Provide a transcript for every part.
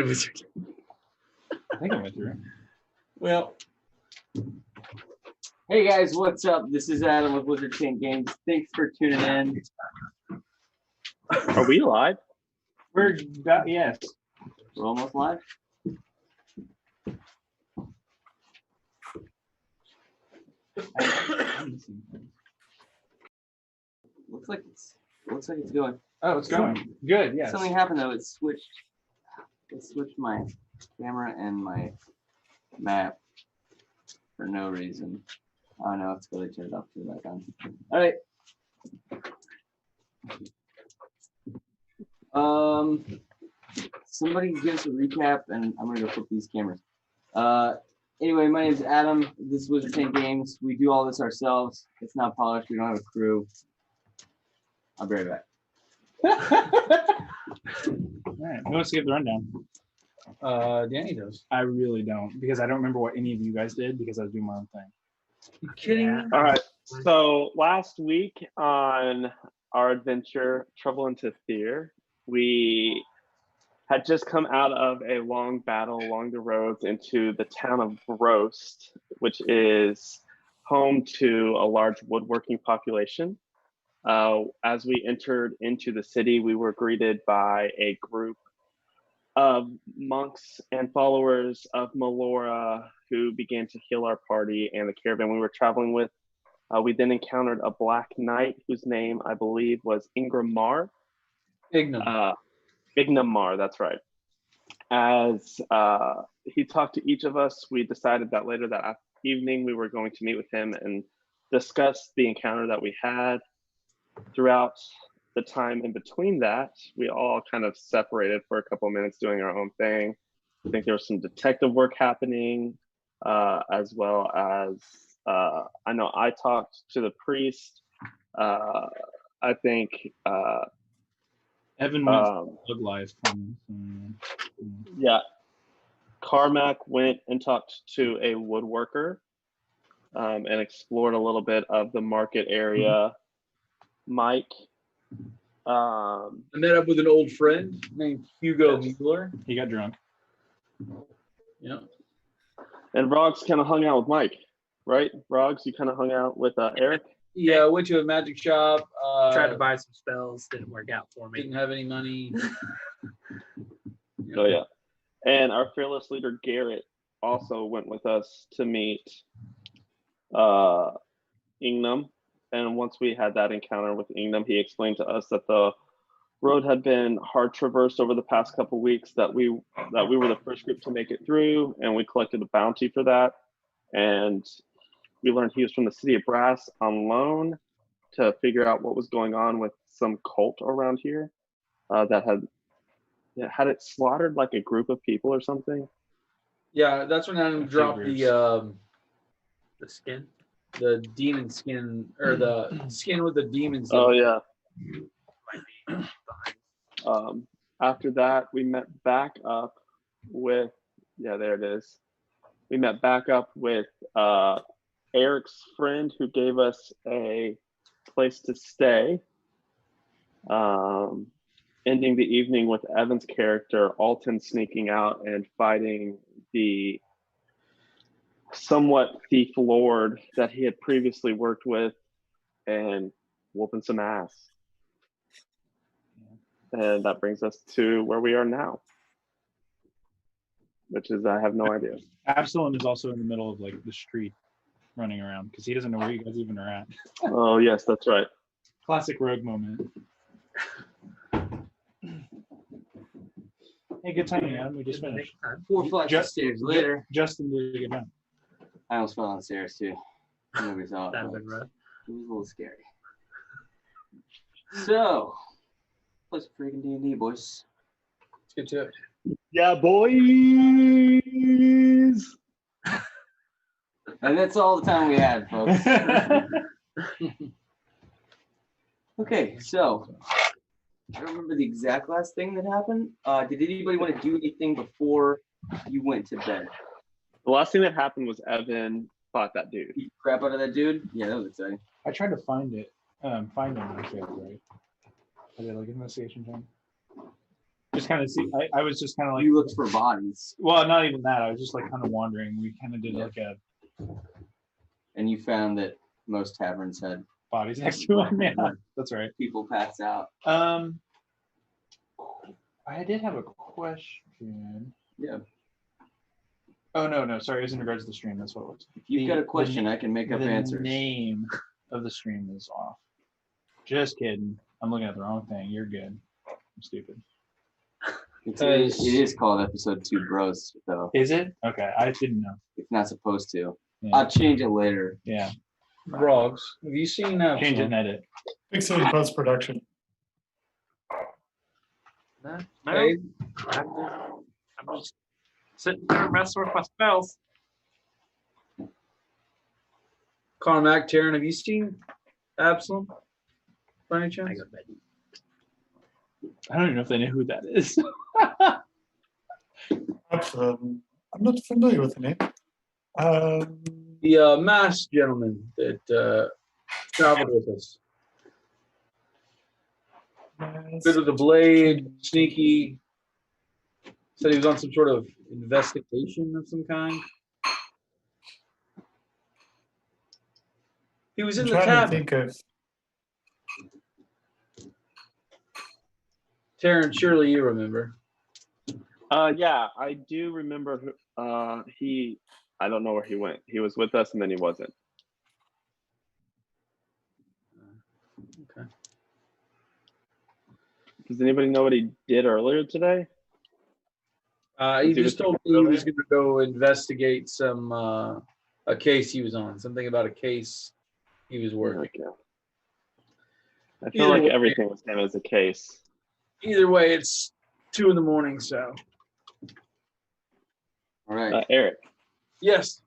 I think I went through. Well, hey guys, what's up? This is Adam with Wizard King Games. Thanks for tuning in. Are we live? We're yes. We're almost live. Looks like it's going. Oh, it's going. Good, yes. Something happened though. It switched my camera and my map for no reason. Oh no, it's really turned off to back on. All right. Somebody give us a recap, and I'm gonna go flip these cameras. Anyway, my name's Adam. This was Wizard Games. We do all this ourselves. It's not polished. We don't have a crew. I'll be right back. All right. Who wants to give the rundown? Danny does. I really don't, because I don't remember what any of you guys did because I was doing my own thing. You kidding me? All right. So last week on our adventure, Trouble into Fear, we had just come out of a long battle along the roads into the town of Brost, which is home to a large woodworking population. As we entered into the city, we were greeted by a group of monks and followers of Melora who began to heal our party and the caravan we were traveling with. We then encountered a black knight whose name I believe was Ingramar. Ignamar, that's right. As he talked to each of us, we decided that later that evening we were going to meet with him and discuss the encounter that we had. Throughout the time in between that, we all kind of separated for a couple of minutes doing our own thing. I think there was some detective work happening, as well as I know I talked to the priest. I think Evan went live. Yeah, Carmack went and talked to a woodworker and explored a little bit of the market area. Mike. I met up with an old friend named Hugo Mueller. He got drunk. Yeah. And Roggs kind of hung out with Mike, right? Roggs, you kind of hung out with Eric? Yeah, went to a magic shop. Tried to buy some spells, didn't work out for me. Didn't have any money. Oh, yeah. And our fearless leader, Garrett, also went with us to meet Ingnam. And once we had that encounter with Ingnam, he explained to us that the road had been hard traversed over the past couple of weeks, that we were the first group to make it through, and we collected a bounty for that. And we learned he was from the city of Brass on loan to figure out what was going on with some cult around here that had it slaughtered like a group of people or something. Yeah, that's when Adam dropped The skin. the demon skin, or the skin with the demons. Oh yeah. Might be behind. After that, we met back up with, there it is. We met back up with Eric's friend who gave us a place to stay. Ending the evening with Evan's character, Alton, sneaking out and fighting the somewhat thief lord that he had previously worked with and whooping some ass. And that brings us to where we are now, which is I have no idea. Absalom is also in the middle of like the street running around because he doesn't know where you guys even are at. Oh yes, that's right. Classic rogue moment. Hey, good timing, Adam. We just finished. 4 flights of stairs later. Justin did a good job. I almost fell on the stairs too. Nobody saw it. That'd have been rough. It was a little scary. So, let's freaking D&D, boys. Let's get to it. Yeah, boys. And that's all the time we had, folks. Okay, so I don't remember the exact last thing that happened. Did anybody want to do anything before you went to bed? The last thing that happened was Evan fought that dude. Beat the crap out of that dude? Yeah, that was exciting. I tried to find him and I failed, right? I did like investigation check. just kind of see. I was just kind of like. You looked for bodies. Well, not even that. I was just like kind of wandering. We kind of did like a And you found that most taverns had bodies next to him. Yeah, that's right. people pass out. I did have a question. Yeah. Oh no, sorry. It was in regards to the stream. That's what it was. If you've got a question, I can make up answers. The name of the stream is off. Just kidding. I'm looking at the wrong thing. You're good. I'm stupid. It is called episode 2 Bros, though. Is it? Okay, I didn't know. It's not supposed to. Yeah. I'll change it later. Yeah. Rogs, have you seen Change it and edit. Fix it in post production. No, Hey, I'm just sitting there messing with my spells. Carmack, Taryn, have you seen Absalom? By any I chance? go to bed. I don't even know if they know who that is. I'm not familiar with the name. The masked gentleman that traveled with us. Bit of the blade, sneaky. Said he was on some sort of investigation of some kind. He was in I'm the trying to tavern. think of. Taryn, surely you remember. Yeah, I do remember. I don't know where he went. He was with us and then he wasn't. Okay. Does anybody know what he did earlier today? He just told me he was going to go investigate some a case he was on. Something about a case he was working. I feel like everything with him is a case. Either way, it's 2 a.m, so. All right. Eric, Yes.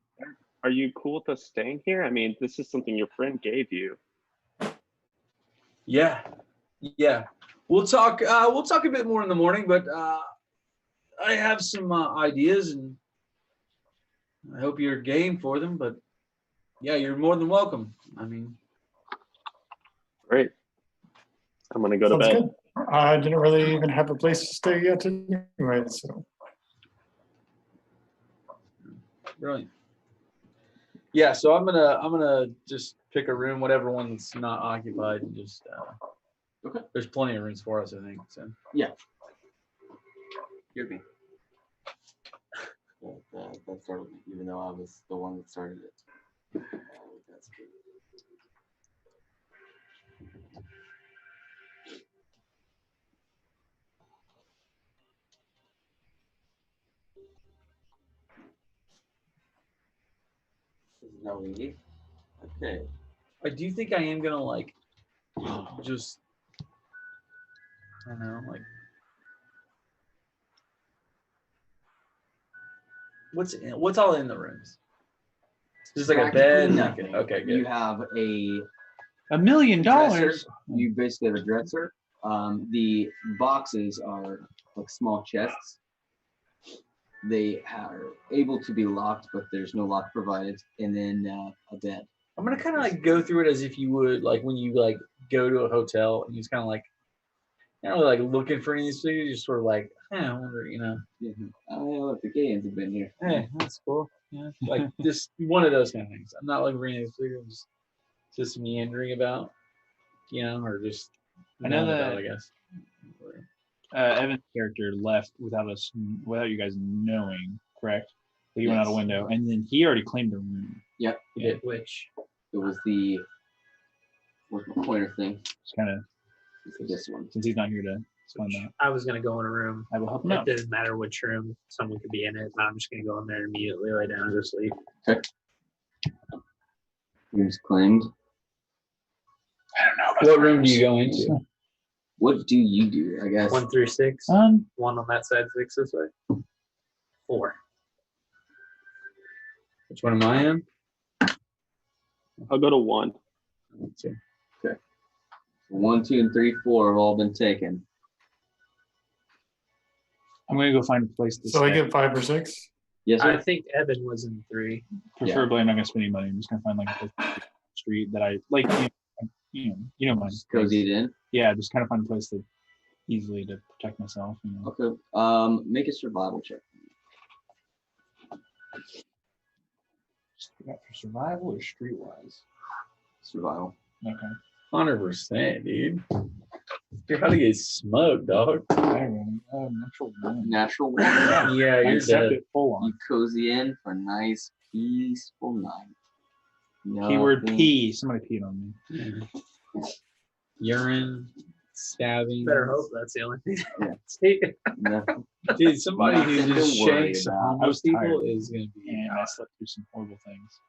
are you cool with us staying here? I mean, this is something your friend gave you. Yeah. We'll talk a bit more in the morning, but I have some ideas and I hope you're game for them, but yeah, you're more than welcome. I mean, Great. I'm gonna go to Sounds bed. good. I didn't really even have a place to stay yet anyway, so. brilliant. Yeah, so I'm gonna just pick a room, whatever one's not occupied, and just Okay. There's plenty of rooms for us, I think. So You're me. That started, even though I was the one that started it. That's good. This is how we need. Okay. I do think I am gonna like just I don't know, like what's all in the rooms? Just like a bed. Practically nothing. Okay, good. You have a $1 million. dresser. You basically have a dresser. The boxes are like small chests. They are able to be locked, but there's no lock provided. And then a bed. I'm gonna kind of like go through it as if you would like when you like go to a hotel and you just kind of like you're not really like looking for any of these things. You're just sort of like, I wonder, you know. Oh, yeah, look, the Gayans have been here. Hey, that's cool. Yeah, like just one of those kind of things. I'm not like reading these figures, just meandering about, you know, or just I know knowing that- about, I guess. Evan's character left without you guys knowing, correct? He went out a Yes. window, and then he already claimed a room. Yep. Yeah. Which It was the what's my pointer thing? It's kind of This one. since he's not here to explain that, I was gonna go in a room. I will help him It out. doesn't matter which room, someone could be in it. I'm just gonna go in there immediately, lay down, and go sleep. Here's claimed. I don't know. What room do you go into? What do you do? I guess. 1 through 6. 1 on that side, 6 this way. 4. Which one am I in? I'll go to 1. Let's see. 1, 2, and 3, 4 have all been taken. I'm gonna go find a place to So I stay. get 5 or 6. Yes, I sir. think Evan was in 3. Preferably, I'm not gonna spend any money. I'm just gonna find like a place on the street that I like. You know, mine. Just cozied in. Yeah, just kind of find a place that easily to protect myself. You know. Okay. Make a survival check. For survival or streetwise? Survival. Okay. 100%, dude. You're about to get smoked, dog. Natural one. Natural one. Yeah, I you're accept dead. it full on. You cozy in for a nice, peaceful night. Keyword Nothing- pee. Somebody peed on me. Urine, stabbing. Better hope that's the only thing. Yeah. Nothing. Dude, somebody who Nothing just to worry shanks about. I homeless was people tired. is going to be. And I slept through some horrible things.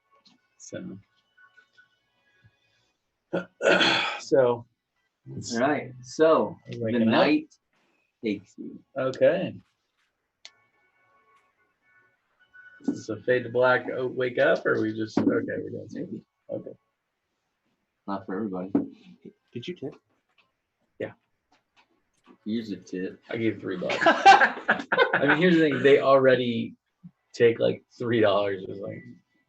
So, All right. So the waking up. night takes you. Okay. So fade to black. Oh, wake up, or we just okay? We're doing something. Maybe. Okay. Not for everybody. Did you tip? Here's a tip. I gave $3. I mean, here's the thing: they already take like $3. It's like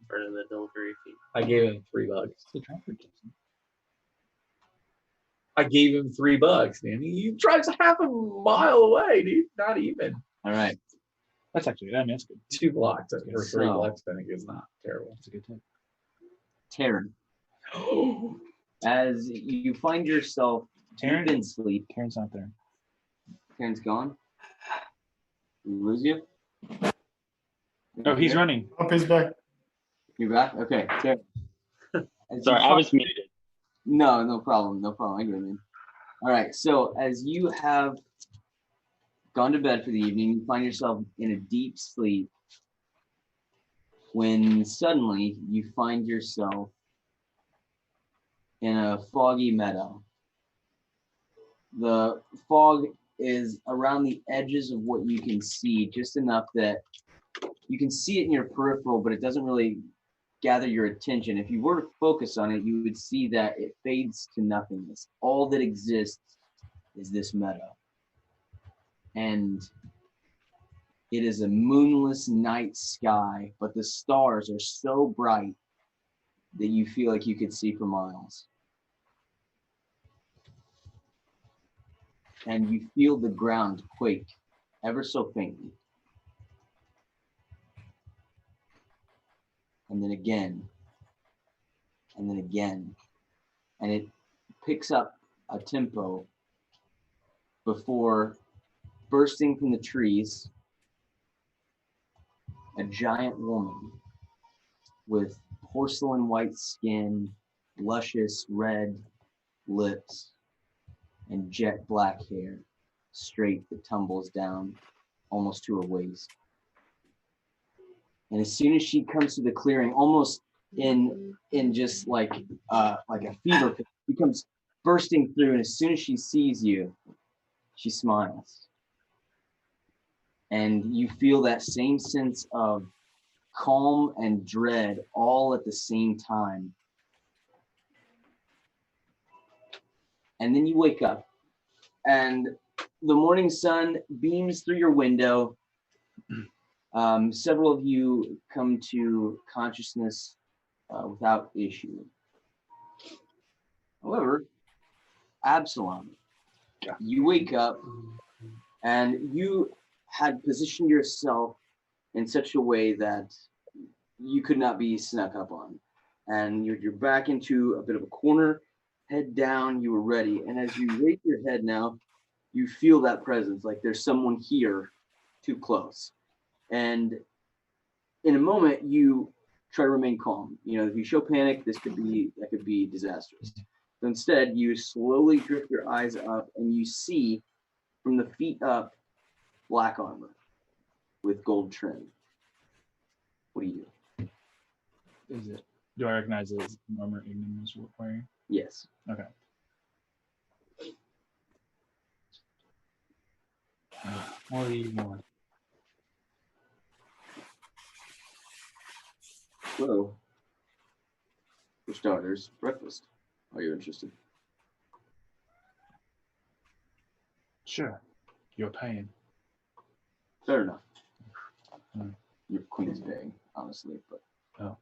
For the delivery fee. I gave him $3. The driver tips. I gave him $3, man. He drives half a mile away, dude. Not even All right. That's actually good. I mean, that's good. 2 blocks for So- $3. I think is not terrible. That's a good tip. Taryn, as you find yourself deep Taryn? in sleep, Karen's not there. Taryn's gone. We lose you? Oh, he's running. Up his back. You're back? Okay. Taryn. As Sorry, you I was muted. No problem. No problem. I get it, man. All right. So as you have gone to bed for the evening, you find yourself in a deep sleep when suddenly you find yourself in a foggy meadow. The fog is around the edges of what you can see, just enough that you can see it in your peripheral, but it doesn't really gather your attention. If you were to focus on it, you would see that it fades to nothingness. All that exists is this meadow. And it is a moonless night sky, but the stars are so bright that you feel like you could see for miles. And you feel the ground quake ever so faintly. And then again, and then again. And it picks up a tempo before bursting from the trees, a giant woman with porcelain white skin, luscious red lips, and jet black hair, straight that tumbles down almost to her waist. And as soon as she comes to the clearing, almost in just like a fever pitch, she comes bursting through, and as soon as she sees you, she smiles. And you feel that same sense of calm and dread all at the same time. And then you wake up, and the morning sun beams through your window. Several of you come to consciousness without issue. However, Absalom, you wake up and you had positioned yourself in such a way that you could not be snuck up on. And you're back into a bit of a corner, head down, you were ready. And as you raise your head now, you feel that presence, like there's someone here too close. And in a moment, you try to remain calm. You know, if you show panic, that could be disastrous. So instead, you slowly drift your eyes up and you see from the feet up black armor with gold trim. What do you do? Is it? Do I recognize it as armor ignominious wearing? Yes. Okay. What do you want? Well, for starters, breakfast. Are you interested? Sure. You're paying. Fair enough. Hmm. Your queen is paying, honestly, but Oh.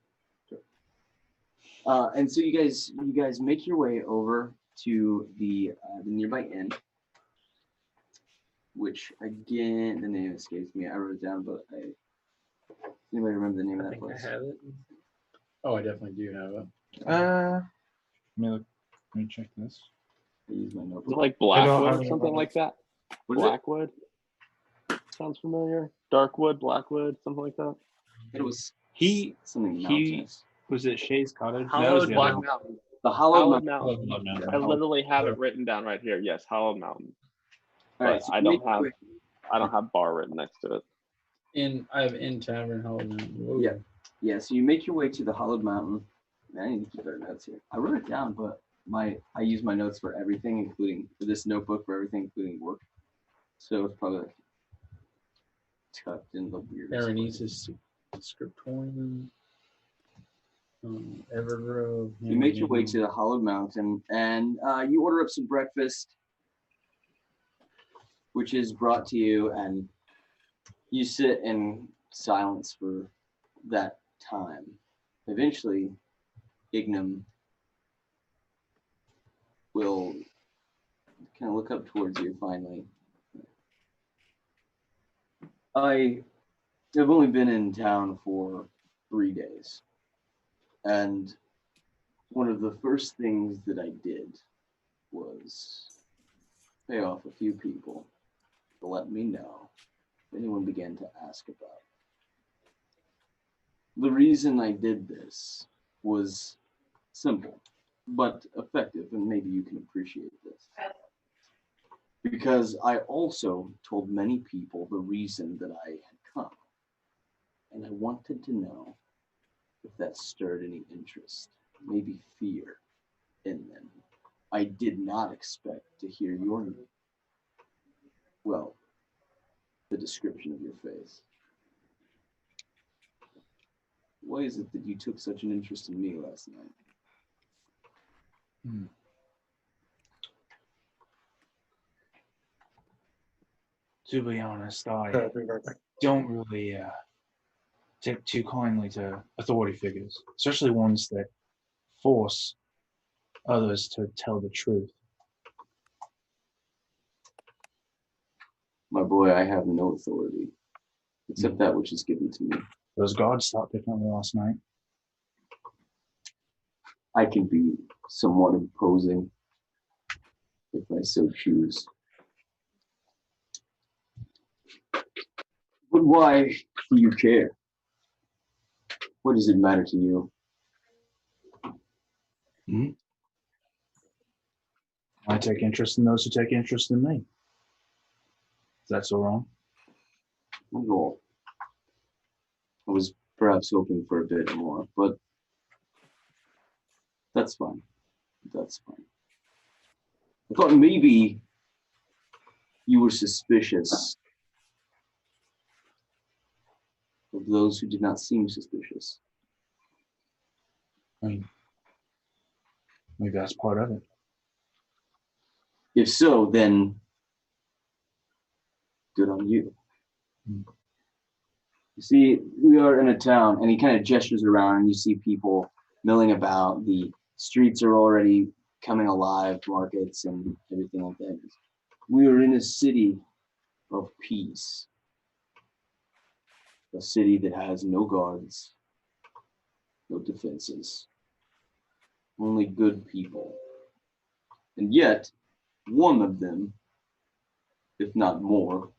Sure. And so you guys make your way over to the nearby inn, which again, the name escapes me. I wrote it down, but anybody remember the name of I that think I place? have it. Oh, I definitely do have it. Let me look. Let me check this. I use my Is it notebook. like I don't Blackwood have or any something of like that? What is it? Blackwood? Sounds familiar. Darkwood, Blackwood, something like that. It was He something he mountainous. was it Shay's Cottage? That was Hallowed the other Black one. Mountain. The Hollowed Hallowed Mountain. Mountain. Oh, I no. literally have it written down right here. Yes, Hallowed Mountain. All right, But so I you don't make your have way- I don't have bar written next to it. I have in tavern. Hold on. Whoa. Yeah. Yeah, so you make your way to the Hollowed Mountain. Man, I need to keep better notes here. I wrote it down, but I use my notes for everything, including for this notebook for everything, including work. So it's probably like tucked in the weirdest Berenice's Scriptorium. Evergrove. You make your way to the Hollowed Mountain, and you order up some breakfast, which is brought to you, and you sit in silence for that time. Eventually, Ignam will kind of look up towards you finally. I have only been in town for 3 days, and one of the first things that I did was pay off a few people to let me know if anyone began to ask about it. The reason I did this was simple, but effective, and maybe you can appreciate this. Because I also told many people the reason that I had come, and I wanted to know if that stirred any interest, maybe fear in them. I did not expect to hear your name. Well, the description of your face. Why is it that you took such an interest in me last night? To be honest, I I'll be right back. don't really take too kindly to authority figures, especially ones that force others to tell the truth. My boy, I have no authority, except that which is given to me. Those guards thought differently last night. I can be somewhat imposing if I so choose. But why do you care? What does it matter to you? I take interest in those who take interest in me. Is that so wrong? Well, I was perhaps hoping for a bit more, but that's fine. That's fine. I thought maybe you were suspicious of those who did not seem suspicious. I mean, maybe that's part of it. If so, then good on you. You see, we are in a town, and he kind of gestures around, and you see people milling about. The streets are already coming alive, markets and everything like that. We are in a city of peace, a city that has no guards, no defenses, only good people. And yet, one of them, if not more,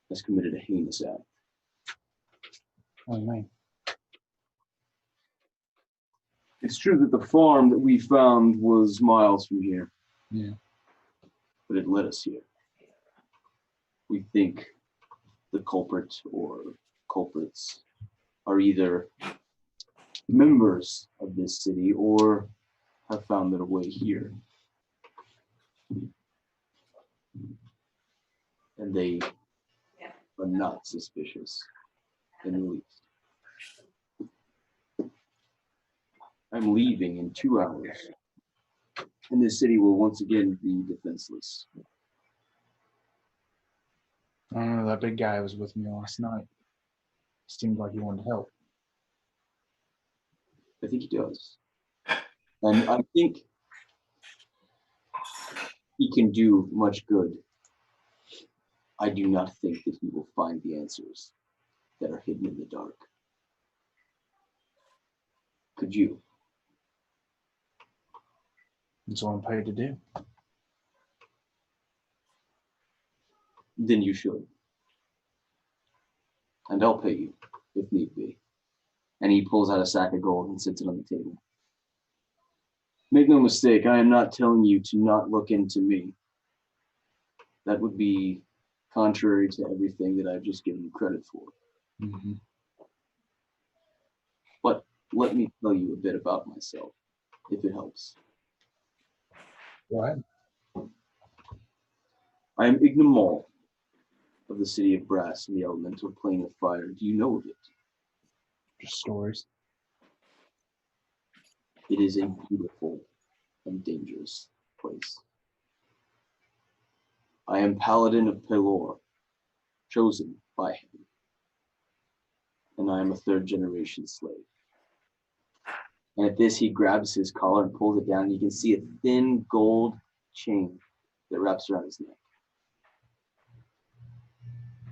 has committed a heinous act. What do you mean? It's true that the farm that we found was miles from here. Yeah. But it led us here. We think the culprit or culprits are either members of this city or have found their way here. And they are not suspicious in the least. I'm leaving in 2 hours, and this city will once again be defenseless. I don't know, that big guy was with me last night. Seemed like he wanted to help. I think he does. And I think he can do much good I do not think that he will find the answers that are hidden in the dark. Could you? That's what I'm paid to do. Then you should. And I'll pay you, if need be. And he pulls out a sack of gold and sits it on the table. Make no mistake, I am not telling you to not look into me. That would be contrary to everything that I've just given you credit for. Mm-hmm. But let me tell you a bit about myself, if it helps. Go ahead. I am Ignamal of the city of Brass in the elemental plane of fire. Do you know of it? Just stories. It is a beautiful and dangerous place. I am Paladin of Pelor, chosen by him. And I am a third-generation slave. And at this, he grabs his collar and pulls it down, and you can see a thin gold chain that wraps around his neck.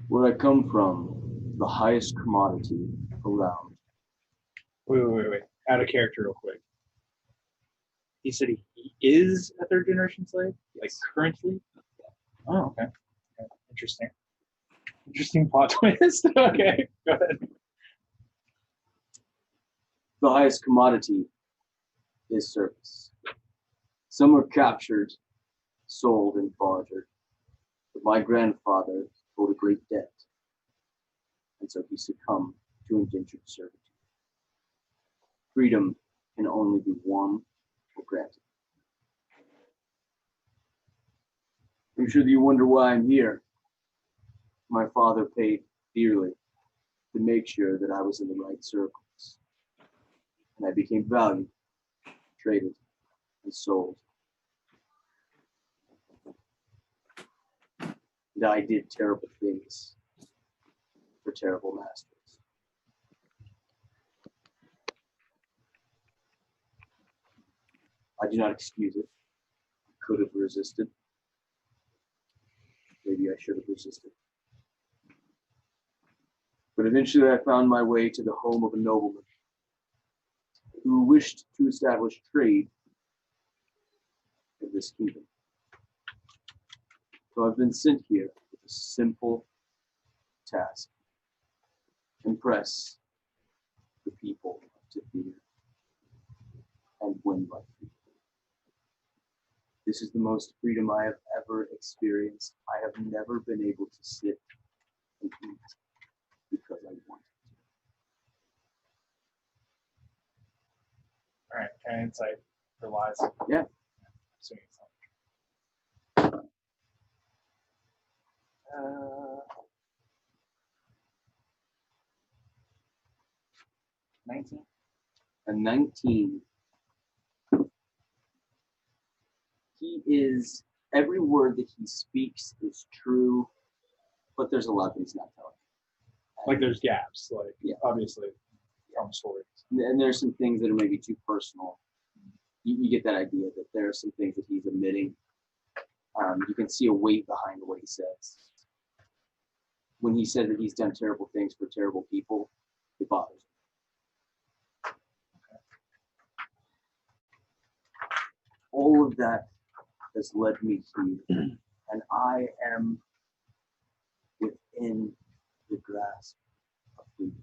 Where I come from, the highest commodity around. Wait. Out of character, real quick. He said he is a third generation slave, like currently. Oh, okay. Interesting. Interesting plot twist. Okay, go ahead. The highest commodity is service. Some were captured, sold, and bartered. But my grandfather owed a great debt, and so he succumbed to indentured servitude. Freedom can only be won or granted. I'm sure that you wonder why I'm here. My father paid dearly to make sure that I was in the right circles. And I became valued, traded, and sold. And I did terrible things for terrible masters. I do not excuse it. I could have resisted. Maybe I should have resisted. But eventually I found my way to the home of a nobleman who wished to establish trade in this kingdom. So I've been sent here with a simple task. Impress the people to fear and win by fear. This is the most freedom I have ever experienced. I have never been able to sit and eat because I wanted All right, kind of insight for lies. Yeah. Assuming it's not. 19. to. A 19. He is, every word that he speaks is true, but there's a lot that he's not telling. Like there's gaps, like Yeah. obviously from stories. And there's some things that are maybe too personal. You get that idea that there are some things that he's omitting. You can see a weight behind what he says. When he said that he's done terrible things for terrible people, it bothers him. All of that has led me here, and I am within the grasp of freedom.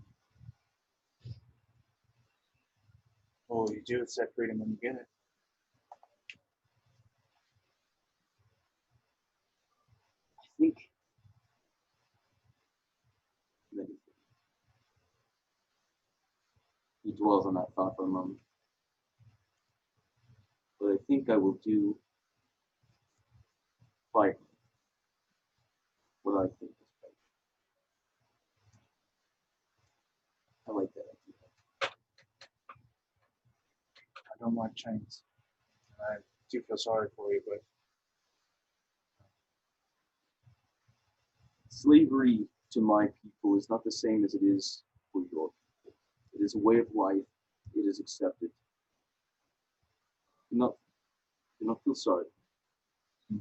Well, you do accept freedom when you get it. I think many things. He dwells on that thought for a moment. But I think I will do fight what I think is right. I like that idea. I don't like chains. I do feel sorry for you, but Slavery to my people is not the same as it is for your people. It is a way of life. It is accepted. Do not feel sorry.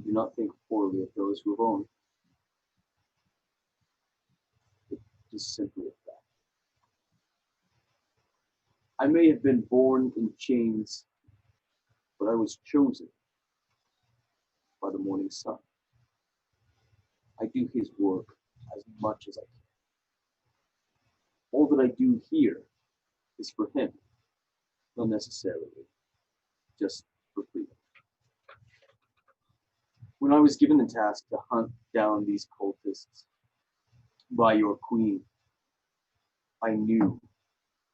Do not think poorly of those who have owned. is simply a fact. I may have been born in chains, but I was chosen by the morning sun. I do his work as much as I can. All that I do here is for him, not necessarily just for freedom. When I was given the task to hunt down these cultists by your queen, I knew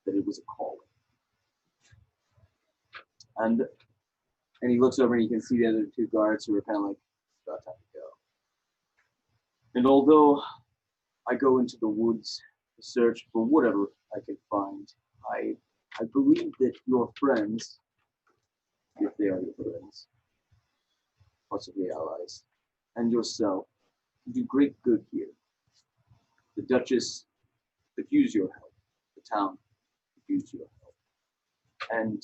that it was a calling. And he looks over and you can see the other two guards who are kind of like, it's about time to go. And although I go into the woods to search for whatever I can find, I believe that your friends, if they are your friends, possibly allies, and yourself, do great good here. The Duchess could use your help. The town could use your help. And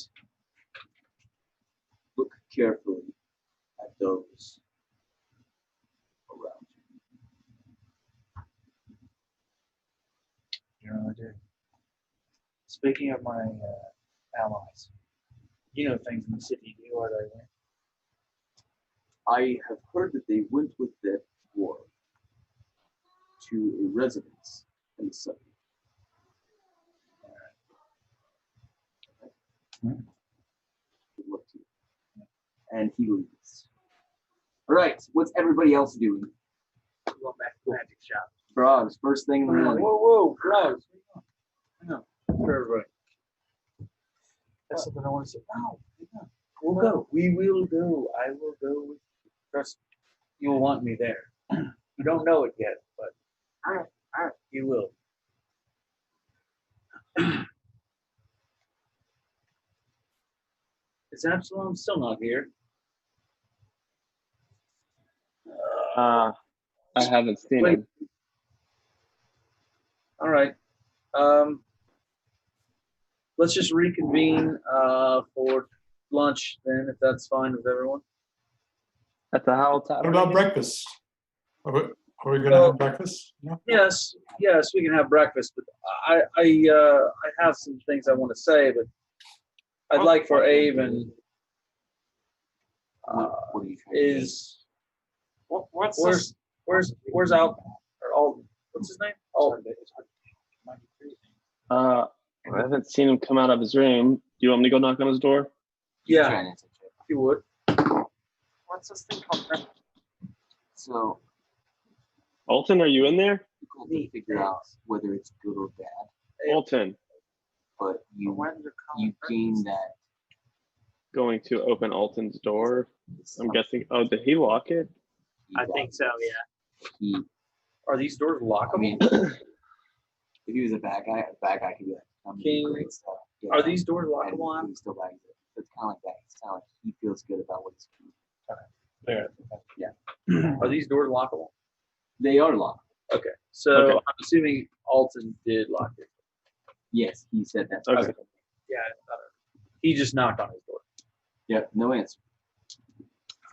look carefully at those around you. You know, I do. Speaking of my allies, you know things in the city do, are they? I have heard that they went with their war to a residence in the suburb. Right. Good luck to you. And he leaves. All right, what's everybody else doing? Going back to the magic shop. Frogs, first thing in the morning. Whoa, Frogs. Hang on. For everybody. That's something I want to say. No, We'll go. We will go. I will go with you. Trust me. You'll want me there. You don't know it yet, but you will. Is Absalom still not here? I haven't seen Wait. him. All right. Let's just reconvene for lunch then, if that's fine with everyone. At the Howl What Tavern. about breakfast? Are we gonna Well, have breakfast? No? Yes, we can have breakfast, but I have some things I want to say, but I'd like for Abe and What are you trying to do? is What's this? where's Al or Alden? What's his name? Alden. I haven't seen him come out of his room. Do you want me to go knock on his door? Yeah, Trying to answer it. if you would. What's this thing called? So Alton, are you in there? you have to figure out whether it's good or bad, Alton, but you Why did you call you it gain breakfast? that. going to open Alton's door. it's I'm something guessing. Oh, did he lock it? he I think so, values. yeah. He, Are these doors I lockable? mean, if he was a bad guy could be like, I'm doing King, great stuff. Get Are out. these doors And lockable? he still values it. So it's kind of like that. It's kind of like he feels good about what he's doing. There. Are these doors lockable? They are locked. Okay, so Okay. I'm assuming Alton did lock it. Yes, he said that. Okay. Yeah, he just knocked on his door. Yep, no answer.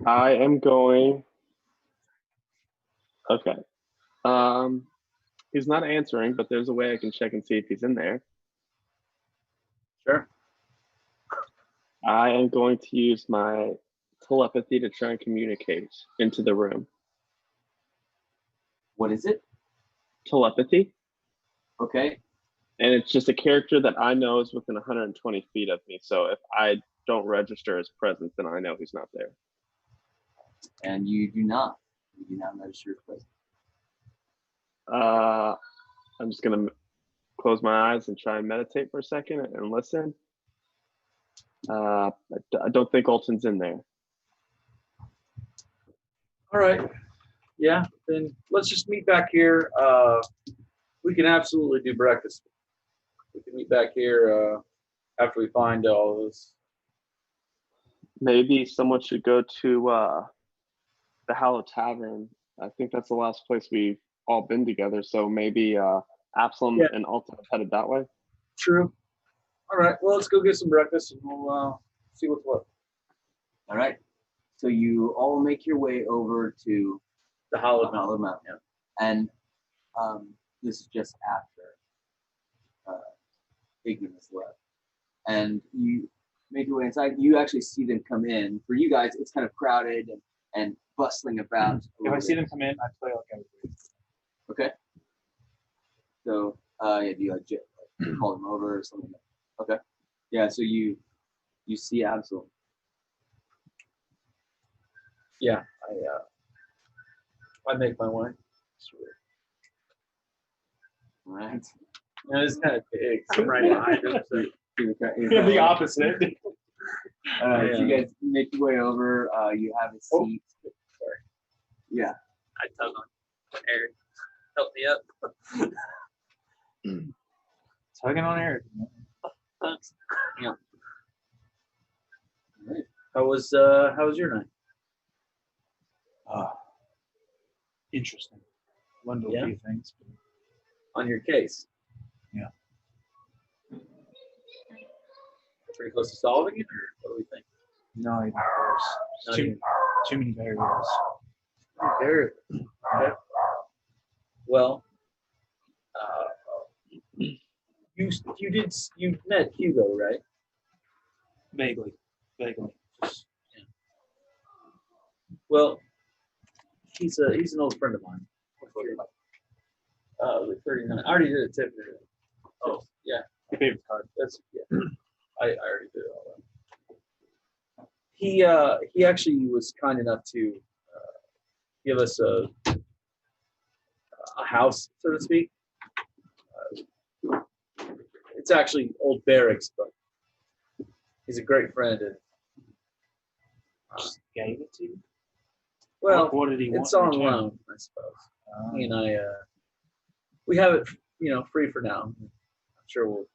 I am going. Okay. He's not answering, but there's a way I can check and see if he's in there. Sure. I am going to use my telepathy to try and communicate into the room. What is it? Telepathy. Okay. And it's just a character that I know is within 120 feet of me. So if I don't register his presence, then I know he's not there. And you do not. You do not register his presence. I'm just going to close my eyes and try and meditate for a second and listen. I don't think Alton's in there. All right. Yeah, then let's just meet back here. We can absolutely do breakfast. We can meet back here after we find all this. Maybe someone should go to the Hallow Tavern. I think that's the last place we've all been together. So maybe Absalom and Alton headed that way. True. All right. Well, let's go get some breakfast and we'll see what's what. All right. So you all make your way over to The Hollow Hollow Mountain. And this is just after pigment is left. And you make your way inside. You actually see them come in. For you guys, it's kind of crowded and bustling about. If I see them come in, I play like everybody. Okay. So, yeah, do you like call them over or something? Okay. Yeah. So you see Absol. Yeah, I make my way. All right. Yeah, it's kind of big. I'm right behind him. So. Yeah, the opposite. So you guys make your way over. You have a seat. Sorry. Yeah. I tug on Eric. Help me up. Tugging on Eric. Thanks. How was your night? Interesting. Learned a Yeah. few things. On your case? Yeah. Pretty close to solving it, or what do we think? Not even close. Not Too, even- too many variables. There. Okay. Well, you met Hugo, right? Vaguely. Just, Well, he's an old friend of mine. Like 39. I already did a tip there. Oh, yeah. your favorite card. That's yeah. I already did all that. He actually was kind enough to give us a house, so to speak. It's actually old barracks, but he's a great friend. And Just gave it to you? well, What did he want? it's in on return? loan, I suppose. Oh, He and I, we have it, free for now. I'm sure we'll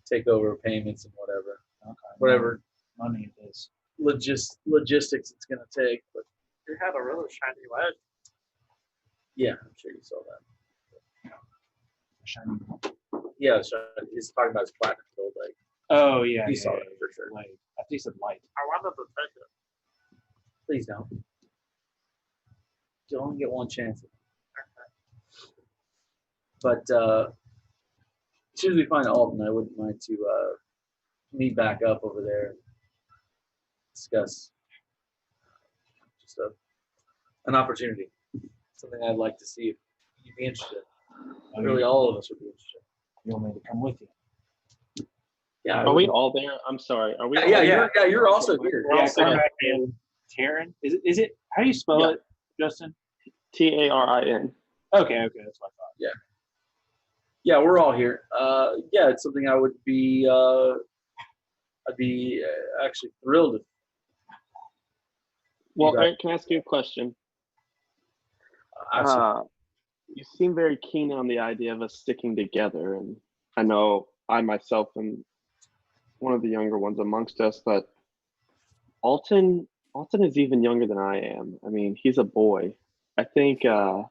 take over payments and okay. whatever Money it is. logistics it's gonna take. But You had a really shiny leg. yeah, I'm sure you saw that. Shiny. Yeah, so he's talking about his platinum gold leg. Oh, yeah. You yeah, saw yeah, that for sure. Light. I think he said light. I wanted to take it. Please don't. You only get one chance. But as soon as we find Alton, I wouldn't mind to meet back up over there and discuss just an opportunity. Something I'd like to see if you'd be interested. Really, all of us would be interested. You want me to come with you? Yeah. I Are we would- all there? I'm sorry. Are we? Yeah, all yeah, there? you're also here. Yeah, also Conrad and Taryn. Is it? How do you spell Yeah. it, Justin? TARIN. Okay, that's what I thought. Yeah, we're all here. Yeah, it's something I would be. I'd be actually thrilled if. Well, Right. Eric, can I ask you a question? Absolutely. You seem very keen on the idea of us sticking together, and I know I myself am one of the younger ones amongst us, but Alton is even younger than I am. I mean, he's a boy. I think as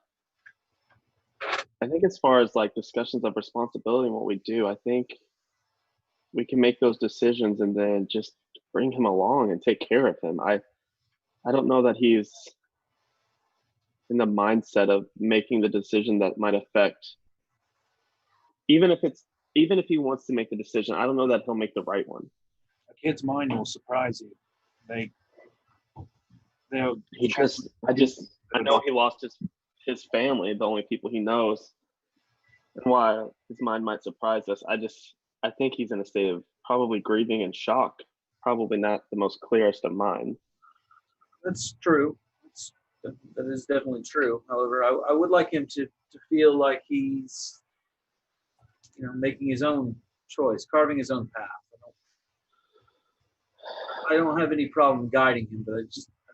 far as like discussions of responsibility and what we do, I think we can make those decisions and then just bring him along and take care of him. I don't know that he's in the mindset of making the decision that might affect, even if he wants to make the decision, I don't know that he'll make the right one. A kid's mind will surprise you. They'll I know he lost his family, the only people he knows, and why his mind might surprise us. I think he's in a state of probably grieving and shock, probably not the most clearest of mind. That's true. That is definitely true. However, I would like him to feel like he's, making his own choice, carving his own path. I don't have any problem guiding him, but I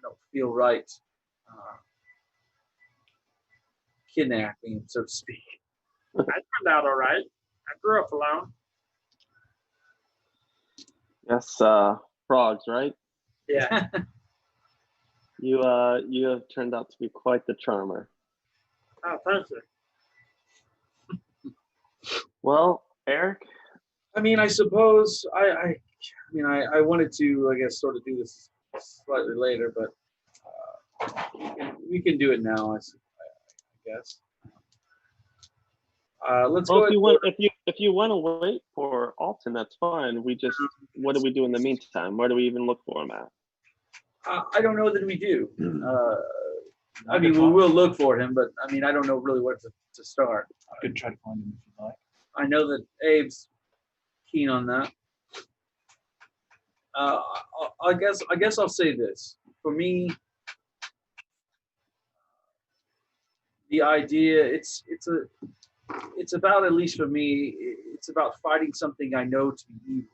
don't feel right kidnapping him, so to speak. I turned out all right. I grew up alone. Yes, frogs, right? Yeah. You have turned out to be quite the charmer. Oh, thank you. Well, Eric, I mean, I suppose I wanted to, I guess, sort of do this slightly later, but we can do it now, I guess. Let's Well, go. if you want to wait for Alton, that's fine. What do we do in the meantime? Where do we even look for him at? I don't know that we do. I mean, we will look for him, but I mean, I don't know really where to start. I could try to find him if you'd like. I know that Abe's keen on that. I guess I'll say this. For me, the idea it's about, at least for me, it's about fighting something I know to be evil.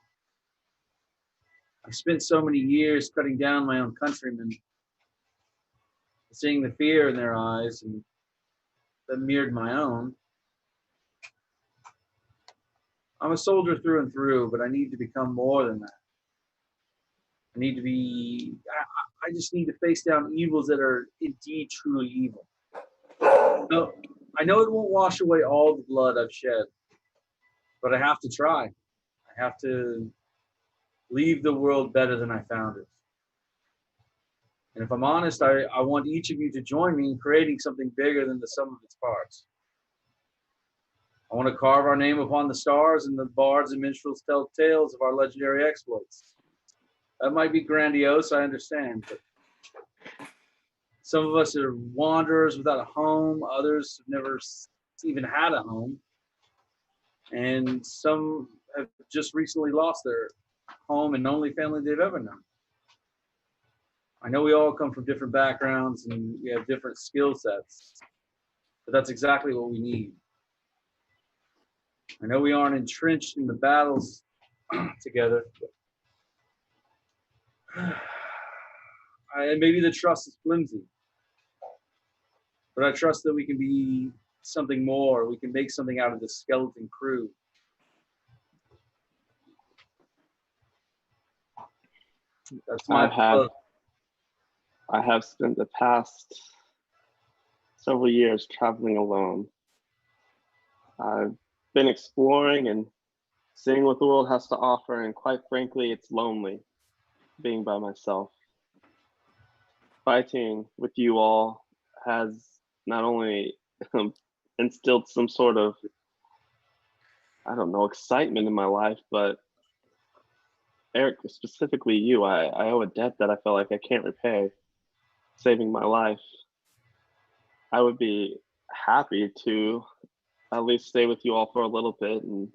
I've spent so many years cutting down my own countrymen, seeing the fear in their eyes and that mirrored my own. I'm a soldier through and through, but I need to become more than that. I need to be, I just need to face down evils that are indeed truly evil. No, I know it won't wash away all the blood I've shed, but I have to try. I have to leave the world better than I found it. And if I'm honest, I want each of you to join me in creating something bigger than the sum of its parts. I want to carve our name upon the stars, and the bards and minstrels tell tales of our legendary exploits. That might be grandiose, I understand, but some of us are wanderers without a home, others have never even had a home, and some have just recently lost their home and only family they've ever known. I know we all come from different backgrounds and we have different skill sets, but that's exactly what we need. I know we aren't entrenched in the battles together. And maybe the trust is flimsy, but I trust that we can be something more. We can make something out of this skeleton crew. That's my book. I have spent the past several years traveling alone. I've been exploring and seeing what the world has to offer, and quite frankly, it's lonely being by myself. Fighting with you all has not only instilled some sort of, I don't know, excitement in my life, but Eric, specifically you, I owe a debt that I feel like I can't repay, saving my life. I would be happy to at least stay with you all for a little bit and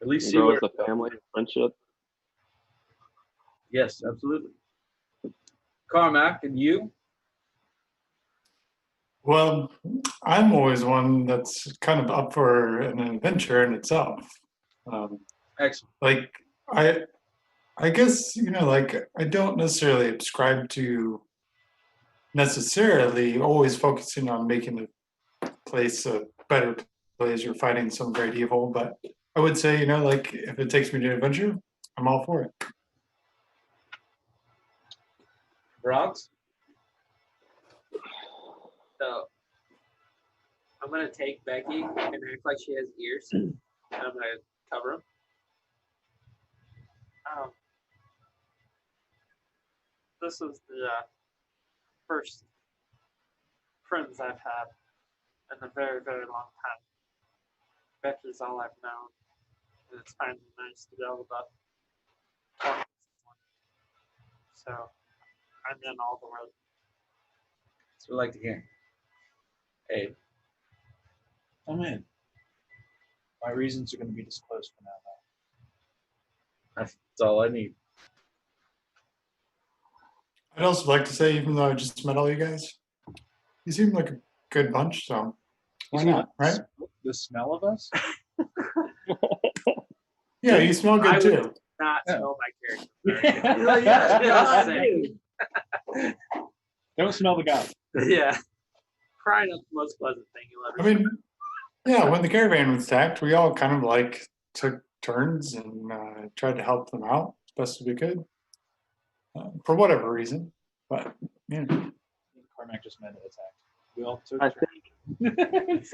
at least grow as a family, friendship. Yes, absolutely. Carmack, and you? Well, I'm always one that's kind of up for an adventure in itself. Excellent. Like I guess, like I don't necessarily subscribe to necessarily always focusing on making the place a better place or fighting some great evil, but I would say, like if it takes me to an adventure, I'm all for it. Bronx? So I'm gonna take Becky and act like she has ears, and I'm gonna cover them. This is the first friends I've had in a very, very long time. Becky's all I've known, and it's finally nice to be able to talk to someone. So I'm in all the way. That's what I like to hear. Hey. I'm in. My reasons are going to be disclosed for now, though. That's all I need. I'd also like to say, even though I just met all you guys, you seem like a good bunch, so why not, right? The smell of us? Yeah, you smell good too. Not Yeah. smell my character. Don't smell the guy. Yeah. Probably not the most pleasant thing you'll ever I mean, yeah, when the caravan was attacked, we all kind of like took turns and tried to help them out as best as we could, for whatever reason. But yeah, Carmack just meant it attacked. We all took I turns. think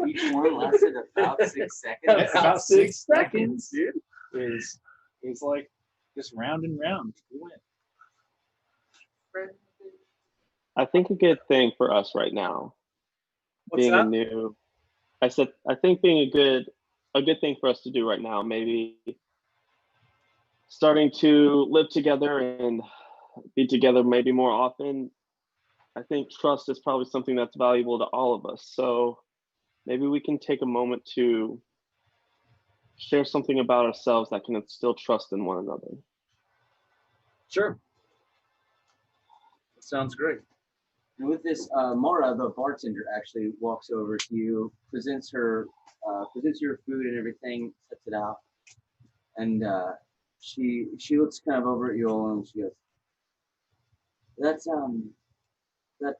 Each one lasted about 6 seconds. About 6 seconds, dude. It was like just round and round. We went. I think a good thing for us right now, What's being that? a new, I said I think being a good thing for us to do right now, maybe starting to live together and be together maybe more often. I think trust is probably something that's valuable to all of us. So maybe we can take a moment to share something about ourselves that can instill trust in one another. Sure. Sounds great. And with this, Mara, the bartender, actually walks over to you, presents your food and everything, sets it out, and she looks kind of over at you all and she goes, "That's that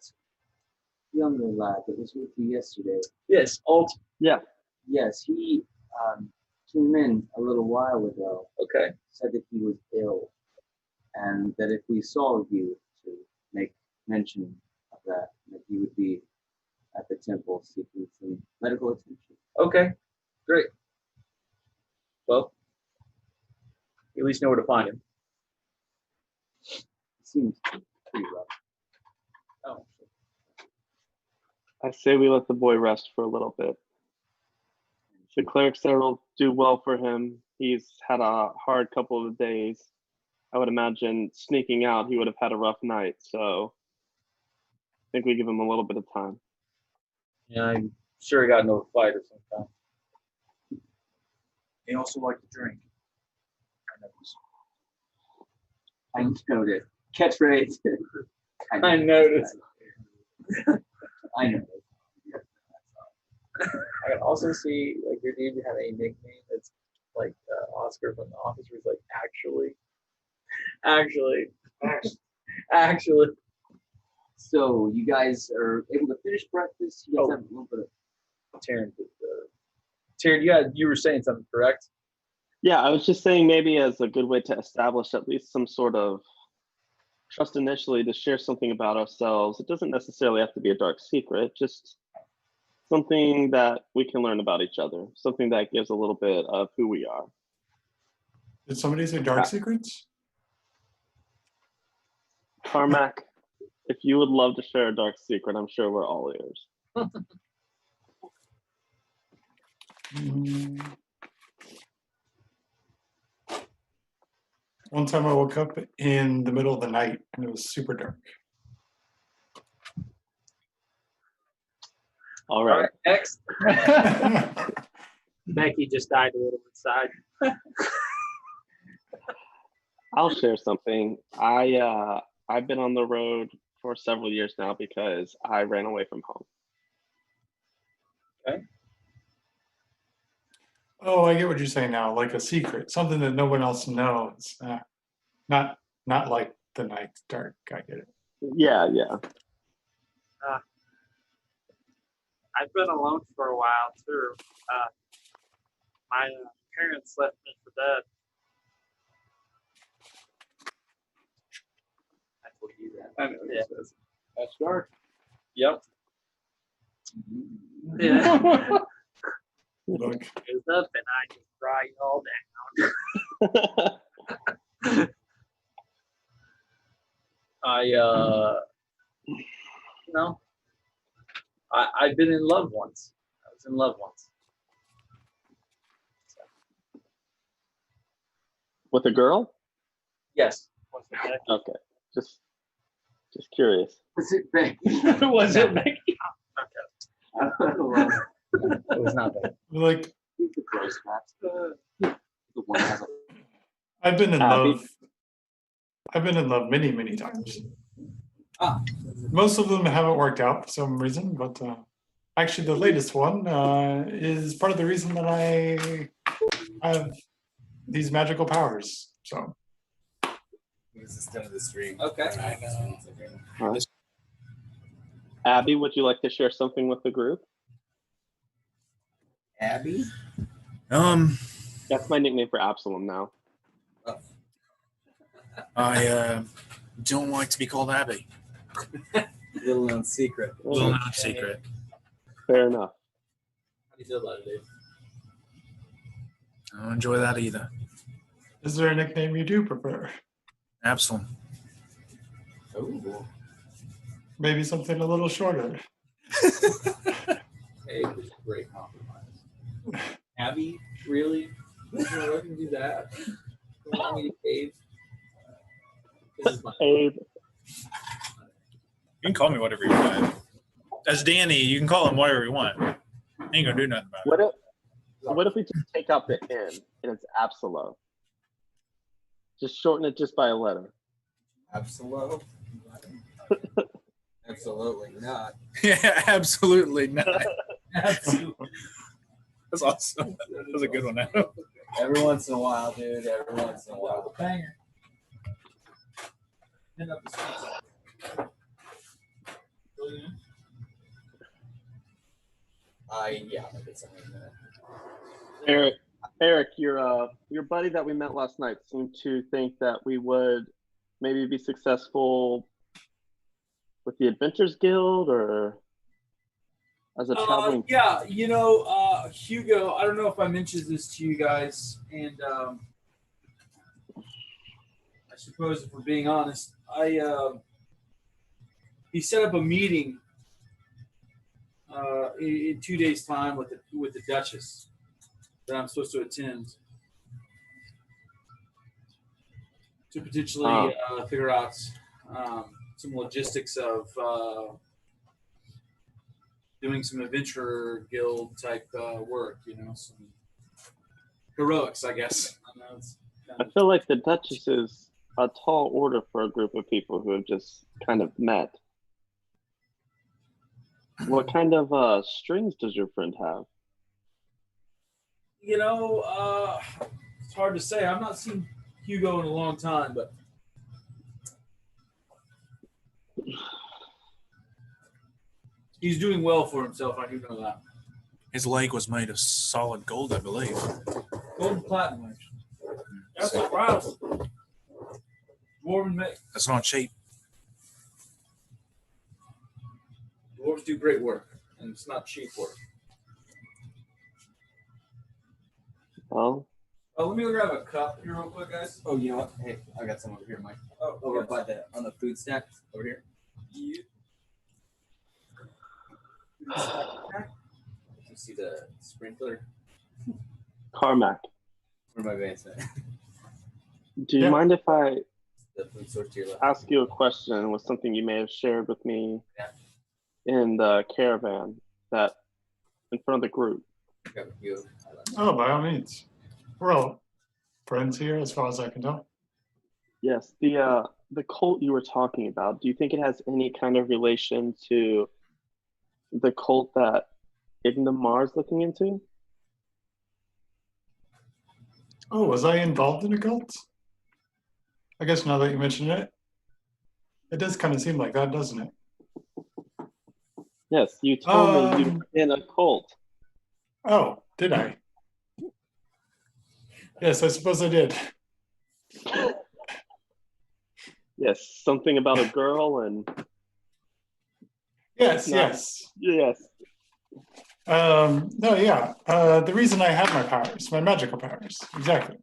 younger lad that was with you yesterday. Yes, Alt. Yeah. Yes, he came in a little while ago. Okay. Said that he was ill, and that if we saw you, to make mention of that he would be at the temple seeking some medical attention." Okay. Great. Well, you at least know where to find him. Seems pretty rough. Oh. I say we let the boy rest for a little bit. The clerics there will do well for him. He's had a hard couple of days. I would imagine sneaking out, he would have had a rough night. So I think we give him a little bit of time. Yeah, I'm sure he got into a fight or something. They also like to drink. I noticed. Catchphrase. I noticed. I know. I can also see like your dude have a nickname that's like Oscar from The Office, where he's like actually. So you guys are able to finish breakfast. You guys have a little bit of Taryn, you were saying something, correct? Yeah, I was just saying maybe as a good way to establish at least some sort of trust initially, to share something about ourselves. It doesn't necessarily have to be a dark secret, just something that we can learn about each other, something that gives a little bit of who we are. Did somebody say dark secrets? Carmack, if you would love to share a dark secret, I'm sure we're all ears. One time I woke up in the middle of the night and it was super dark. All right. Next. Becky just died a little inside. I'll share something. I've been on the road for several years now because I ran away from home. Okay. Oh, I get what you're saying now, like a secret, something that no one else knows. Not like the night's dark. I get it. Yeah. I've been alone for a while too. My parents left me for dead. I told you that. I know. Yeah. That's dark. Yep. Yeah. Look, It was up and I just brought you all down. I've been in love once. I was in love once. With a girl? Yes. Okay. Just curious. Was it Becky? Was it Becky? It was not bad. like He's the gross maps. The one that has a I've been in Abby? love. I've been in love many, many times. Ah. Most of them haven't worked out for some reason, but actually the latest one is part of the reason that I have these magical powers. So This is kind of the stream. Okay. Abby, would you like to share something with the group? Abby? That's my nickname for Absalom now. I don't like to be called Abby. Little known secret. Little known secret. Fair enough. How do you feel about it, Dave? I don't enjoy that either. is there a nickname you do prefer? Absalom. Oh. Maybe something a little shorter. cave was a great compromise. Abby, really? You gonna let me do that? You want me to cave? This is my Abe, You can call me whatever you want. As Danny, you can call him whatever you want. I ain't gonna do nothing about it. what if we just take out the N and it's Absolo? Just shorten it just by a letter. Absolutely. Absolutely not. Yeah, absolutely not. Absolutely. That's awesome. That was a good one. Adam. Every once in a while, dude. Every once in a while. Banger. End up the streets. Yeah, I'll get something in a minute. Eric, your buddy that we met last night seemed to think that we would maybe be successful with the Adventures Guild or as a traveling. Yeah, Hugo, I don't know if I mentioned this to you guys, and I suppose if we're being honest, he set up a meeting in 2 days' time with the Duchess that I'm supposed to attend to potentially figure out some logistics of doing some adventure guild type work, some heroics, I guess. I feel like the Duchess is a tall order for a group of people who have just kind of met. What kind of strings does your friend have? It's hard to say. I've not seen Hugo in a long time, but he's doing well for himself. I do know that. His leg was made of solid gold, I believe. Gold and platinum, actually. That's what wow. Dwarven make. That's not cheap. Dwarves do great work, and it's not cheap work. Well, let me go grab a cup here real quick, guys. Oh, you know what? Hey, I got some over here, Mike. Oh, Over by on the food stack over here. Yeah. You see the sprinkler? Carmack, Where my basement? do you mind if I The food source to your left. ask you a question with something you may have shared with me in the caravan that in front of the group? Grab a few. Oh, by all means. We're all friends here, as far as I can tell. Yes, the cult you were talking about, do you think it has any kind of relation to the cult that Ignamar is looking into? Oh, was I involved in a cult? I guess now that you mention it, it does kind of seem like that, doesn't it? Yes, you told me you were in a cult. Oh, did I? Yes, I suppose I did. Yes, something about a girl and Yes, not- yes. yes. No, yeah. The reason I have my powers, my magical powers, exactly.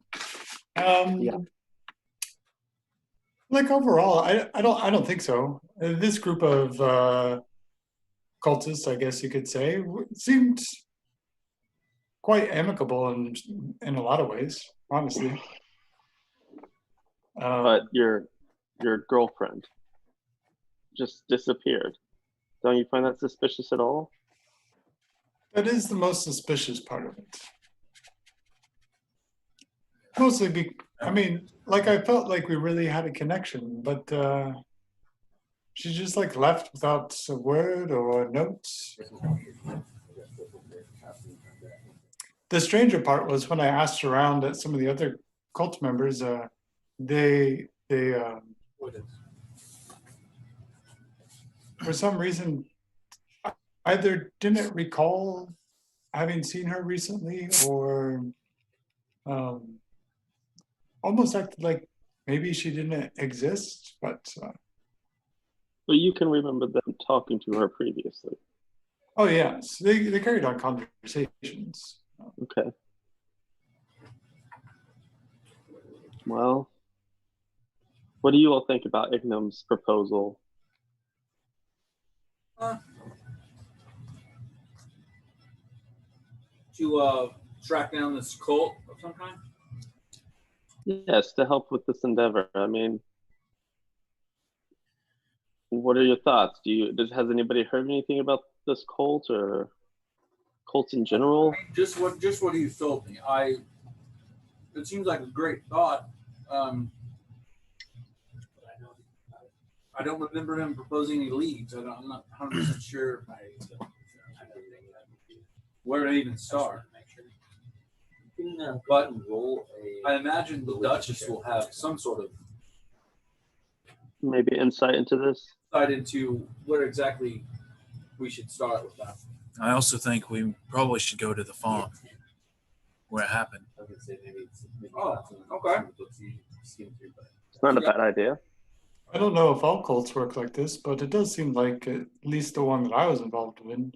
Yeah. Like overall, I don't think so. This group of cultists, I guess you could say, seemed quite amicable in a lot of ways, honestly. But your girlfriend just disappeared. Don't you find that suspicious at all? That is the most suspicious part of it. Mostly, I felt like we really had a connection, but she just left without a word or a note. The stranger part was when I asked around at some of the other cult members, they for some reason either didn't recall having seen her recently or almost acted like maybe she didn't exist, but But you can remember them talking to her previously. oh yes, they carried on conversations. Okay. Well, what do you all think about Ignam's proposal? to track down this cult of some kind? Yes, to help with this endeavor. I mean, what are your thoughts? Has anybody heard anything about this cult or cults in general? Just what you told me. It seems like a great thought. I don't remember him proposing any leads. I'm not 100% sure where to even start. But I imagine the Duchess will have some sort of Maybe insight into this? insight into where exactly we should start with that. I also think we probably should go to the farm where it happened. Oh, okay. It's not a bad idea. I don't know if all cults work like this, but it does seem like, at least the one that I was involved in,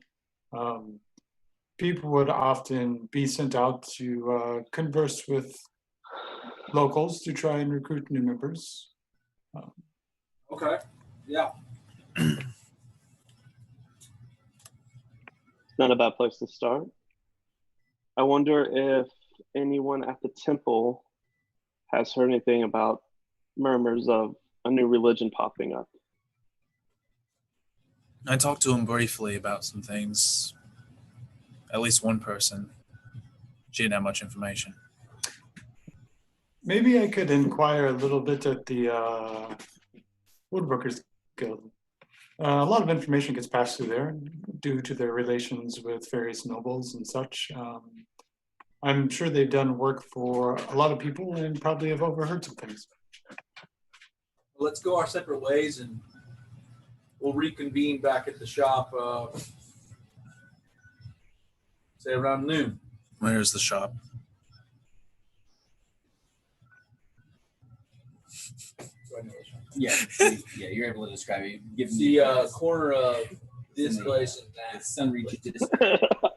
people would often be sent out to converse with locals to try and recruit new members. Okay. Yeah. Not a bad place to start. I wonder if anyone at the temple has heard anything about murmurs of a new religion popping up. I talked to him briefly about some things. At least one person. She didn't have much information. Maybe I could inquire a little bit at the Woodworkers Guild. A lot of information gets passed through there due to their relations with various nobles and such. I'm sure they've done work for a lot of people and probably have overheard some things. Let's go our separate ways, and we'll reconvene back at the shop, say around noon. Where's the shop? Yeah, you're able to describe it. Give me The corner of this place and the that. sun reaches.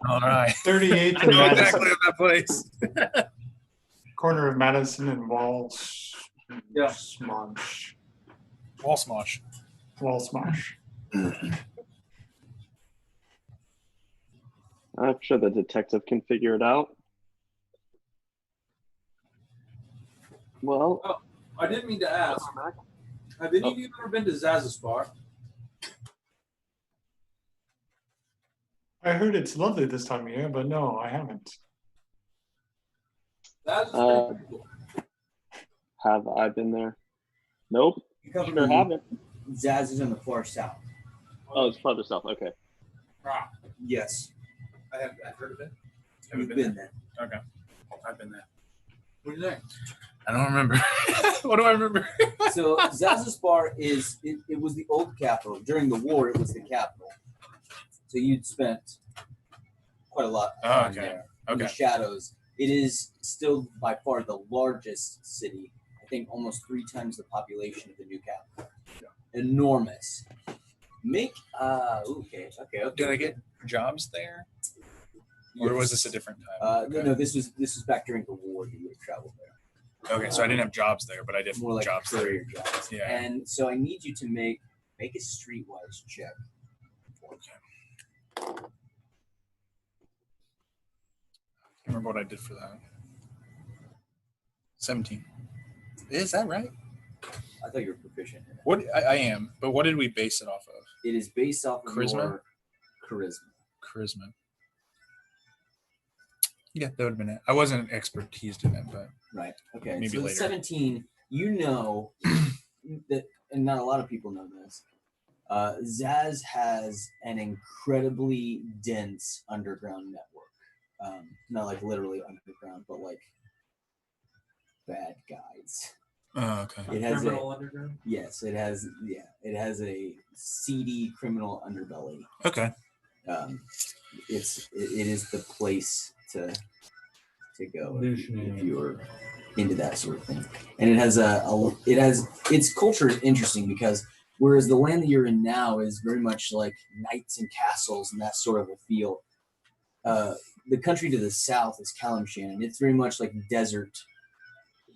All right. 38th I and know Madison. exactly that place. Corner of Madison and Walsh. Yeah. Smosh. Wall smosh. Wall Smosh. I'm sure the detective can figure it out. Well, I didn't mean to ask. Have any of you ever been to Zazaspar? I heard it's lovely this time of year, but no, I haven't. That's Uh, have I been there? Nope. You come Sure haven't. Zaz is in the far south. Oh, it's farther south. Okay. Yes, I've heard of it. you've been there. Okay. I've been there. what do you think? I don't remember. What do I remember? So Zazaspar it was the old capital. During the war, it was the capital. So you'd spent quite a lot of time there in the shadows. It is still by far the largest city. I think almost 3 times the population of the new capital. Yeah. Enormous. Okay. Did I get jobs there? Or was this a different time? No, this was back during the war. You would have traveled there. Okay, so I didn't have jobs there, but I did More like jobs there. courier jobs. Yeah. And so I need you to make a streetwise check. Okay. I remember what I did for that. 17. Is that right? I thought you were proficient in it. What I am, but what did we base it off of? It is based off of Charisma? your charisma. Charisma. Yeah, that would have been it. I wasn't expertised in it, but Right. Okay. Maybe so later. 17, you know that, and not a lot of people know this. Zaz has an incredibly dense underground network. Not like literally underground, but like bad guys. oh, okay. It has Criminal underground. yes, it has. Yeah, it has a seedy criminal underbelly. Okay. It is the place to go if you're into that sort of thing. And it has its culture is interesting because whereas the land that you're in now is very much like knights and castles and that sort of a feel, the country to the south is Kalimshan, and it's very much like desert,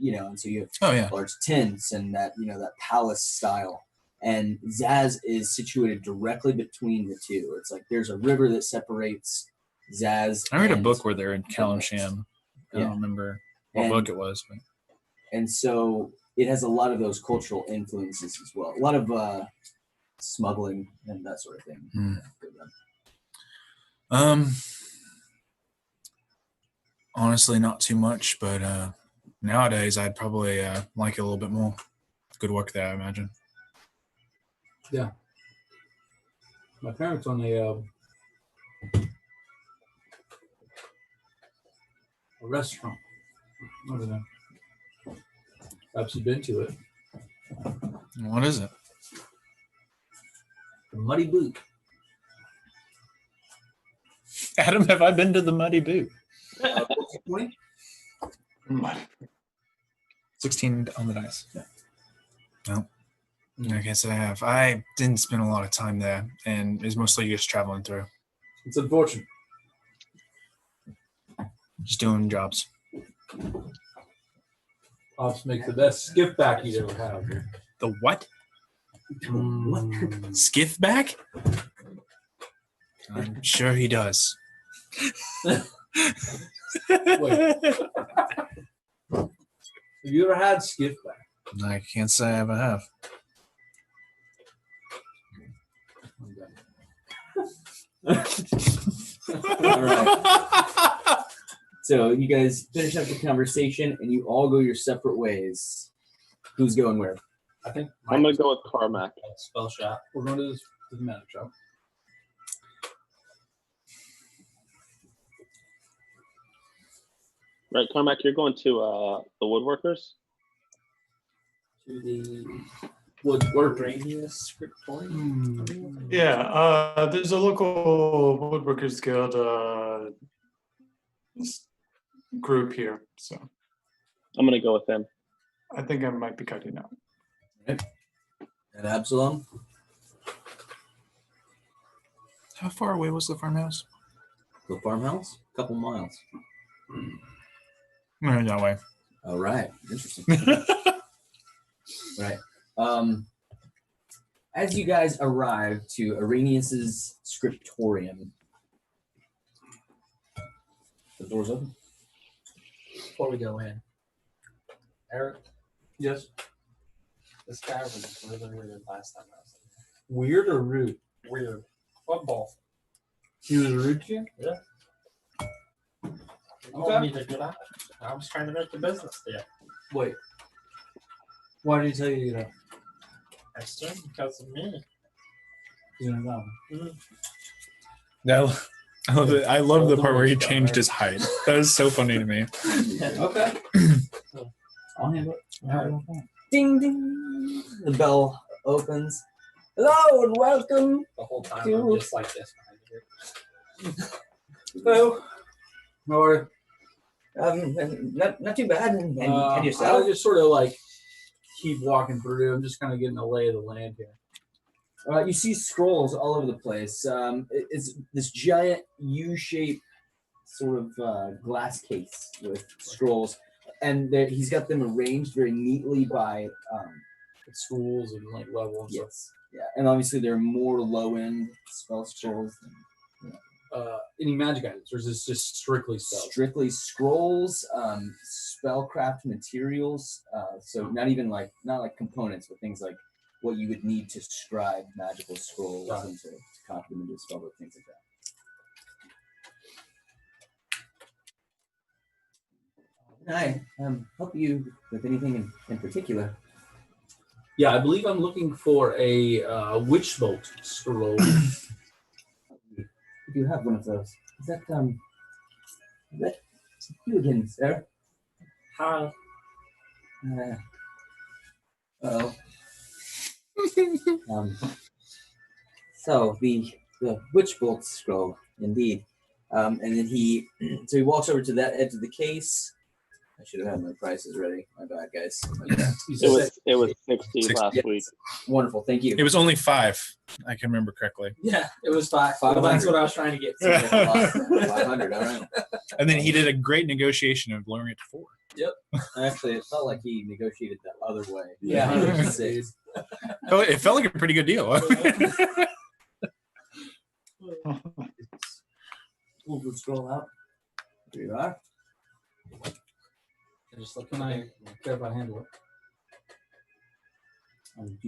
and so you have large tents and that that palace style. And Zaz is situated directly between the two. It's like there's a river that separates Zaz. I read a and- book where they're in Kalimsham. I Yeah. don't remember what And- book it was. But. And so it has a lot of those cultural influences as well. A lot of smuggling and that sort of thing. Hmm. Yeah. Honestly, not too much, but nowadays I'd probably like it a little bit more. Good work there, I imagine. My parents own a restaurant. I don't know. Perhaps you've been to it. What is it? The Muddy Boot. Adam, have I been to the Muddy Boot? 20? 16 on the dice. Yeah. No. I guess I have. I didn't spend a lot of time there, and it's mostly just traveling through. It's unfortunate. Just doing jobs. Pops makes the best skiff back you'd ever have. The what? Mm. Skiff back? I'm sure he does. Wait. Have you ever had skiff back? I can't say I ever have. All right. So you guys finish up the conversation and you all go your separate ways. Who's going where? I think I'm gonna go with Carmack. spell shot. We're going to the magic shop. Right, Carmack, you're going to the woodworkers. To the Woodwork. Radius Scriptorium. Yeah, there's a local woodworkers guild group here, so I'm gonna go with them. I think I might be cutting out. And Absalom? How far away was the farmhouse? The farmhouse? A couple miles. That way. All right. Interesting. Right. As you guys arrive to Arrhenius's scriptorium, the door's open. Before we go in, Eric, Yes. this guy was really weird last time I was in Weird or rude? there. Weird. What both? He was rude to you? He told me to get out. I was trying to make the business deal. Wait. Why did he tell you to get up? I assume because of me. You don't know. No. I love the part where he changed his height. That was so funny to me. Okay. I'll handle it. Ding ding. The bell opens. Hello and welcome. The whole time Dude. I'm just like this behind you. Hello. How are you? Not too bad. And I yourself? just sort of like keep walking through. I'm just kind of getting a lay of the land here. You see scrolls all over the place. It's this giant U-shaped sort of glass case with scrolls, and he's got them arranged very neatly by Schools and like levels. yes, yeah, and obviously there are more low-end spell scrolls. Any magic items, or is this just strictly spells? Strictly scrolls, spellcraft materials. So not like components, but things like what you would need to scribe magical scrolls Right. and to copy them into a spellbook, things like that. Can I help you with anything in particular? Yeah, I believe I'm looking for a witch bolt scroll. If you have one of those, is that you again, sir? Hi. Oh. So the witch bolt scroll, indeed. And then he walks over to that edge of the case. I should have had my prices ready. My bad, guys. My bad. It was 60 60. last Yes. week. Wonderful, thank you. It was only 5. I can remember correctly. Yeah, it was 5. 500. That's what I was trying to get to. Yeah. 500, all right. And then he did a great negotiation of lowering it to 4. Actually, it felt like he negotiated that other way. Yeah. 106. It felt like a pretty good deal. Well, let's scroll out. There you are. And just look Can I care if I handle it? I'm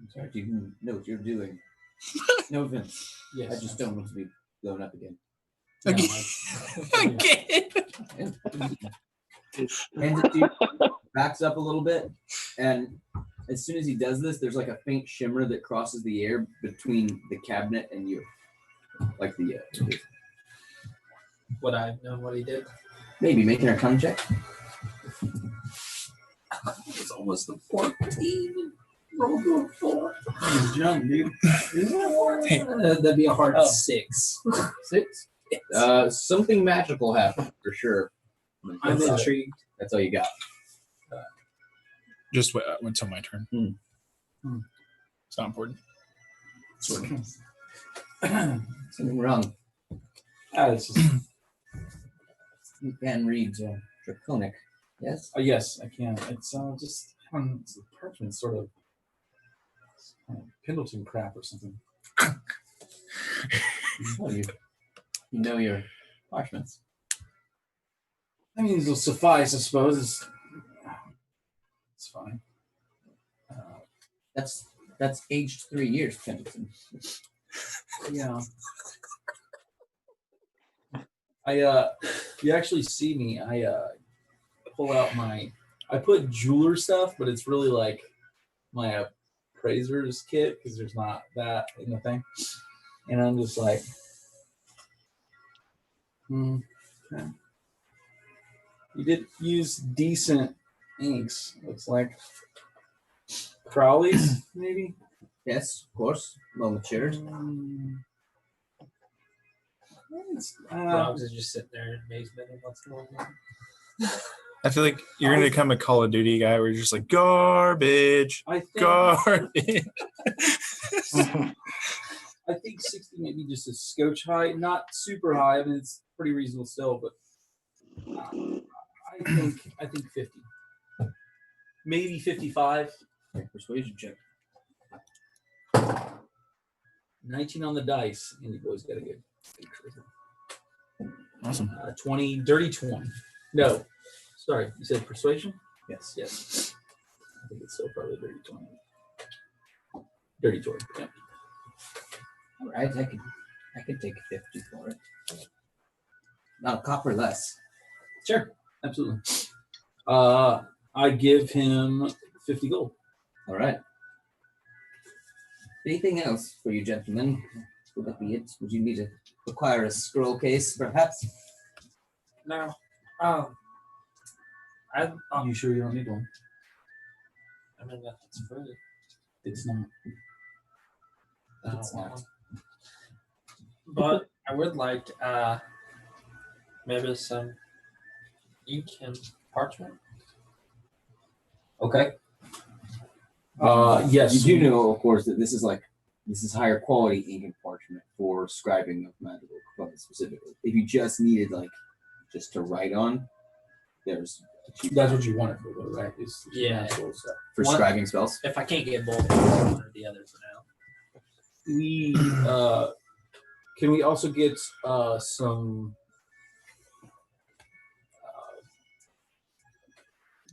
sorry, do you know what you're doing? No offense. Yes. I just don't want to be blown up again. No, Again. Hands it to you, backs up a little bit, and as soon as he does this, there's like a faint shimmer that crosses the air between the cabinet and you. Like the Would I have known what he did? maybe making a con check. It's almost the 14. Roll to a 4. He's junk, dude. That'd be a hard Oh. 6. 6? Something magical happened for sure. I'm That's intrigued. That's all you got. Just wait until my turn. Hmm. It's not important. Something wrong. It's just, You can read Draconic. Yes? yes, I can. It's just it's parchment sort of Pendleton crap or something. Oh, you know your parchments. I mean, it'll suffice, I suppose. It's fine. That's aged 3 years, Pendleton. Yeah. You actually see me. I pull out I put jeweler stuff, but it's really like my appraiser's kit because there's not that in the thing. And I'm just like, okay. You did use decent inks. Looks like Crowley's, maybe. Yes, of course. Well matured. Robs is just sitting there in amazement of what's going on. I feel like you're gonna become a Call of Duty guy where you're just like garbage, I think garbage. I think 60 maybe just a scotch high, not super high. I mean, it's pretty reasonable still, but I think 50, maybe 55. Persuasion check. 19 on the dice, and you boys got to get Awesome. 20, dirty 20. No, sorry, you said persuasion? Yes. Yes. I think it's still probably dirty 20. Dirty 20. Yeah. All right, I could take 50 for it. Not a copper less. Sure, absolutely. I give him 50 gold. All right. Anything else for you gentlemen? Would that be it? Would you need to require a scroll case, perhaps? No. You sure you don't need one? I mean, that's free. It's not. It's not. But I would like maybe some ink and parchment. Okay. Yes. You do know, of course, that this is higher quality ink and parchment for scribing of magical components specifically. If you just needed just to write on, there's That's what you want it for, though, right? Is Yeah. magical stuff. for One- scribing spells. If I can't get both, one or the other for now. We can we also get some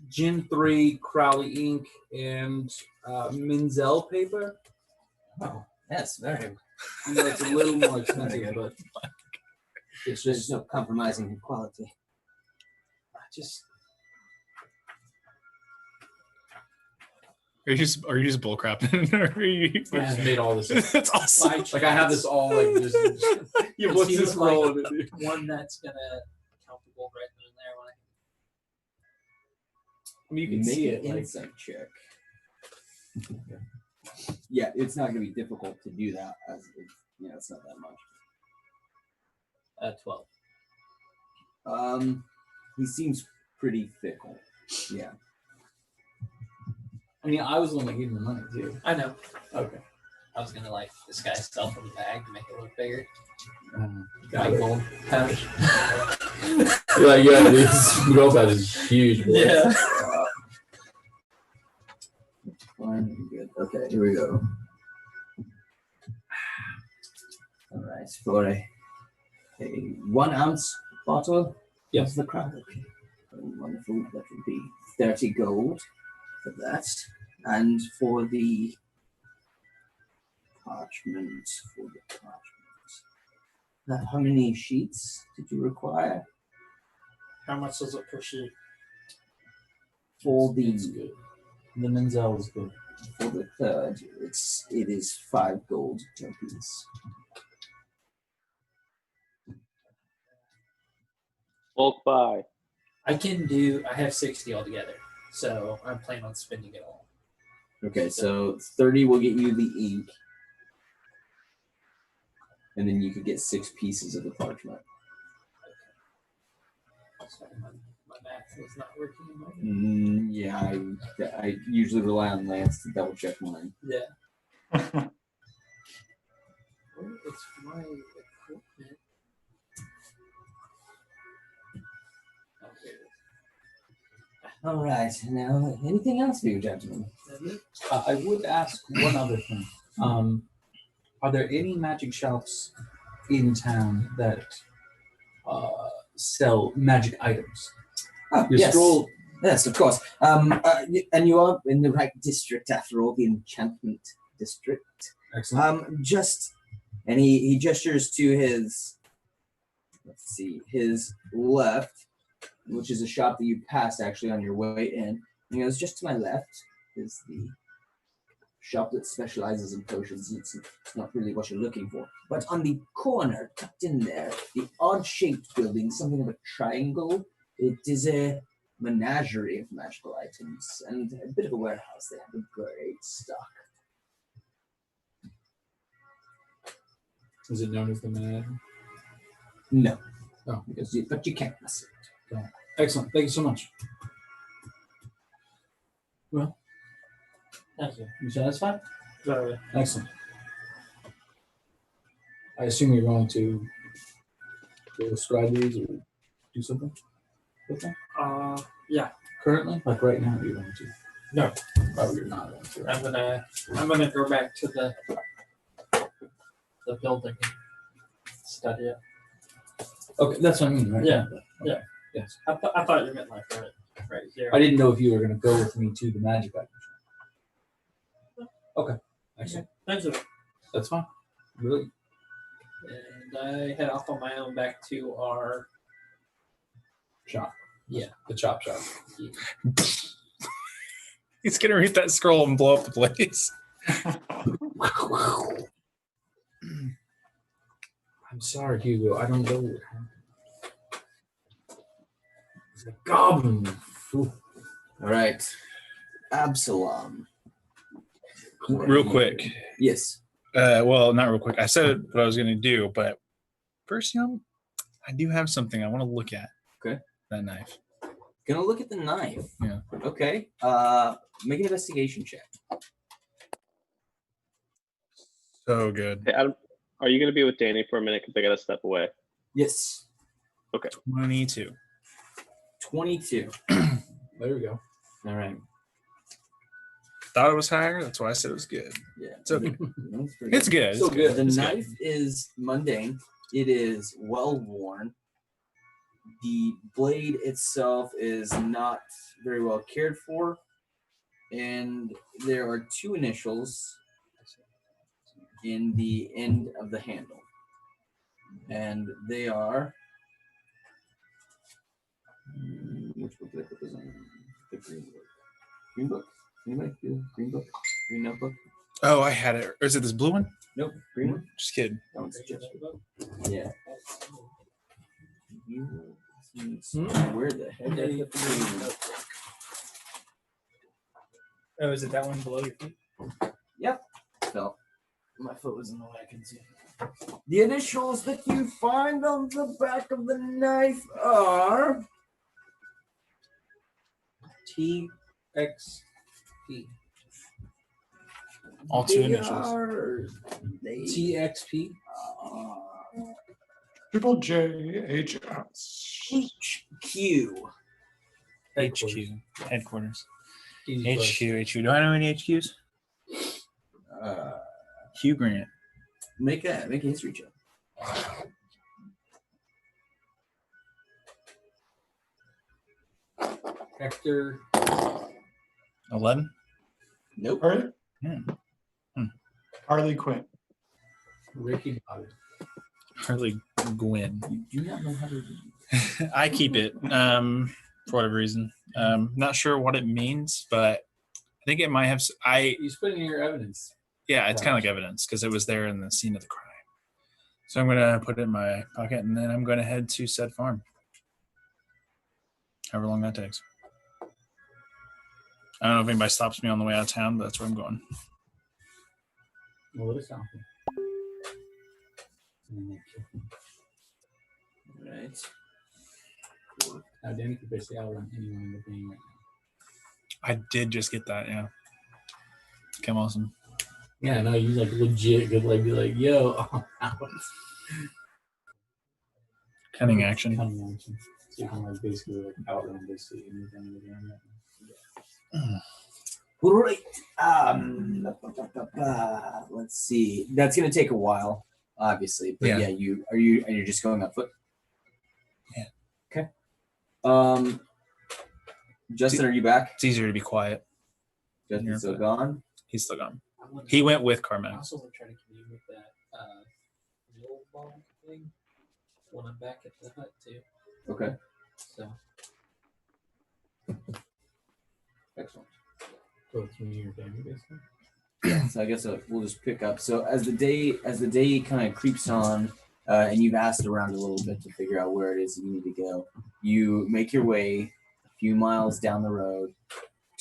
Gen 3 Crowley ink and Menzel paper? Oh, yes, very. I know it's a little more expensive, but it's There's just no compromising in quality. Are you just bullcrapping? Or are you? I just made all this. That's awesome. Like I have this all like just. You It put this seems roll like in it. one that's gonna comfortable right then and there when I I mean, you can Make see an it. Like, insight check. Yeah, it's not going to be difficult to do that. It's not that much. 12. He seems pretty fickle. Yeah. I mean, I was the one that gave him the money too. I know. Okay. I was gonna like disguise stuff from the bag to make it look bigger. Got Like it. gold pouch. Yeah, this gold pouch is huge. Boy. Yeah. Fine. Good. Okay, here we go. All right, for A 1 ounce bottle Yes. of the crown. Okay. Wonderful. That would be 30 gold for that. And for the parchment, how many sheets did you require? How much is it per sheet? For the The Menzel is good. for the third, it is 5 gold per piece. Bulk buy. I have 60 altogether, so I'm planning on spending it all. Okay, so 30 will get you the ink. And then you could get 6 pieces of the parchment. Sorry, my math was not working. Yeah, I usually rely on Lance to double check mine. Yeah. Where is my equipment? Oh, here it is. All right, now anything else for you, gentlemen? I would ask one other thing. Are there any magic shops in town that sell magic items? Oh, Your yes. scroll. Yes, of course. And you are in the right district after all, the enchantment district. Excellent. And he gestures to his, his left, which is a shop that you passed actually on your way in. And he goes, just to my left is the shop that specializes in potions. It's not really what you're looking for. But on the corner, tucked in there, the odd-shaped building, something of a triangle, it is a menagerie of magical items and a bit of a warehouse. They have a great stock. Is it known as the Menagerie? No. Oh, But you can't miss it. excellent. Thank you so much. Well, Thank you. you satisfied? Very. Excellent. I assume you're going to describe these or do something with them? Yeah. Currently? Like right now, you're going to? No. Oh, you're not going to. I'm gonna go back to the building and study it. Okay, that's what I mean, right? Yeah, Okay. yeah. Yes. I thought you meant like right here. I didn't know if you were going to go with me to the magic item shop. Okay. Excellent. Thank you. That's fine. Really? And I head off on my own back to our Shop. Yeah. The chop shop. He's gonna read that scroll and blow up the place. I'm sorry, Hugo. I don't know. It's a goblin. Ooh. All right. Absalom. Real quick. Yes. Well, not real quick. I said what I was gonna do, but first, I do have something I want to look at. Okay. That knife. Gonna look at the knife. Yeah. Okay. Make an investigation check. So good. Hey, Adam, are you going to be with Danny for a minute? Because I got to step away. Yes. Okay. 22. 22. There we go. All right. Thought it was higher. That's why I said it was good. Yeah. It's okay. That's pretty It's good. So It's good. the It's knife is mundane. It is well worn. The blade itself is not very well cared for. And there are 2 initials in the end of the handle. And they are. Which book did I put this on? The green book. Green book? Anybody? Green book? Green notebook? Oh, I had it. Or is it this blue one? Nope. Green one? Just kidding. That one's just. Yeah. Where the heck did I put the green notebook? Oh, is it that one below your feet? Yep. Fell. My foot was in the way, I couldn't see it. The initials that you find on the back of the knife are TXP. All 2 initials. TXP. Triple JHS. HQ. HQ. Headquarters. Easy place. HQ. Do I know any HQs? Hugh Grant. Make a history check. Hector. 11. Nope. All right. Hmm. Harley Quinn. Ricky Bobby. Harley Gwynn. You do not know how to read. I keep it for whatever reason. Not sure what it means, but I think it might have. He's putting in your evidence. Yeah, it's kind of like evidence because it was there in the scene of the crime. So I'm gonna put it in my pocket, and then I'm gonna head to said farm. However long that takes. I don't know if anybody stops me on the way out of town, but that's where I'm going. Well, it's something. Right. Now, Danny could basically outrun anyone in the game right now. I did just get that, yeah. Come awesome. Yeah, no, you like legit could like be like, yo, Cunning action. Cunning action. So you can like basically like outrun basically anything in the game right now. All right. Let's see. That's gonna take a while, obviously. But yeah, you're just going on foot. Yeah. Okay. Justin, are you back? It's easier to be quiet. Justin's still gone. He's still gone. He went with Carmack. I also want to try to commute with that mill ball thing when I'm back at the hut too. Okay. So Excellent. go through your family basically. Yeah, so I guess we'll just pick up. So as the day kind of creeps on, and you've asked around a little bit to figure out where it is that you need to go, you make your way a few miles down the road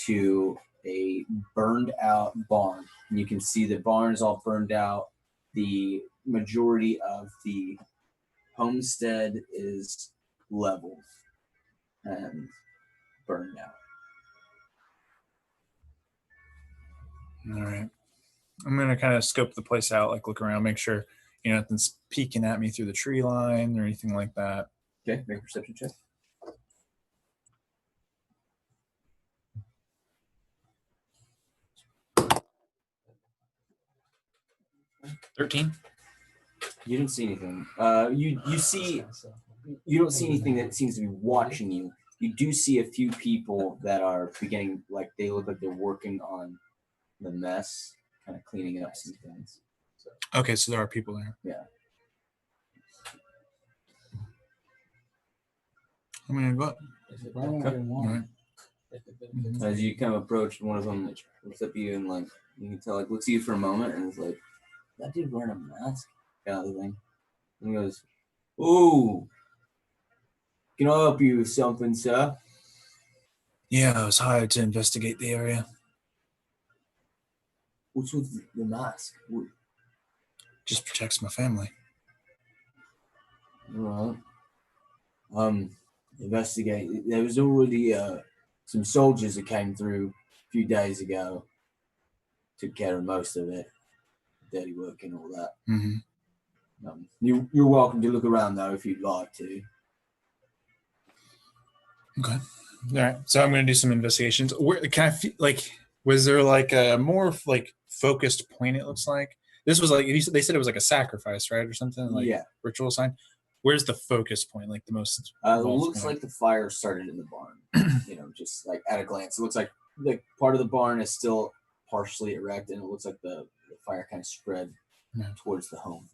to a burned out barn. And you can see the barn is all burned out. The majority of the homestead is leveled and burned out. All right. I'm going to kind of scope the place out, like look around, make sure nothing's peeking at me through the tree line or anything like that. Okay, make a perception check. 13. You didn't see anything. You don't see anything that seems to be watching you. You do see a few people that are beginning, like they look like they're working on the mess, kind of cleaning up some things. Okay, so there are people there. Yeah. I'm gonna go up. All right. As you kind of approach, one of them looks up at you and like you can tell, like looks at you for a moment and is like, "That dude wearing a mask?" Kind of thing. And he goes, "Ooh, can I help you with something, sir?" Yeah, I was hired to investigate the area. What's with the mask? Just protects my family. All right. Investigate. There was already some soldiers that came through a few days ago. Took care of most of it. Dirty work and all that. Mm-hmm. You're welcome to look around though if you'd like to. Okay. All right. So I'm going to do some investigations. Where can I feel like? Was there like a more like focused point? It looks like this was like they said it was like a sacrifice, right, or something like ritual sign. Where's the focus point? Like the most. It looks like the fire started in the barn. Just like at a glance, it looks like part of the barn is still partially erect, and it looks like the fire kind of spread towards the home.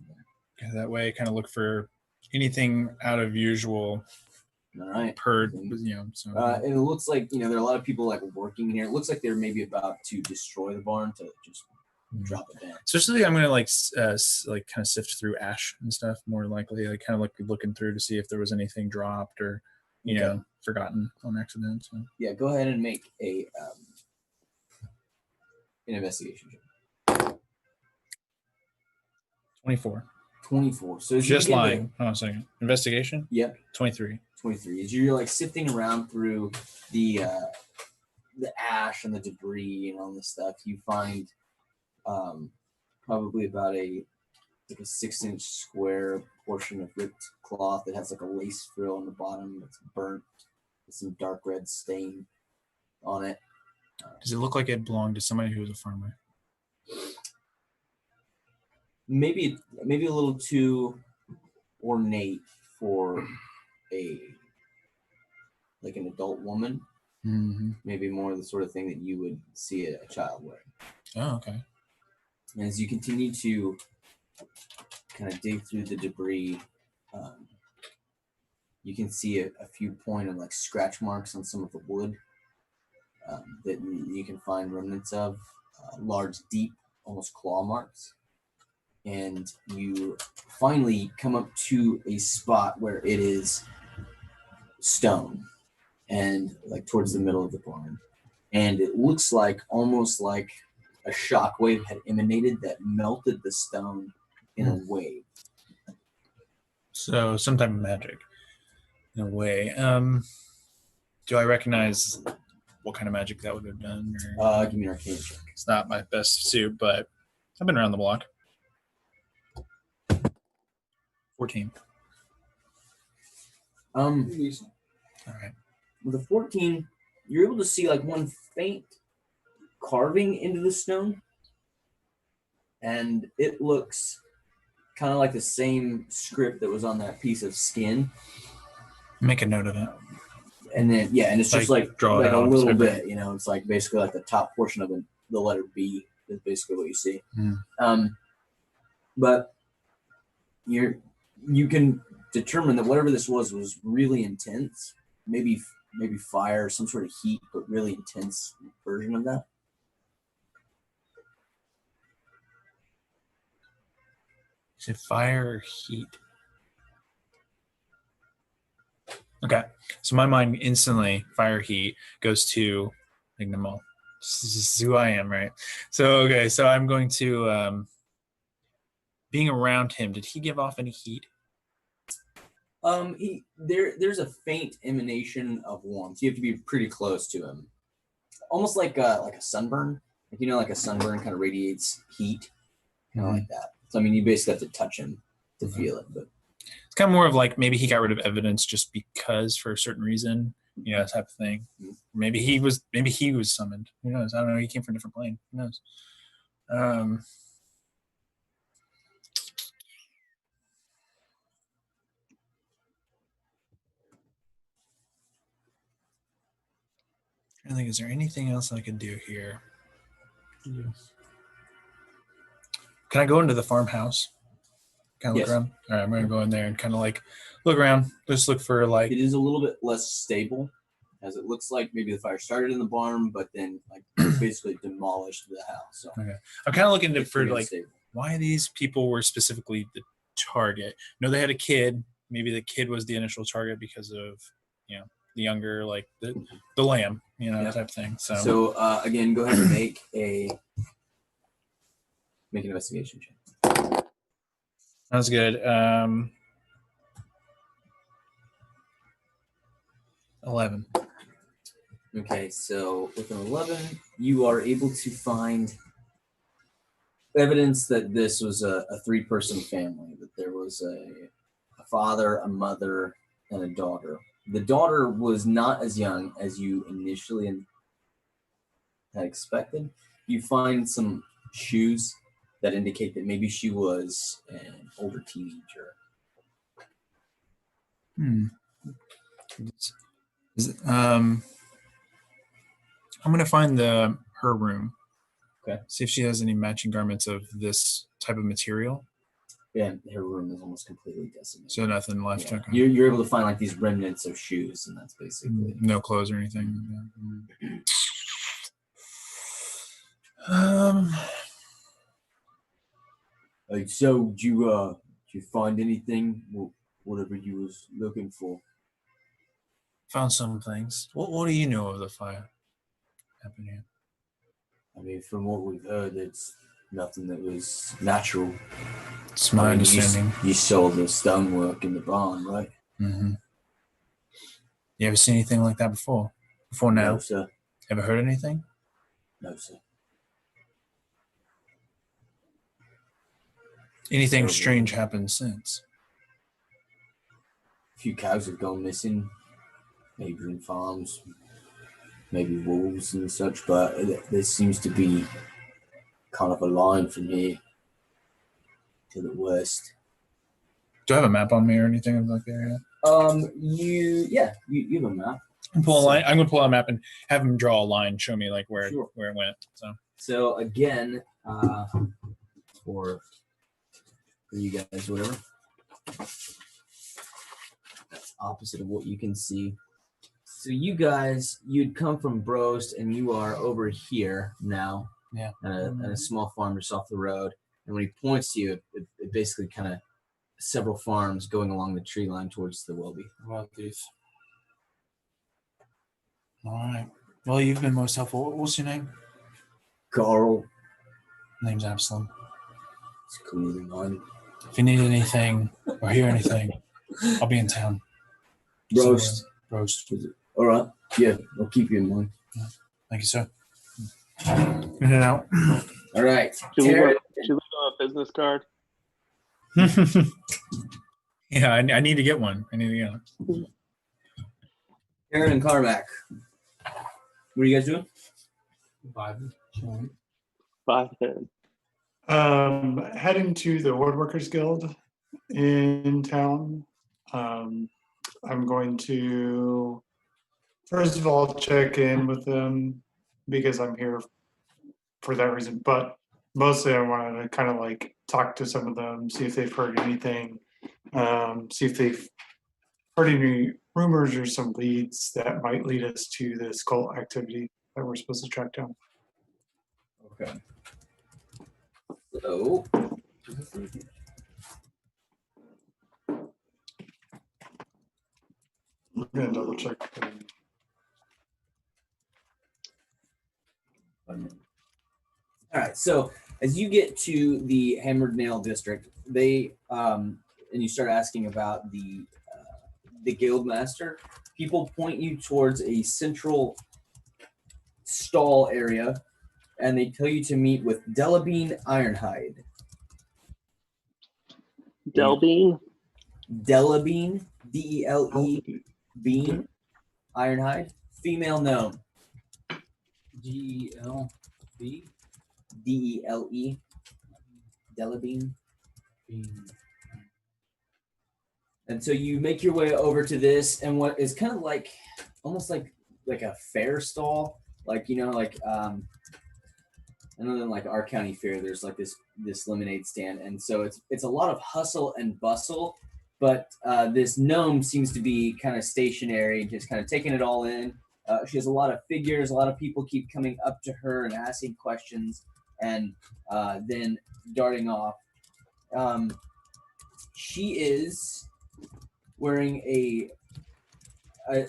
Okay, that way, kind of look for anything out of usual. All right. So. And it looks like there are a lot of people like working here. It looks like they're maybe about to destroy the barn to just drop it down. Especially, I'm gonna like kind of sift through ash and stuff. More likely, like kind of looking through to see if there was anything dropped or forgotten on accident. So. Yeah, go ahead and make an investigation check. 24. 24. So just lying. Hold on a second. Investigation? Yep. 23. 23. As you're like sifting around through the ash and the debris and all this stuff, you find probably about a 6-inch square portion of ripped cloth that has like a lace frill on the bottom that's burnt with some dark red stain on it. Does it look like it belonged to somebody who was a farmer? Maybe a little too ornate for an adult woman. Mm-hmm. Maybe more the sort of thing that you would see a child wearing. Oh, okay. And as you continue to kind of dig through the debris, you can see a few point of like scratch marks on some of the wood that you can find remnants of, large, deep, almost claw marks. And you finally come up to a spot where it is stone and like towards the middle of the barn. And it looks like almost like a shock wave had emanated that melted the stone in a wave. So some type of magic in a way. Do I recognize what kind of magic that would have done? Or Give me an arcane check. it's not my best suit, but I've been around the block. 14. All right. With a 14, you're able to see like one faint carving into the stone, and it looks kind of like the same script that was on that piece of skin. Make a note of it. And then and it's just like draw it a out, little bit, it's like basically like the top portion of the letter B is basically what you see. But you can determine that whatever this was really intense, maybe fire, some sort of heat, but really intense version of that. Is it fire or heat? Okay, so my mind instantly, fire, heat, goes to Ignimal. This is who I am, right? So, okay, so I'm going to, being around him, did he give off any heat? There's a faint emanation of warmth. You have to be pretty close to him. Almost like a sunburn. Like a sunburn kind of radiates heat. Kind of like that. So, you basically have to touch him to feel it, but it's kind of more of like maybe he got rid of evidence just because for a certain reason, type of thing. Maybe he was summoned. Who knows? I don't know. He came from a different plane. Who knows? I think, is there anything else I could do here? Can I go into the farmhouse? Kind of look around. All right, I'm gonna go in there and kind of like look around. Just look for like. It is a little bit less stable, as it looks like maybe the fire started in the barn, but then like basically demolished the house. So okay, I'm kind of looking for like stable. Why these people were specifically the target. No, they had a kid. Maybe the kid was the initial target because of the younger, like the lamb, type of thing. So again, go ahead and make an investigation check. Sounds good. 11. Okay, so with an 11, you are able to find evidence that this was a 3-person family, that there was a father, a mother, and a daughter. The daughter was not as young as you initially had expected. You find some shoes that indicate that maybe she was an older teenager. I'm gonna find her room. Okay. See if she has any matching garments of this type of material. Yeah, her room is almost completely decimated. So nothing left. Yeah. Okay. You're able to find like these remnants of shoes, and that's basically no clothes or anything. Like, so did you find anything? Whatever you was looking for. Found some things. What do you know of the fire happening? From what we've heard, it's nothing that was natural. It's my understanding. You saw the stonework in the barn, right? Mm-hmm. You ever seen anything like that before? Before now? No, sir. Ever heard anything? No, sir. Anything strange happened since? A few cows have gone missing. Neighboring farms. Maybe wolves and such, but there seems to be kind of a line from here to the west. Do I have a map on me or anything like that? You have a map. Pull a line. I'm gonna pull out a map and have him draw a line, show me like where Sure. where it went. So again, for you guys, whatever. That's opposite of what you can see. So you guys, you'd come from Brost, and you are over here now. Yeah. At a small farm just off the road. And when he points to you, it basically kind of several farms going along the tree line towards the Welby. Well, all right. Well, you've been most helpful. What's your name? Carl. Name's Absalom. It's cool, man. If you need anything or hear anything, I'll be in town. Brost. Brost. All right. Yeah, I'll keep you in mind. Thank you, sir. In and out. All right. Should we leave on a business card? Yeah, I need to get one. I need to get one. Aaron and Carmack. What are you guys doing? Vibing. Heading to the Woodworkers Guild in town. I'm going to first of all check in with them because I'm here for that reason. But mostly I wanted to kind of like talk to some of them, see if they've heard anything, see if they've heard any rumors or some leads that might lead us to this cult activity that we're supposed to track down. Okay. So, I'm gonna double check. all right. So as you get to the Hammered Nail district, they and you start asking about the guild master. People point you towards a central stall area, and they tell you to meet with Delabine Ironhide. Delbean? Delabine, D-E-L-E, Bean, Ironhide, female gnome. D-E-L-B? D-E-L-E, Delabine. And so you make your way over to this, and what is kind of like, almost like a fair stall, like, you know, like, I know in like our county fair, there's like this lemonade stand, and so it's a lot of hustle and bustle, but this gnome seems to be kind of stationary, just kind of taking it all in. She has a lot of figures. A lot of people keep coming up to her and asking questions, and then darting off. She is wearing a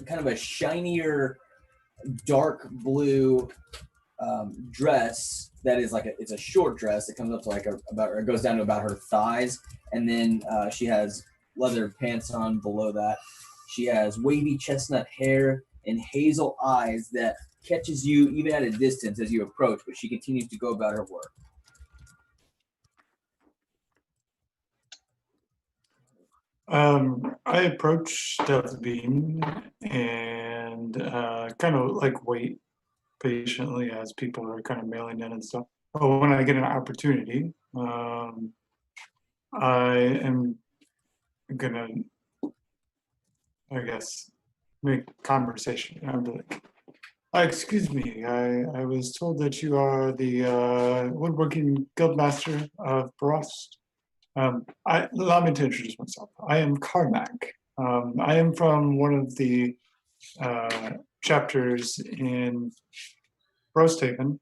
kind of a shinier, dark blue dress that is like it's a short dress that comes up to like it goes down to about her thighs, and then she has leather pants on below that. She has wavy chestnut hair and hazel eyes that catches you even at a distance as you approach, but she continues to go about her work. I approach Delta Beam and kind of like wait patiently as people are kind of mailing in and stuff. But when I get an opportunity, I am gonna, I guess, make conversation. I'm like, excuse me, I was told that you are the woodworking guildmaster of Brost. Allow me to introduce myself. I am Carmack. I am from one of the chapters in Brosthaven,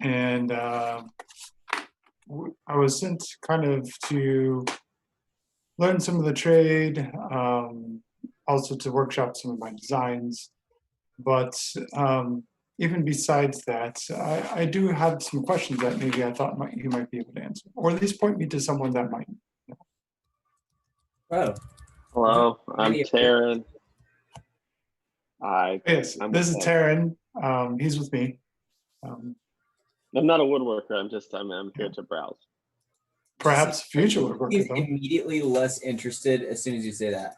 and I was sent kind of to learn some of the trade, also to workshop some of my designs. But even besides that, I do have some questions that maybe I thought you might be able to answer, or at least point me to someone that might. Oh. Hello, I'm Taryn. Yes, this is Taryn. He's with me. I'm not a woodworker. I'm here to browse. Perhaps future woodworker. He's immediately less interested as soon as you say that.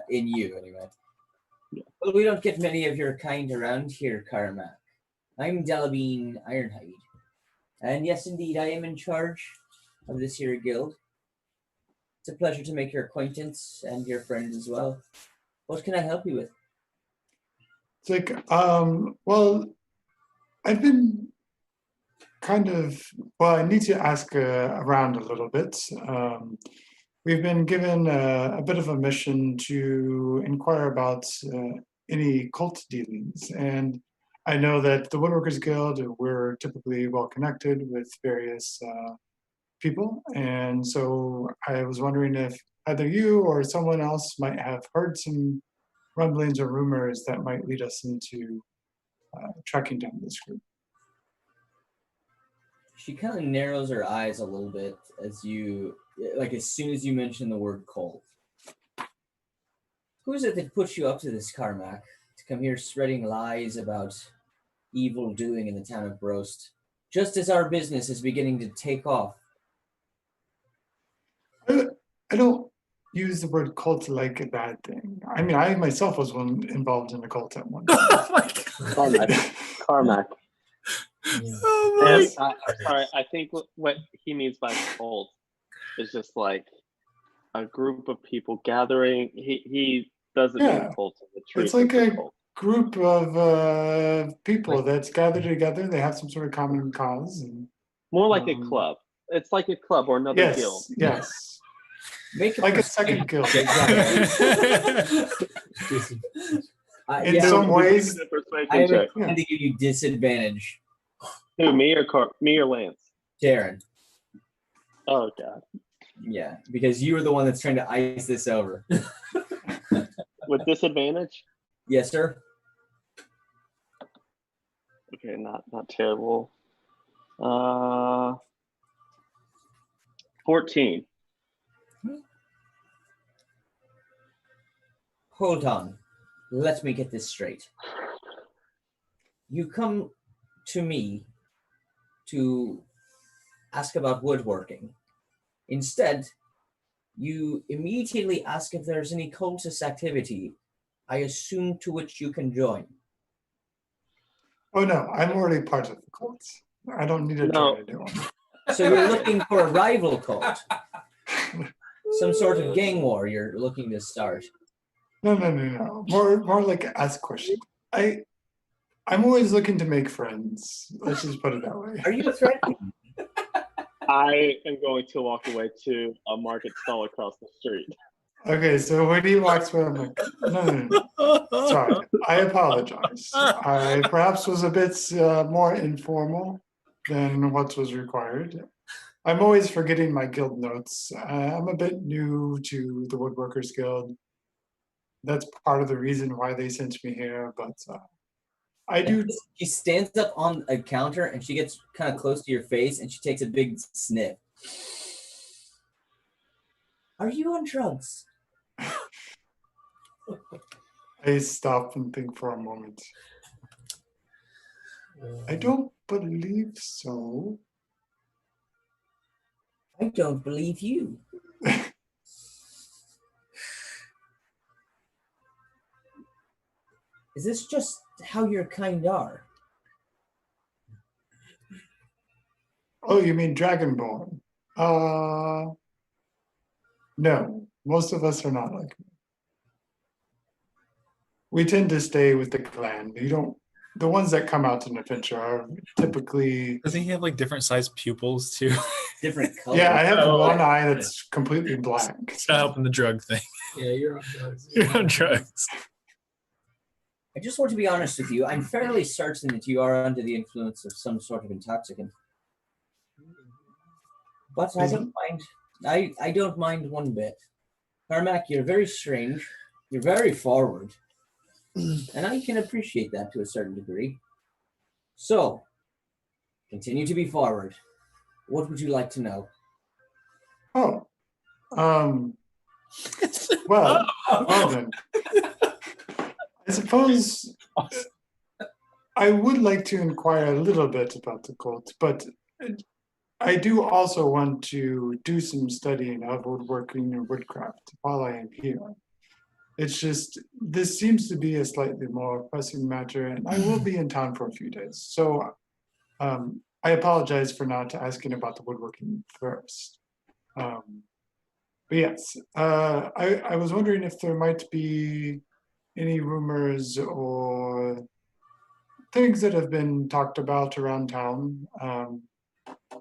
In you, anyway. Yeah. Well, we don't get many of your kind around here, Carmack. I'm Delabine Ironhide. And yes, indeed, I am in charge of this here guild. It's a pleasure to make your acquaintance and your friends as well. What can I help you with? It's like, well, I've been kind of, well, I need to ask around a little bit. We've been given a bit of a mission to inquire about any cult dealings. And I know that the Woodworkers Guild, we're typically well connected with various people. And so I was wondering if either you or someone else might have heard some rumblings or rumors that might lead us into tracking down this group. She kind of narrows her eyes a little bit as you, like, as soon as you mention the word cult. Who is it that put you up to this, Carmack? To come here spreading lies about evil doing in the town of Brost, just as our business is beginning to take off. I don't use the word cult like a bad thing. I mean, I myself was one involved in a cult at one time. Oh my God. Carmack. Oh my Yes, sorry. I think what he means by cult is just like a group of people gathering. He doesn't mean cult in the truth. It's like a group of people that's gathered together. They have some sort of common cause. And, more like a club. It's like a club or another guild. Yes. Make like a second guild. In some ways, I have a plan to give you disadvantage. Who, me or Lance? Darren. Oh God. Yeah, because you were the one that's trying to ice this over. With disadvantage? Yes, sir. Okay, not terrible. 14. Hold on. Let me get this straight. You come to me to ask about woodworking. Instead, you immediately ask if there's any cultist activity, I assume to which you can join. Oh no, I'm already part of the cult. I don't need to join a new one. So you're looking for a rival cult? Some sort of gang war you're looking to start? No. More like ask questions. I'm always looking to make friends. Let's just put it that way. Are you a threat? I am going to walk away to a market stall across the street. Okay, so when he walks away, I'm like, no. Sorry, I apologize. I perhaps was a bit more informal than what was required. I'm always forgetting my guild notes. I'm a bit new to the Woodworkers Guild. That's part of the reason why they sent me here, but I do. She stands up on a counter and she gets kind of close to your face and she takes a big sniff. Are you on drugs? I stop and think for a moment. I don't believe so. I don't believe you. Is this just how your kind are? Oh, you mean Dragonborn? No, most of us are not like me. We tend to stay with the clan. The ones that come out to an adventure are typically. Doesn't he have like different sized pupils too? Different colors. Yeah, I have one eye that's completely black. It's not helping the drug thing. Yeah, you're on drugs. You're on drugs. I just want to be honest with you. I'm fairly certain that you are under the influence of some sort of intoxicant. But I don't mind. I don't mind one bit. Carmack, you're very strange. You're very forward. And I can appreciate that to a certain degree. So, continue to be forward. What would you like to know? Oh. Well then. I suppose I would like to inquire a little bit about the cult, but I do also want to do some studying of woodworking and woodcraft while I am here. It's just, this seems to be a slightly more pressing matter, and I will be in town for a few days. So I apologize for not asking about the woodworking first. But yes, I was wondering if there might be any rumors or things that have been talked about around town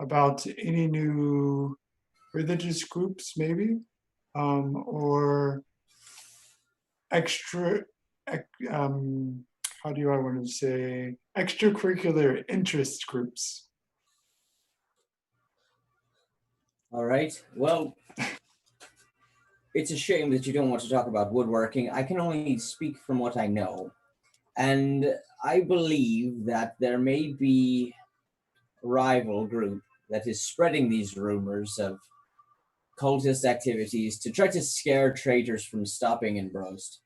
about any new religious groups, maybe, or extra, how do I want to say, extracurricular interest groups? All right. Well, it's a shame that you don't want to talk about woodworking. I can only speak from what I know. And I believe that there may be a rival group that is spreading these rumors of cultist activities to try to scare traders from stopping in Brost.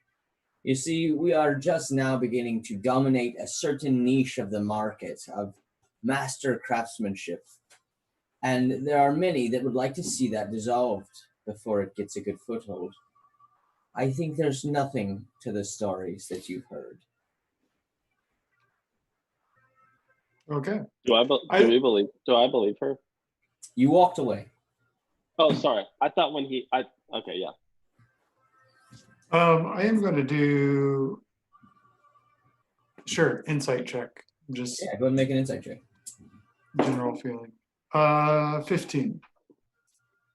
You see, we are just now beginning to dominate a certain niche of the market of master craftsmanship. And there are many that would like to see that dissolved before it gets a good foothold. I think there's nothing to the stories that you've heard. Okay. Do I believe her? You walked away. Oh, sorry. I thought okay, yeah. I am going to do, sure, insight check. Just Yeah, go ahead and make an insight check. general feeling. 15.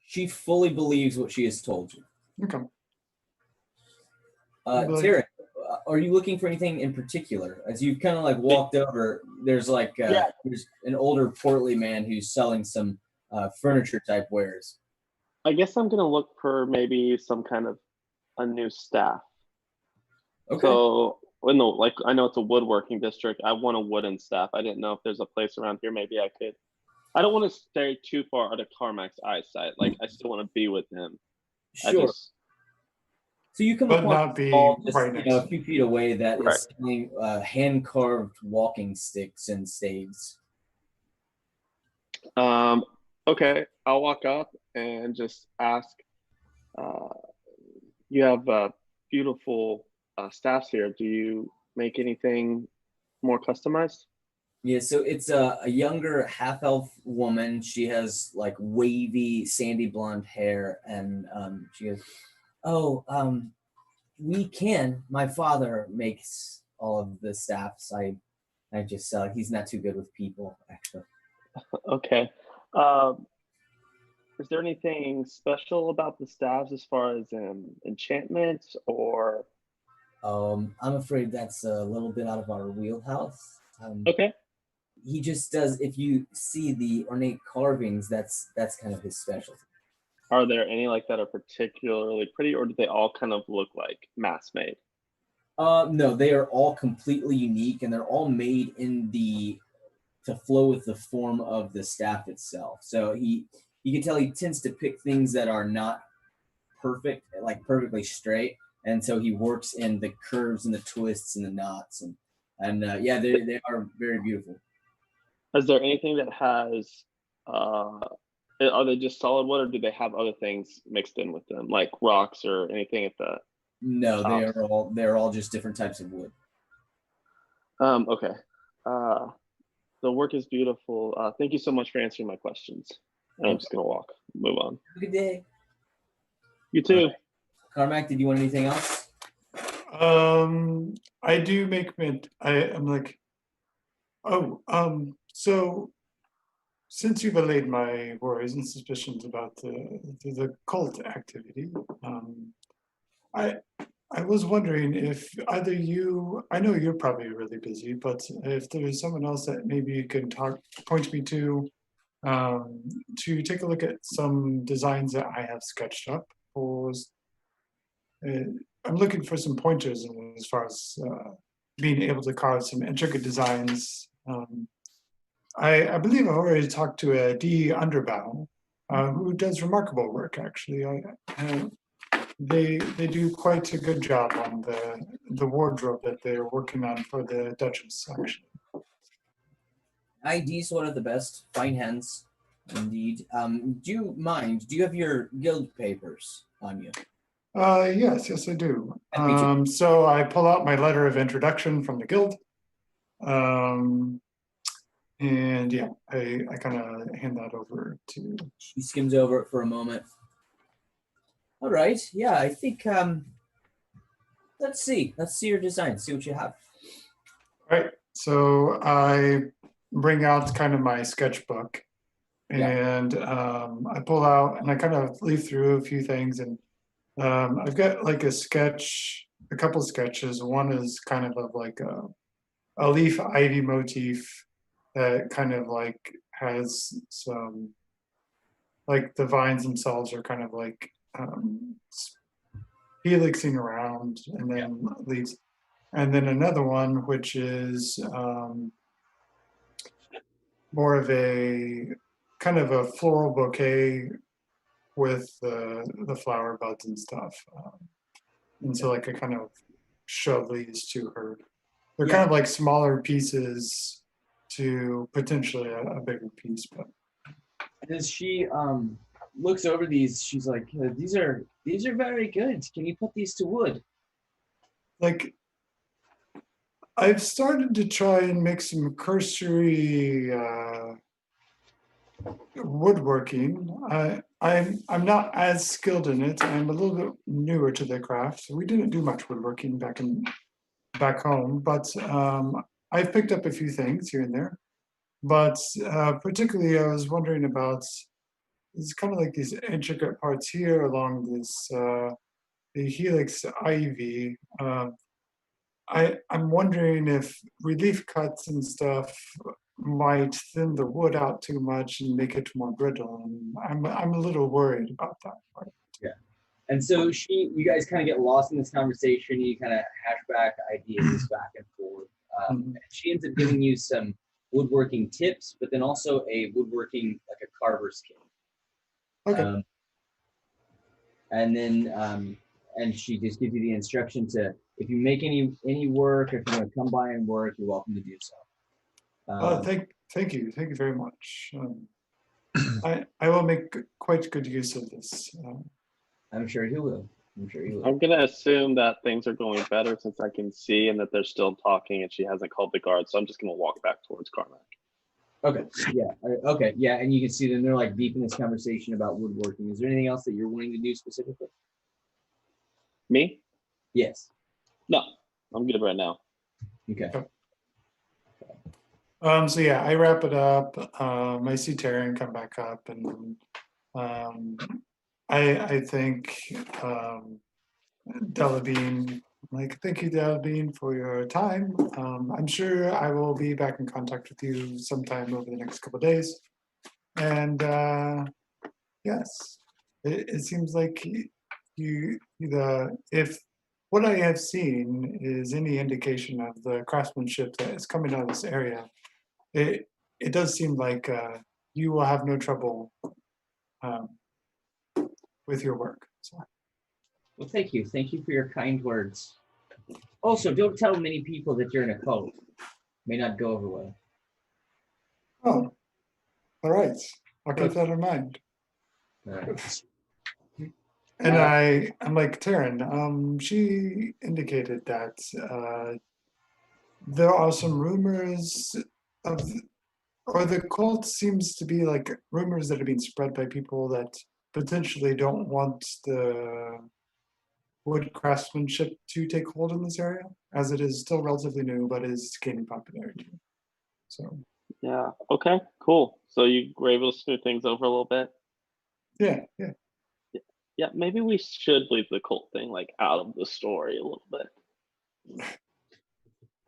She fully believes what she has told you. Okay. Tarek, are you looking for anything in particular? As you kind of like walked over, there's like there's an older portly man who's selling some furniture type wares. I guess I'm gonna look for maybe some kind of a new staff. Okay. So, like I know it's a woodworking district. I want a wooden staff. I didn't know if there's a place around here. Maybe I could. I don't want to stay too far out of Carmack's eyesight. Like I still want to be with him. Sure. So you come But upon not be just, right next a few feet away that is selling hand carved walking sticks and staves. Okay, I'll walk up and just ask. You have beautiful staffs here. Do you make anything more customized? Yeah, so it's a younger half elf woman. She has like wavy, sandy blonde hair, and she goes, "Oh, we can. My father makes all of the staffs. I just sell. He's not too good with people, actually." Okay. Is there anything special about the staffs as far as enchantments or? I'm afraid that's a little bit out of our wheelhouse. Okay. He just does. If you see the ornate carvings, that's kind of his specialty. Are there any like that are particularly pretty, or do they all kind of look like mass made? No, they are all completely unique, and they're all made to flow with the form of the staff itself. So you can tell he tends to pick things that are not perfect, like perfectly straight, and so he works in the curves and the twists and the knots, and yeah, they are very beautiful. Is there anything that has? Are they just solid wood, or do they have other things mixed in with them, like rocks or anything at the? No, they're all just different types of wood. Okay. The work is beautiful. Thank you so much for answering my questions. I'm just gonna move on. Have a good day. You too. Right. Carmack, did you want anything else? I do make mint. I'm like, so since you've allayed my worries and suspicions about the cult activity, I was wondering if either you, I know you're probably really busy, but if there's someone else that maybe you can point me to take a look at some designs that I have sketched up. I'm looking for some pointers as far as being able to carve some intricate designs. I believe I've already talked to D. Underbow, who does remarkable work, actually. They do quite a good job on the wardrobe that they're working on for the Duchess, actually. ID's one of the best. Fine hands, indeed. Do you have your guild papers on you? Yes, I do. So I pull out my letter of introduction from the guild. And yeah, I kind of hand that over to. She skims over it for a moment. All right. Yeah, I think Let's see your design. See what you have. Right. So I bring out kind of my sketchbook, and I pull out and I kind of leaf through a few things, and I've got like a couple sketches. One is kind of like a leaf ivy motif that kind of like has some, like the vines themselves are kind of like helixing around and then leaves. And then another one, which is more of a kind of a floral bouquet with the flower buds and stuff. And so like I kind of shove these to her. They're kind of like smaller pieces to potentially a bigger piece, but. And as she looks over these, she's like, these are very good. Can you put these to wood? Like, I've started to try and make some cursory woodworking. I'm not as skilled in it. I'm a little bit newer to the craft. So we didn't do much woodworking back home, but I've picked up a few things here and there. But particularly, I was wondering about, it's kind of like these intricate parts here along this the helix ivy. I'm wondering if relief cuts and stuff might thin the wood out too much and make it more brittle. And I'm a little worried about that part. Yeah. And so you guys kind of get lost in this conversation. You kind of hash back ideas back and forth. And she ends up giving you some woodworking tips, but then also a woodworking, like a carver's kit. Okay. And then, and she just gives you the instruction to, if you make any work, if you want to come by and work, you're welcome to do so. Thank you very much. I will make quite good use of this. I'm sure you will. I'm gonna assume that things are going better since I can see and that they're still talking and she hasn't called the guards. So I'm just gonna walk back towards Carmack. Okay. Yeah. Okay. Yeah. And you can see them. They're like deep in this conversation about woodworking. Is there anything else that you're wanting to do specifically? Me? Yes. No, I'm good right now. Okay. So yeah, I wrap it up. I see Taryn come back up, and I think Delabine, like, thank you, Delabine, for your time. I'm sure I will be back in contact with you sometime over the next couple of days. And yes, it seems like if what I have seen is any indication of the craftsmanship that is coming out of this area, it does seem like you will have no trouble with your work. So. Well, thank you. Thank you for your kind words. Also, don't tell many people that you're in a cult. May not go over well. Oh, all right. I'll keep that in mind. All right. And I'm like, Taryn, she indicated that there are some rumors of, or the cult seems to be like rumors that are being spread by people that potentially don't want the wood craftsmanship to take hold in this area, as it is still relatively new, but is gaining popularity. So. Yeah. Okay. Cool. So you were able to smooth things over a little bit. Yeah. Yeah. Maybe we should leave the cult thing like out of the story a little bit.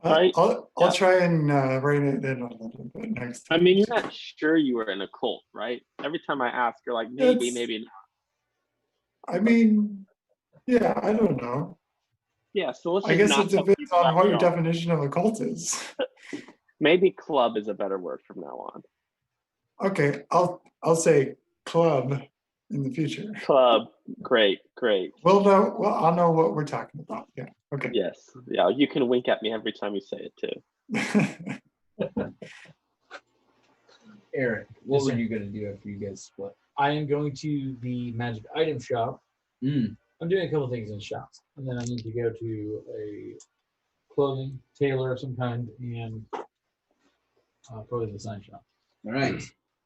Right? I'll try and rein it in a little bit next time. I mean, you're not sure you were in a cult, right? Every time I ask, you're like, maybe not. I mean, yeah, I don't know. Yeah, so let's I guess it tell depends people on that what we your are. definition of a cult is. Maybe club is a better word from now on. Okay, I'll say club in the future. Club, great. Well, I'll know what we're talking about. Yeah. Okay. Yes. Yeah, you can wink at me every time you say it too. Eric, what were you going to do after you guys split? I am going to the magic item shop. I'm doing a couple things in shops, and then I need to go to a clothing tailor of some kind and probably the sign shop. All right.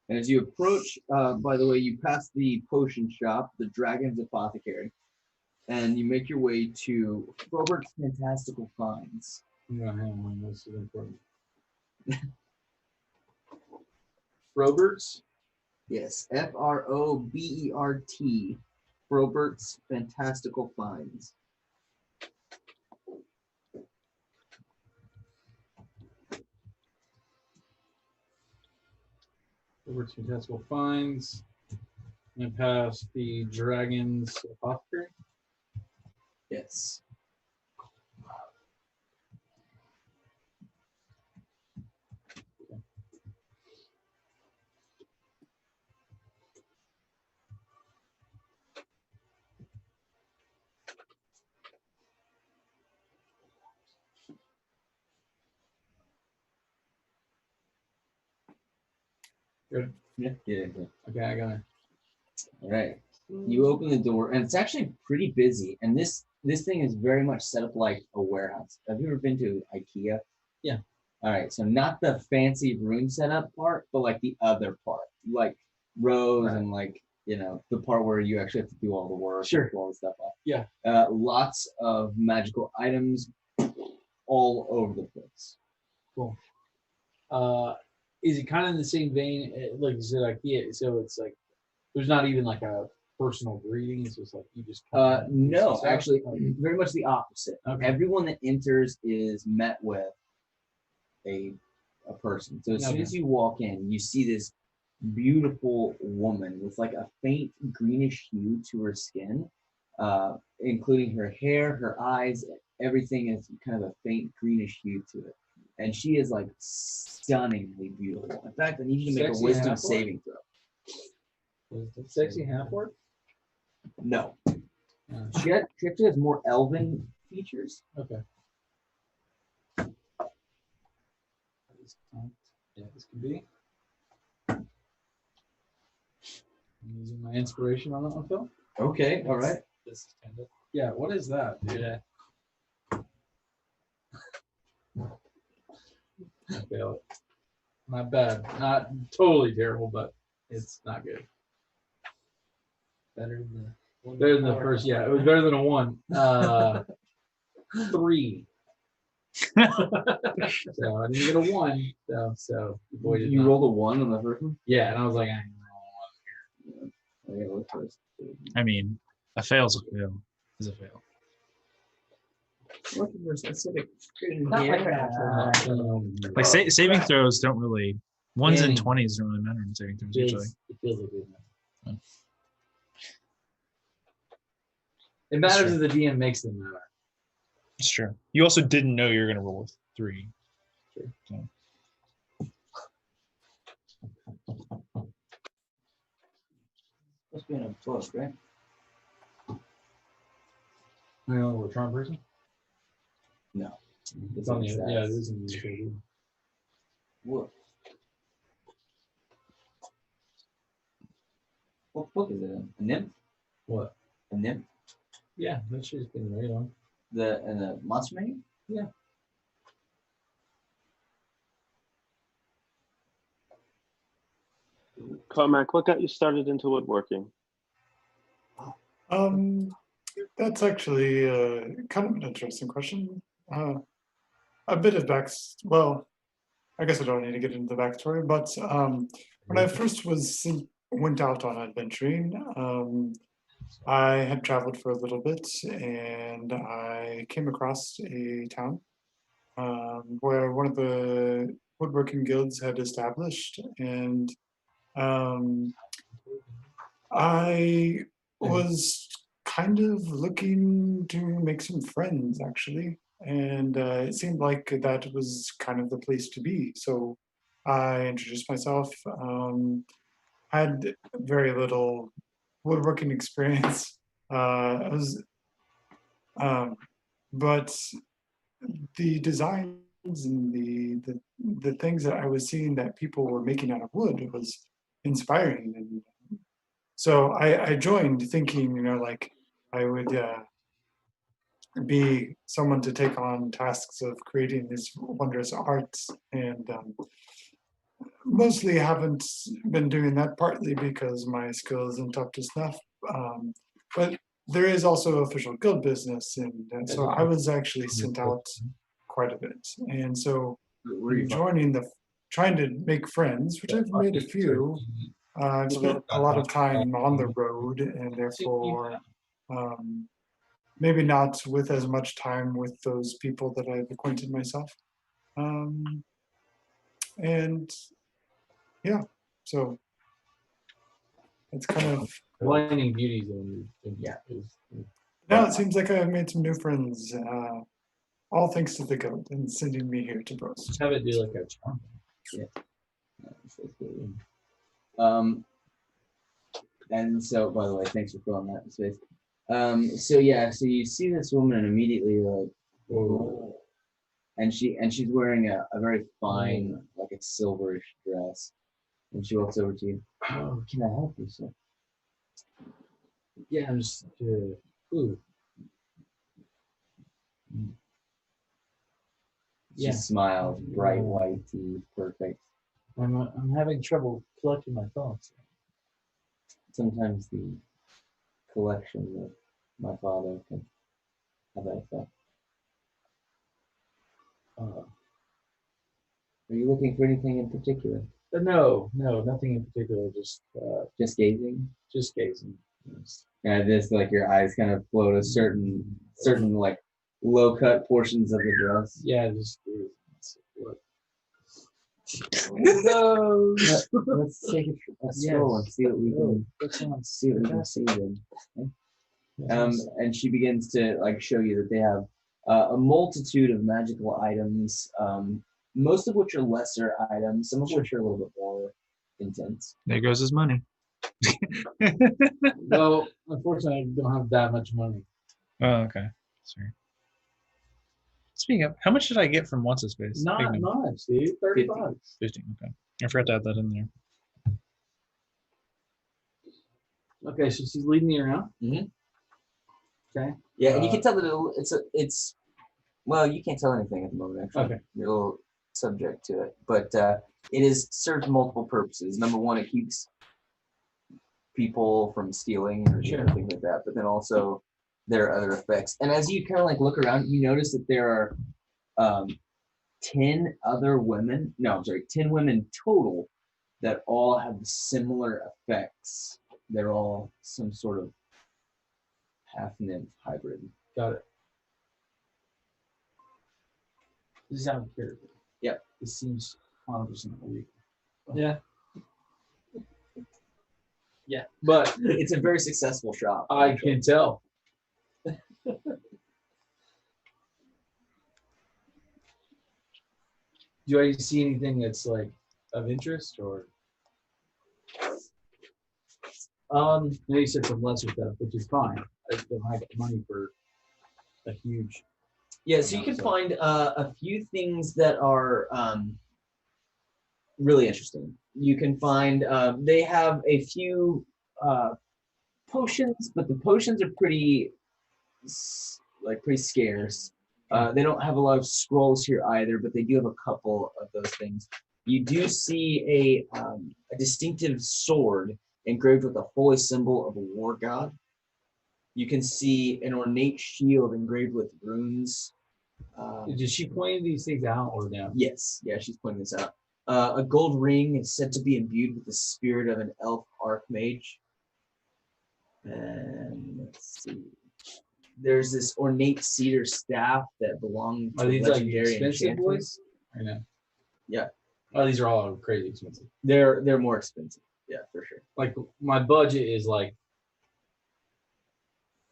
And as you approach, by the way, you pass the potion shop, the Dragon's Apothecary. and you make your way to Robert's Fantastical Finds. Yeah, hang on, this is important. Robert's? Yes, Frobert. Robert's Fantastical Finds. Robert's Fantastical Finds. And past the Dragon's Apothecary. Yes. Good. Yeah. Okay, I got it. All right. You open the door, and it's actually pretty busy. And this thing is very much set up like a warehouse. Have you ever been to IKEA? Yeah. All right. So not the fancy room setup part, but like the other part, like rows and like the part where you actually have to do all the work, Sure. and pull all the stuff off. Yeah. Lots of magical items all over the place. Cool. Is it kind of in the same vein, like you said, IKEA? So it's like there's not even like a personal greeting. It's just like you just. No, actually, very much the opposite. Okay. Everyone that enters is met with a person. So as soon as you walk in, you see this beautiful woman with like a faint greenish hue to her skin, including her hair, her eyes, everything is kind of a faint greenish hue to it. And she is like stunningly beautiful. In fact, I need you to make a wisdom saving throw. Sexy half orc? No. She actually has more elven features. Okay. Yeah, this could be. I'm using my inspiration on that one, Phil. Okay, all right. This is kind of. Yeah, what is that, dude? Yeah. I failed it. Not bad. Not totally terrible, but it's not good. Better than the first. Yeah, it was better than a 1. 3. So I didn't get a 1. So the boy did You not. rolled a 1 on the first one? Yeah, and I was like, I ain't gonna roll a 1 here. Okay, look first. I mean, a fail's a fail. Is a fail. Looking for specific. Like saving throws don't really. 1s and Yeah. 20s don't really matter in saving throws usually. It feels like good. It matters if the DM makes them matter. It's true. You also didn't know you were going to roll a 3. True. So. Must be in a book, right? You know, a charm person? No. It's on the, yeah, it is in the What? What book is it in? A nymph? What? A nymph? Yeah, that shit's been right on. The monster manual? Yeah. Carmack, what got you started into woodworking? That's actually kind of an interesting question. A bit of well, I guess I don't need to get into the backstory, but when I first went out on adventuring, I had traveled for a little bit, and I came across a town where one of the woodworking guilds had established, and I was kind of looking to make some friends, actually, and it seemed like that was kind of the place to be. So I introduced myself. Had very little woodworking experience. But the designs and the things that I was seeing that people were making out of wood was inspiring, and so I joined thinking, like I would be someone to take on tasks of creating these wondrous arts, and mostly haven't been doing that, partly because my skill isn't up to snuff, but there is also official guild business, and so I was actually sent out quite a bit, and so Where are you from? joining trying to make friends, which I've made a few. I've spent a lot of time on the road, and therefore maybe not with as much time with those people that I've acquainted myself. And yeah, so it's kind of Blinding beauties now it seems like I've made some new friends. All thanks to the goat and sending me here to Brost. Just have it do like a charm. And so, by the way, thanks for filling that in space. So yeah, so you see this woman and immediately like, whoa. And she's wearing a very fine, like a silverish dress. And she walks over to you. Oh, can I help you, sir? Yeah, I'm just ooh. She smiles, bright white teeth, perfect. I'm having trouble collecting my thoughts. Sometimes the collection of my father can have that effect. Are you looking for anything in particular? No, nothing in particular. Just gazing. Just gazing. Yes. Yeah, just like your eyes kind of float a certain like low cut portions of the dress. Yeah, just what? No. Let's take a stroll and see what we can see then. Okay? And she begins to like show you that they have a multitude of magical items, most of which are lesser items, some of which are a little bit more intense. There goes his money. Well, unfortunately, I don't have that much money. Oh, okay. Sorry. Speaking of, how much did I get from What's His Face? Not much, dude. 30 bucks. 15. Okay. I forgot to add that in there. Okay, so she's leading me around. Mm-hmm. Okay. Yeah, and you can tell that it's well, you can't tell anything at the moment, actually. Okay. You're a little subject to it. But it is serves multiple purposes. Number one, it keeps people from stealing or anything like that. But then also there are other effects. And as you kind of like look around, you notice that there are 10 women total that all have similar effects. They're all some sort of half nymph hybrid. Got it. This is out of character. Yep. This seems 100% illegal. Yeah. Yeah. But it's a very successful shop. I can tell. Do I see anything that's like of interest or? You said some lesser stuff, which is fine. I don't have money for a huge. Yeah, so you can find a few things that are really interesting. You can find they have a few potions, but the potions are pretty scarce. They don't have a lot of scrolls here either, but they do have a couple of those things. You do see a distinctive sword engraved with a holy symbol of a war god. You can see an ornate shield engraved with runes. Is she pointing these things out or down? Yes, yeah, she's pointing this out. A gold ring is said to be imbued with the spirit of an elf archmage. And let's see. There's this ornate cedar staff that belonged to these legendary like expensive boys? I know. Yeah. Oh, these are all crazy expensive. They're more expensive. Yeah, for sure. Like my budget is like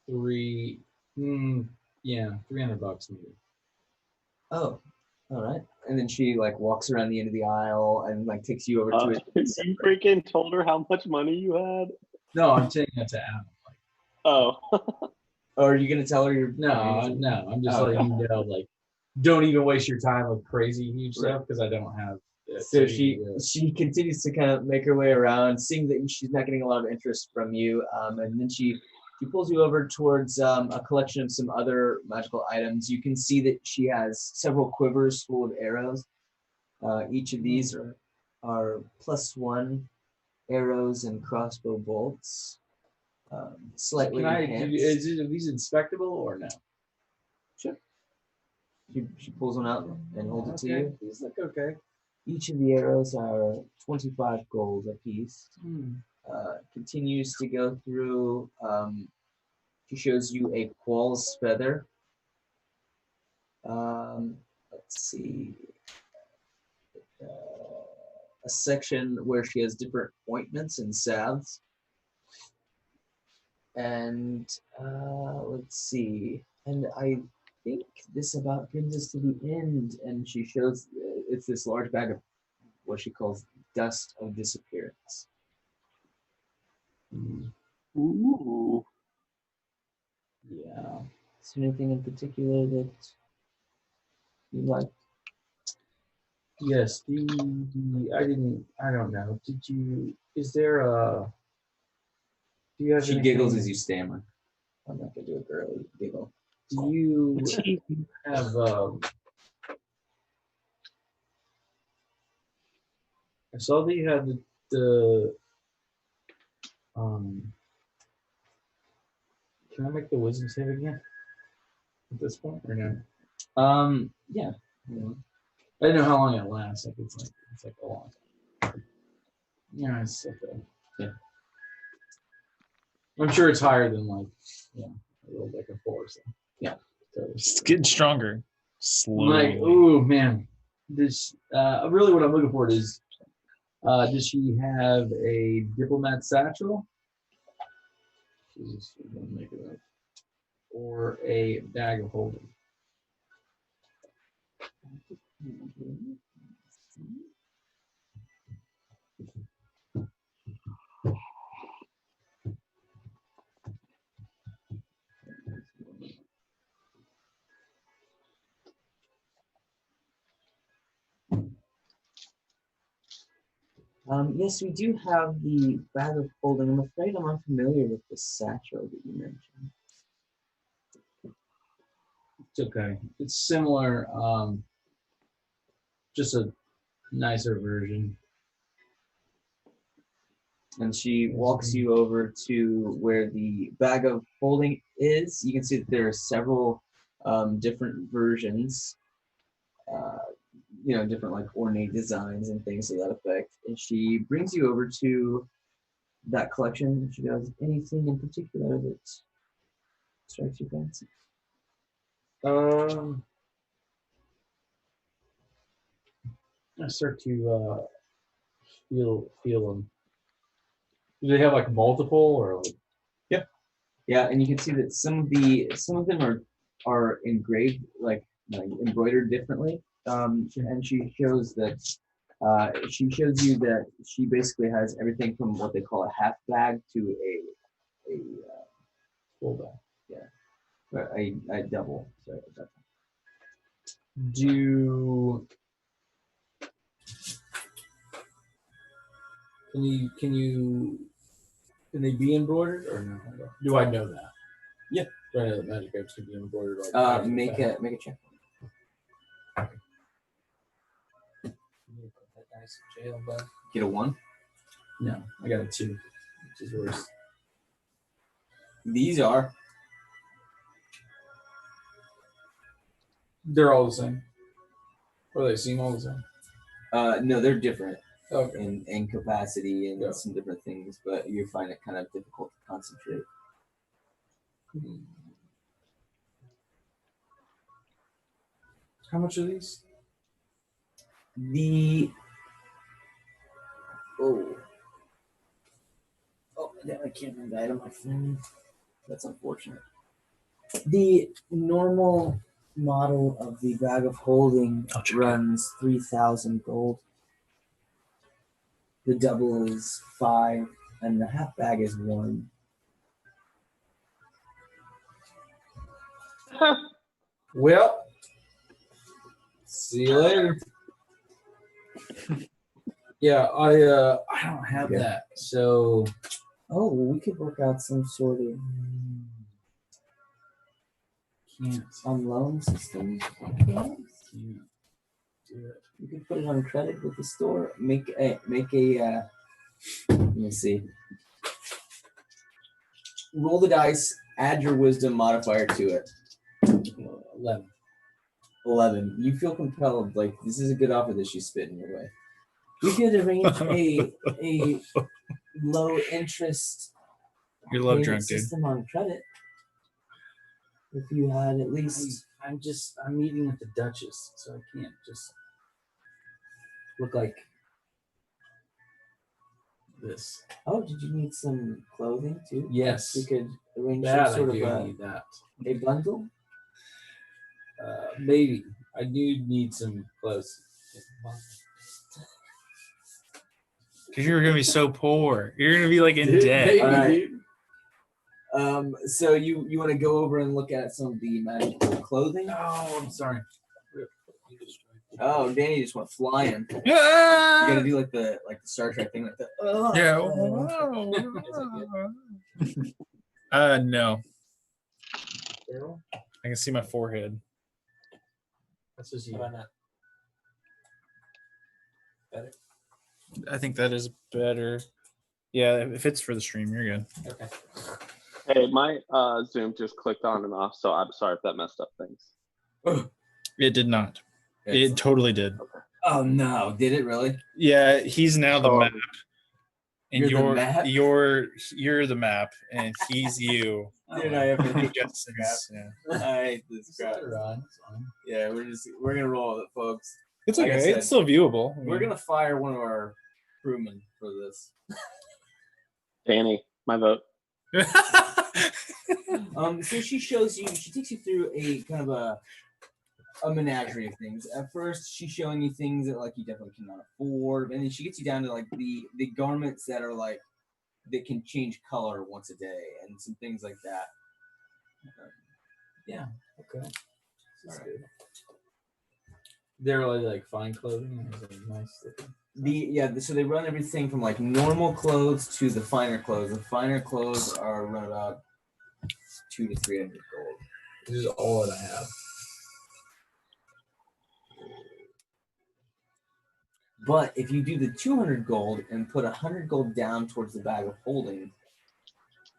$300 maybe. Oh, all right. And then she like walks around the end of the aisle and like takes you over to it. You freaking told her how much money you had? No, I'm saying that to Adam. Oh. Or are you gonna tell her you're? No. I'm just letting you know, like, don't even waste your time with crazy huge stuff because I don't have. So she continues to kind of make her way around, seeing that she's not getting a lot of interest from you, and then she pulls you over towards a collection of some other magical items. You can see that she has several quivers full of arrows. Each of these are +1 arrows and crossbow bolts. slightly Can I? enhanced. Is it, are these inspectable or no? Sure. She pulls one out and holds it to you. He's like, okay. Each of the arrows are 25 gold apiece. Continues to go through. She shows you a quall's feather. Let's see. A section where she has different ointments and salves. And let's see. And I think this about brings us to the end. And she shows it's this large bag of what she calls dust of disappearance. Ooh. Yeah. Is there anything in particular that you like? Yes. I don't know. Did you? Is there a? Do you have? She anything- giggles as you stammer. I'm not gonna do a girly giggle. Do you have? I saw that you had the. Can I make the wisdom save again? At this point, or no? Yeah. I don't know how long it lasts. Like it's like a long time. Yeah, it's okay. Yeah. I'm sure it's higher than like a little like a 4. So yeah. So It's getting stronger. I'm Slowly. like, ooh man, this really what I'm looking for is does she have a diplomat satchel? Jesus, I'm gonna make it up. Or a bag of holding. Yes, we do have the bag of holding. I'm afraid I'm unfamiliar with the satchel that you mentioned. It's okay. It's similar, just a nicer version. And she walks you over to where the bag of holding is. You can see that there are several different versions, different like ornate designs and things to that effect. And she brings you over to that collection. And she goes, anything in particular that strikes your fancy? I start to feel them. Do they have like multiple or like? Yeah, and you can see that some of them are engraved like embroidered differently. And she shows you that she basically has everything from what they call a half bag to a Full bag. Yeah, but a double. Sorry, a double. Can they be embroidered or no? Do I know that? Yeah. Do I know that magic items can be embroidered? Like Make a check. That nice jail bug. Get a 1. No, I got a 2, which is worse. These are. They're all the same. Or they seem all the same. No, they're different. Okay. In capacity and some different things, but you find it kind of difficult to concentrate. How much are these? I can't remember the item on my phone. That's unfortunate. The normal model of the bag of holding runs 3,000 gold. The double is 5, and the half bag is 1. Well, see you later. Yeah, I don't have that, so. Oh, well, we could work out some sort of Can't. on loan system. Can't do it. You can put it on credit with the store. Make a let me see. roll the dice. Add your wisdom modifier to it. 11. 11. You feel compelled, like this is a good offer that she's spitting your way. We could arrange a low interest You're love payment drunk, dude. system on credit. If you had at least I'm meeting with the Duchess, so I can't just look like this. Oh, did you need some clothing too? Yes. We could arrange That some sort I do of need that. a bundle. Maybe. I do need some clothes. Because you're gonna be so poor. You're gonna be like in Dude, debt. maybe, All right. dude. So you want to go over and look at some of the magical clothing? Oh, I'm sorry. Oh, Danny just went flying. You Yeah. gotta do like the Star Trek thing, like the. Yeah. No. I can see my forehead. That's just you. Better. I think that is better. Yeah, if it's for the stream, you're good. Okay. Hey, my Zoom just clicked on and off, so I'm sorry if that messed up things. It did not. It totally did. Oh no! Did it really? Yeah, he's now the Oh. map, and You're the map? you're the map, and he's you. Dude, I ever hate Yes, yeah. I hate this crap. Yeah, we're gonna roll with it, folks. It's Like I okay. said, It's still viewable. We're gonna fire one of our crewmen for this. Danny, my vote. So she takes you through a kind of a menagerie of things. At first, she's showing you things that like you definitely cannot afford, and then she gets you down to like the garments that are like that can change color once a day and some things like that. Yeah. Okay. All right. They're really like fine clothing. And it's nice looking. So they run everything from like normal clothes to the finer clothes. The finer clothes are run about 200 to 300 gold. This is all that I have. But if you do the 200 gold and put 100 gold down towards the bag of holding,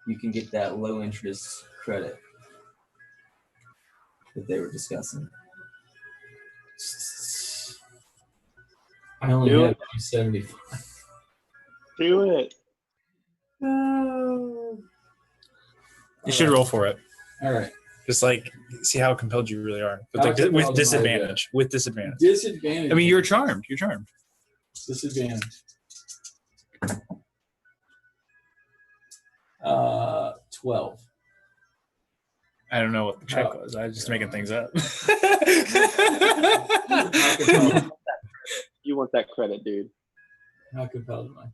you can get that low interest credit that they were discussing. I only Do have it. 275. Do it. You should roll for it. All right. Just like see how compelled you really are, but How like compelled am I with disadvantage. With disadvantage. Disadvantage. I mean, you're charmed. You're charmed. Disadvantage. 12. I don't know what the check was. I was just making things up. You want that credit, dude. How compelled am I?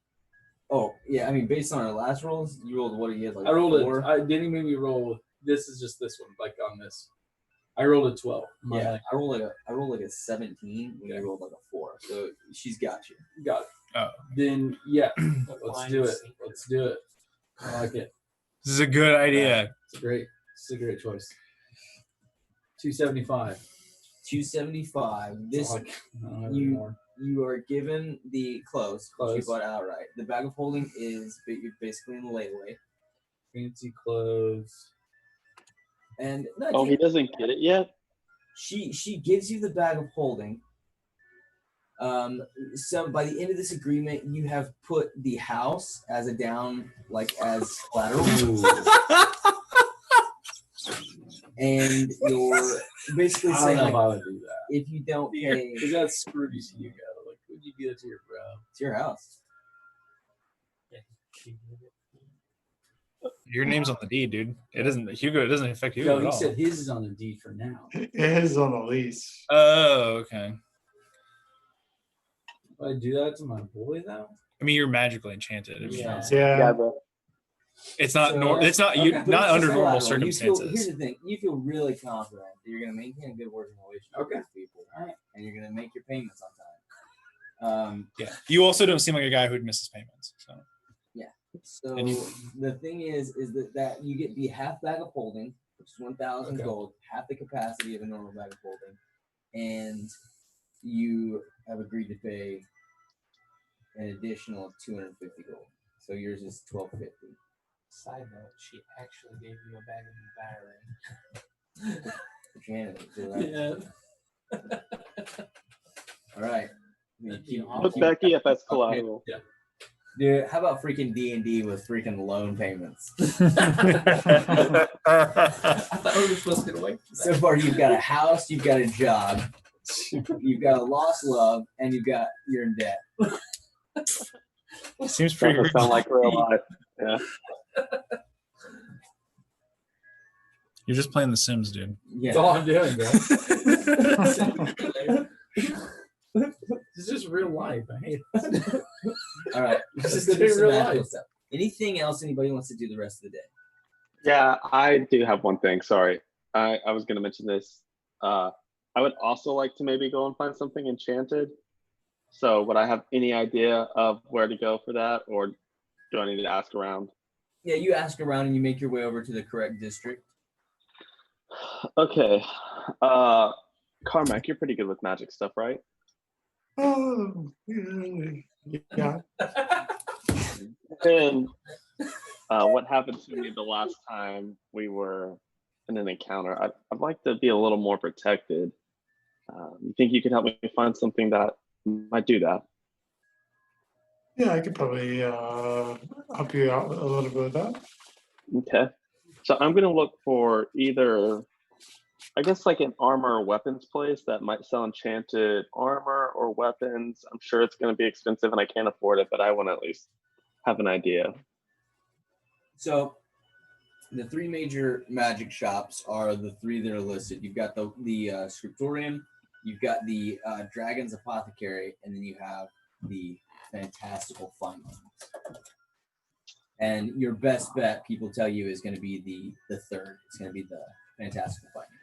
Oh, yeah, I mean, based on our last rolls, you rolled what you had, like I rolled 4? it. I didn't make me roll. This is just this one, like on this. I rolled a 12. Yeah, I rolled like a 17 when you rolled like a 4. So she's got you. Got it. Oh. Then yeah, let's do it. Let's do it. I like it. This is a good idea. It's a great choice. 275. 275. This you are given the clothes. You bought outright. The bag of holding is you're basically in the layaway. Fancy clothes. And He doesn't get it yet. She gives you the bag of holding. So by the end of this agreement, you have put the house as a down, like as collateral. And you're basically saying, I don't know like, if I would do that. if you don't pay, Because that's screwed as you go. Like, would you do that to your bro? it's your house. Your name's on the deed, dude. It doesn't, Hugo. It doesn't affect you No, at he all. said his is on the deed for now. It is on the lease. Oh, okay. Would I do that to my boy though? I mean, you're magically enchanted. If Yeah. Yeah. bro. It's not. So, It's not. You but not it's under just normal collateral. Here's circumstances. the thing: you feel really confident that you're going to maintain a good working relationship Okay. with these people, and you're going to make your payments on time. Yeah. You also don't seem like a guy who'd miss his payments. So. So And you- the thing is that you get the half bag of holding, which is 1,000 Okay. gold, half the capacity of a normal bag of holding, and you have agreed to pay an additional 250 gold. So yours is 1,250. Side note, she actually gave you a bag of battery. Janet, do that. Yeah. All right. Look, Becky, if that's collateral. Yeah. Dude, how about freaking D&D with freaking loan payments? I thought we were supposed to get away from that. So far, you've got a house, you've got a job, you've got a lost love, and you're in debt. Seems pretty Doesn't sound like real life. Yeah. You're just playing The Sims, dude. Yeah. That's all I'm doing, bro. This is real life. I hate it. All right. This is Let's do some real magical life. stuff. Anything else anybody wants to do the rest of the day? Yeah, I do have one thing. Sorry. I was going to mention this. I would also like to maybe go and find something enchanted. So would I have any idea of where to go for that, or do I need to ask around? Yeah, you ask around and you make your way over to the correct district. Okay. Carmack, you're pretty good with magic stuff, right? Oh, yeah. And what happened to me the last time we were in an encounter? I'd like to be a little more protected. You think you could help me find something that might do that? Yeah, I could probably help you out a little bit with that. Okay. So I'm going to look for either, I guess, like an armor or weapons place that might sell enchanted armor or weapons. I'm sure it's going to be expensive and I can't afford it, but I want to at least have an idea. So the three major magic shops are the three that are listed. You've got the scriptorium, you've got the Dragon's Apothecary, and then you have the Fantastical Findings. And your best bet, people tell you, is going to be the third. It's going to be the Fantastical Findings.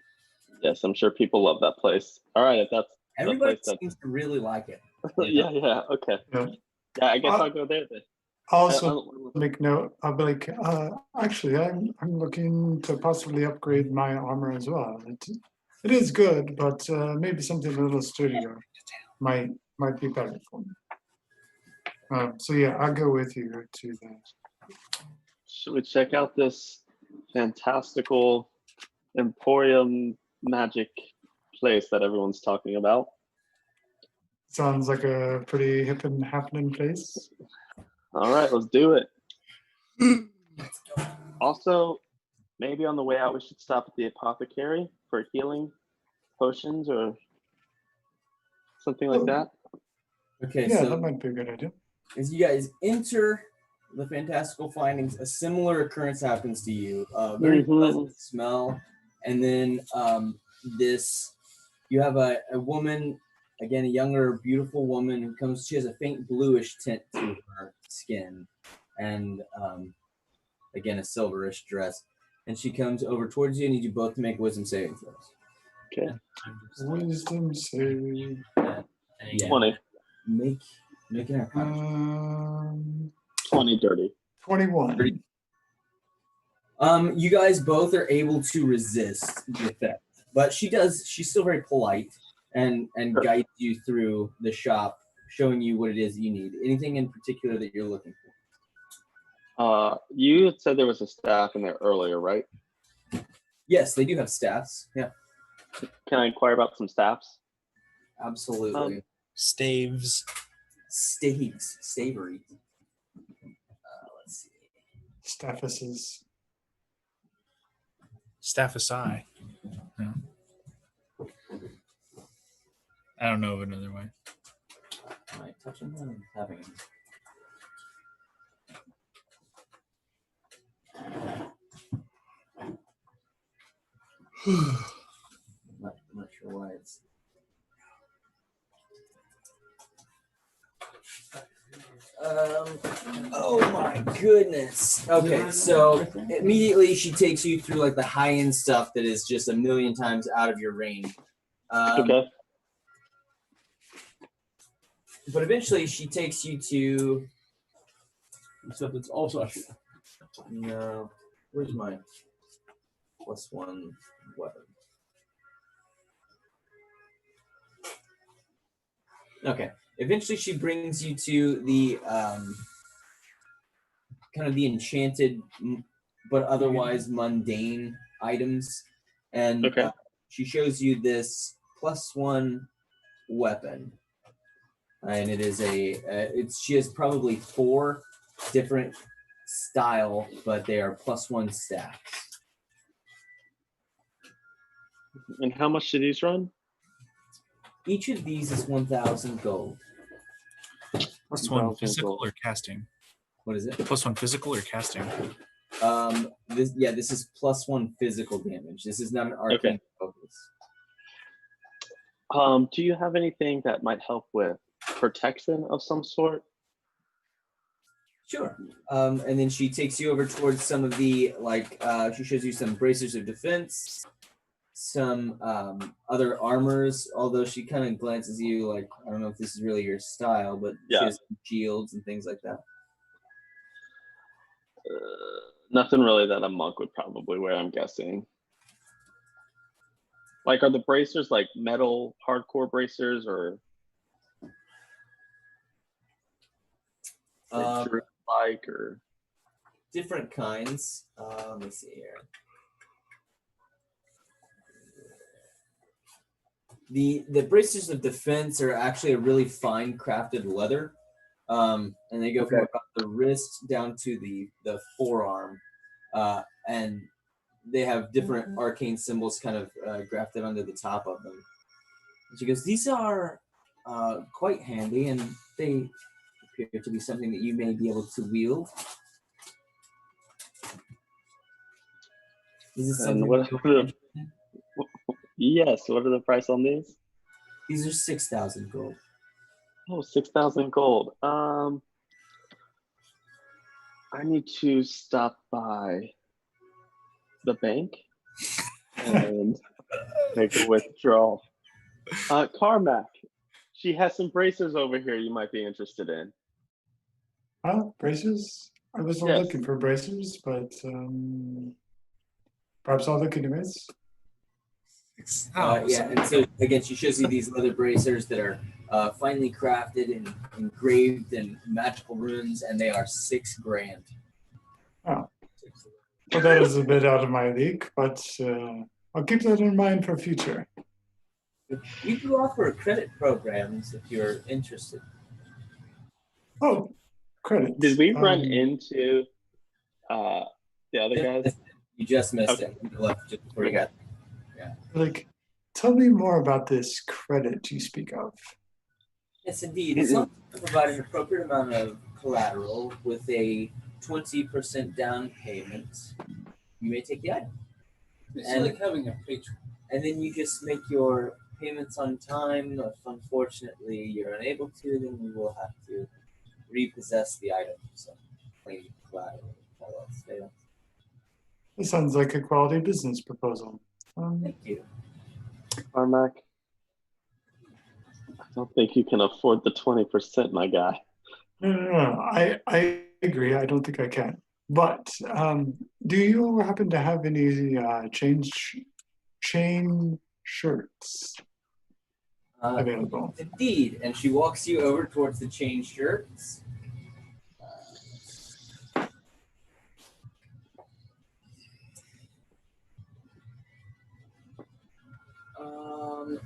Yes, I'm sure people love that place. All right, if that's Everybody the place seems to really like it. yeah, okay. Yeah. Yeah, I guess I'll go there then. Also, make note. I'll be like, actually, I'm looking to possibly upgrade my armor as well. It is good, but maybe something a little sturdier might be better for me. So yeah, I'll go with you to that. Should we check out this fantastical Emporium magic place that everyone's talking about? Sounds like a pretty hip and happening place. All right, let's do it. Also, maybe on the way out, we should stop at the apothecary for healing potions or something like that. Okay, Yeah, so that might be a good idea. as you guys enter the Fantastical Findings, a similar occurrence happens to you. Very pleasant smell. And then you have a woman, again, a younger, beautiful woman who comes, she has a faint bluish tint to her skin. And again, a silverish dress. And she comes over towards you and you do both to make wisdom saving throws. Okay. Wisdom save. Yeah. 20. Make an arcana. 20 dirty. 21. You guys both are able to resist the effect, but she's still very polite and guides you through the shop, showing you what it is you need. Anything in particular that you're looking for? You had said there was a staff in there earlier, right? Yes, they do have staffs. Yeah, Can I inquire about some staffs? absolutely. Staves. Stavery. Let's see. Staphyses. Staphysci. No. I don't know of another way. Am I touching them? I'm having them. I'm not sure why it's. Oh my goodness. Okay, so immediately she takes you through like the high-end stuff that is just a million times out of your range. Okay. But eventually she takes you to Stuff that's also no. Where's my +1 weapon? Okay. Eventually she brings you to the kind of the enchanted, but otherwise mundane items. And Okay. she shows you this +1 weapon. And it is she has probably 4 different style, but they are +1 stacks. And how much do these run? Each of these is 1,000 gold. +1 physical or casting? What is it? +1 physical or casting? This is +1 physical damage. This is not an arcane focus. Do you have anything that might help with protection of some sort? Sure. And then she takes you over towards some of the, she shows you some bracers of defense, some other armors, although she kind of glances you like, I don't know if this is really your style, but she has shields and things like that. Nothing really that a monk would probably wear, I'm guessing. Like, are the bracers like metal hardcore bracers or like or different kinds? Let me see here. The bracers of defense are actually a really fine crafted leather, and they go from about the wrist down to the forearm, and they have different arcane symbols kind of grafted onto the top of them. And she goes, "These are quite handy, and they appear to be something that you may be able to wield." Is this something? Yes. What are the price on these? These are 6,000 gold. Oh, 6,000 gold. I need to stop by the bank and make a withdrawal. Carmack, she has some bracers over here you might be interested in. Bracers? I wasn't looking for bracers, but perhaps I'll look anyways. And so again, she shows you these leather bracers that are finely crafted and engraved in magical runes, and they are 6 grand. Oh, well, that is a bit out of my league, but I'll keep that in mind for future. We do offer credit programs if you're interested. Oh, credit. Did we run into the other guys? You just missed it. You left just before you got. Yeah. Like, tell me more about this credit you speak of. Yes, indeed. As long as you provide an appropriate amount of collateral with a 20% down payment, you may take the item. It's like having a patron. And then you just make your payments on time. If unfortunately you're unable to, then we will have to repossess the item. So, claim collateral. This sounds like a quality business proposal. Thank you. Carmack, I don't think you can afford the 20%, my guy. No. I agree. I don't think I can. But do you happen to have any chain shirts available? Indeed. And she walks you over towards the chain shirts.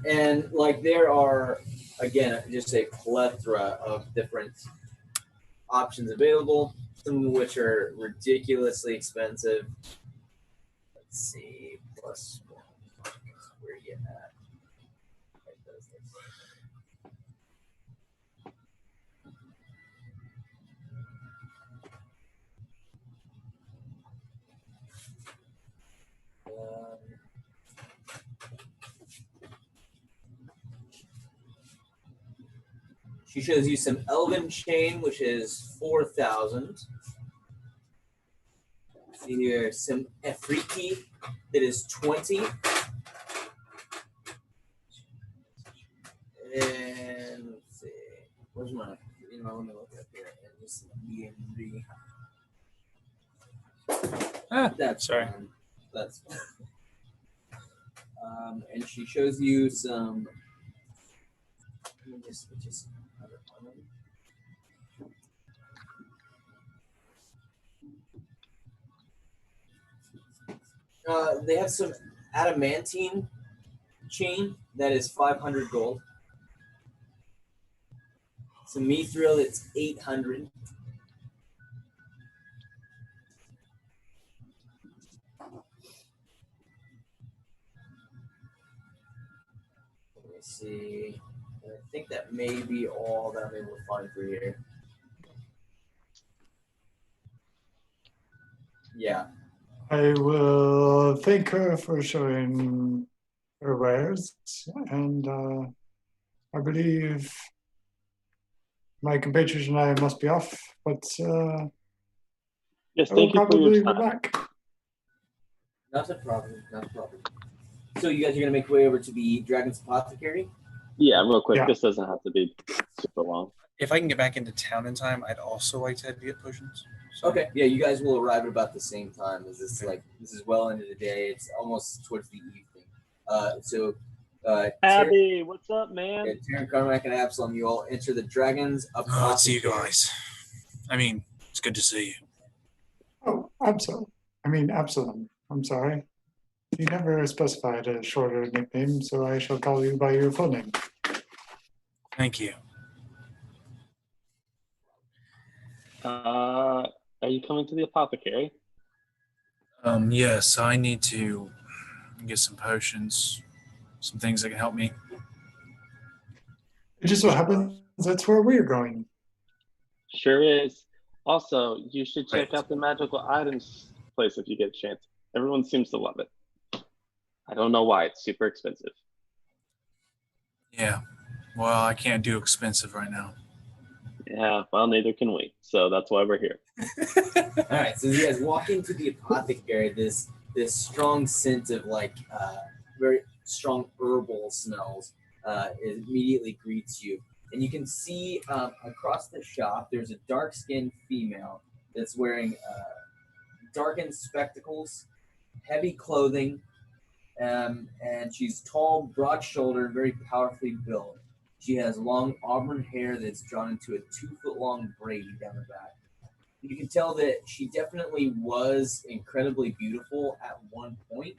And like there are, again, just a plethora of different options available, some of which are ridiculously expensive. Let's see, plus one. Where are you at? She shows you some elven chain, which is 4,000. See here, some Efriki that is 20. And let's see, where's my, let me look up here. And this DMV. That's sorry. fine. That's fine. And she shows you some. Let me just They have some adamantine chain that is 500 gold. Some mithril that's 800. Let me see. I think that may be all that I'm able to find for here. Yeah. I will thank her for showing her wares, and I believe my compatriots and I must be off, but Yes, I will thank you for your probably be time. back. Not a problem. Not a problem. So you guys are gonna make your way over to the Dragon's Apothecary? Yeah, real quick. Yeah. This doesn't have to be super long. If I can get back into town in time, I'd also like to get potions. So- Okay. Yeah, you guys will arrive at about the same time. As this this is well into the day. It's almost towards the evening. Abby, what's up, man? Taryn, Carmack, and Absalom, you all enter the Dragon's Apothecary. Oh, let's see you guys. I mean, it's good to see you. Oh, Absalom. I'm sorry. You never specified a shorter nickname, so I shall call you by your full name. Thank you. Are you coming to the apothecary? Yes, I need to get some potions, some things that can help me. It just so happens that's where we're going. Sure is. Also, you should check Right. out the magical items place if you get a chance. Everyone seems to love it. I don't know why. It's super expensive. Yeah. Well, I can't do expensive right now. Yeah, well, neither can we. So that's why we're here. All right, so you guys walk into the apothecary. This strong scent of very strong herbal smells it immediately greets you, and you can see across the shop there's a dark-skinned female that's wearing darkened spectacles, heavy clothing, and she's tall, broad-shouldered, very powerfully built. She has long auburn hair that's drawn into a 2-foot-long braid down the back. You can tell that she definitely was incredibly beautiful at one point,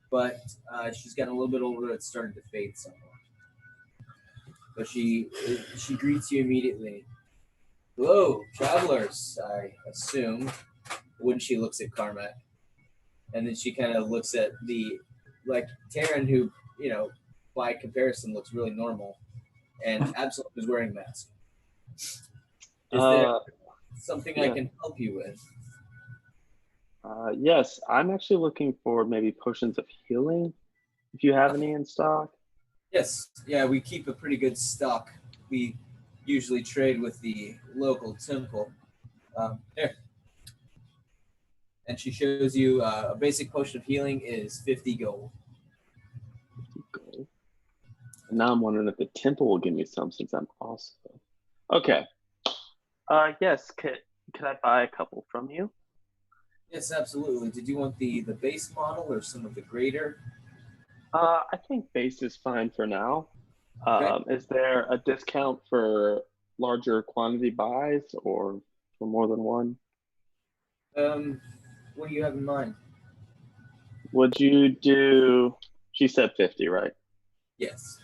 but she's gotten a little bit older. It's starting to fade somewhat. But she greets you immediately. Hello, travelers, I assume. When she looks at Carmack. And then she kind of looks at Taryn, who, by comparison looks really normal. And Absalom is wearing a mask. Is there something I can help you with? Yes, I'm actually looking for maybe potions of healing, if you have any in stock. Yes, yeah, we keep a pretty good stock. We usually trade with the local temple. Here. And she shows you a basic potion of healing is 50 gold. 50 gold. And now I'm wondering if the temple will give me some since I'm also. Okay. Yes, could I buy a couple from you? Yes, absolutely. Did you want the base model or some of the greater? I think base is fine for now. Okay. Is there a discount for larger quantity buys or for more than one? What do you have in mind? Would you do? She said 50, right? Yes.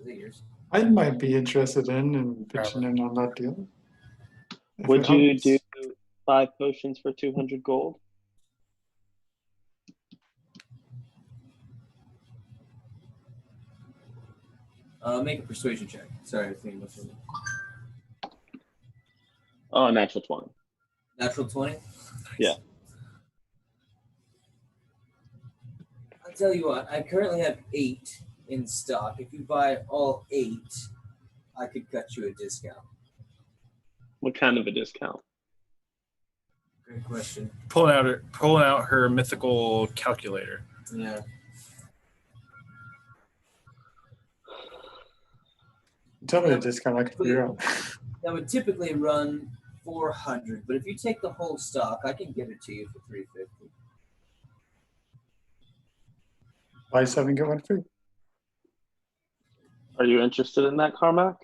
Is it yours? I might be interested in pitching in on that deal. If Would it you helps. do 5 potions for 200 gold? Make a persuasion check. Sorry, I think what's it? Oh, natural 20. Natural 20? Yeah. I'll tell you what, I currently have 8 in stock. If you buy all 8, I could cut you a discount. What kind of a discount? Great question. Pulling out her mythical calculator. Yeah. Tell me the discount, I can figure out. That would typically run 400, but if you take the whole stock, I can give it to you for 350. Buy 7, get 1 free. Are you interested in that, Carmack?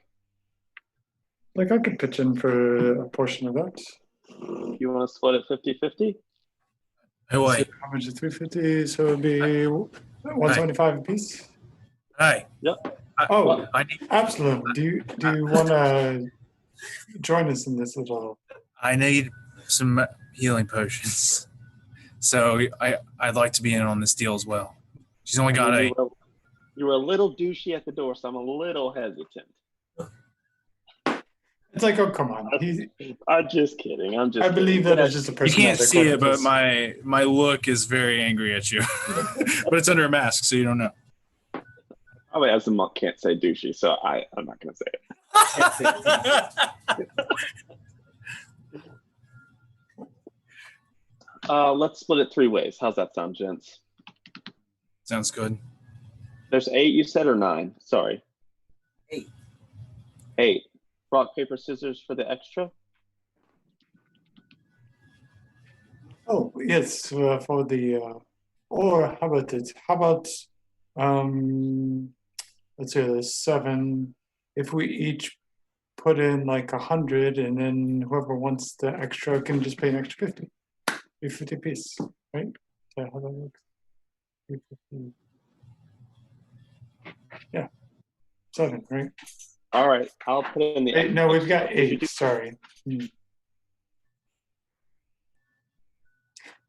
Like, I could pitch in for a portion of that. You want to split it 50-50? Who I? How much is 350? So it'd be 175 a piece. Hi. Yep. Oh, I need, Absalom, do you want to join us in this little? I need some healing potions. So I'd like to be in on this deal as well. She's only got a. You were a little douchey at the door, so I'm a little hesitant. It's like, oh, come on. I'm just kidding. I believe that is just a You person. can't see it, but my look is very angry at you. But it's under a mask, so you don't know. Probably as a monk can't say douchey, so I'm not going to say it. Let's split it 3 ways. How's that sound, gents? Sounds good. There's 8, you said, or 9? Sorry. 8. 8. Rock, paper, scissors for the extra? Oh, yes, for the, or how about it? How about, let's say there's 7. If we each put in like 100, and then whoever wants the extra can just pay an extra 50. 50 piece, right? Yeah, how that works. 350. Yeah, 7, right? All right, I'll put it in the. 8, no, we've got 8. Sorry.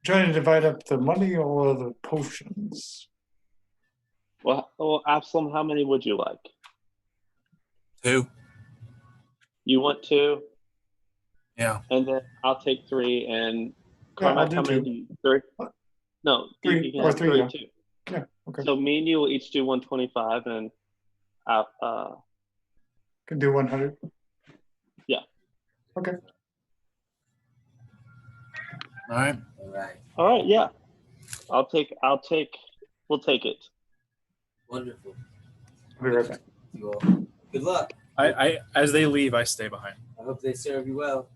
Trying to divide up the money or the potions. Well, Absalom, how many would you like? 2. You want 2? Yeah. And then I'll take 3, and Yeah, Carmack, how many do you? 3? No, 3 you can or have 3, 3 yeah. too. Yeah, okay. So me and you will each do 125, and Can do 100. Yeah. Okay. All right. All right, yeah. We'll take it. Wonderful. I'll be right back. You all. Good luck. I as they leave, I stay behind. I hope they serve you well.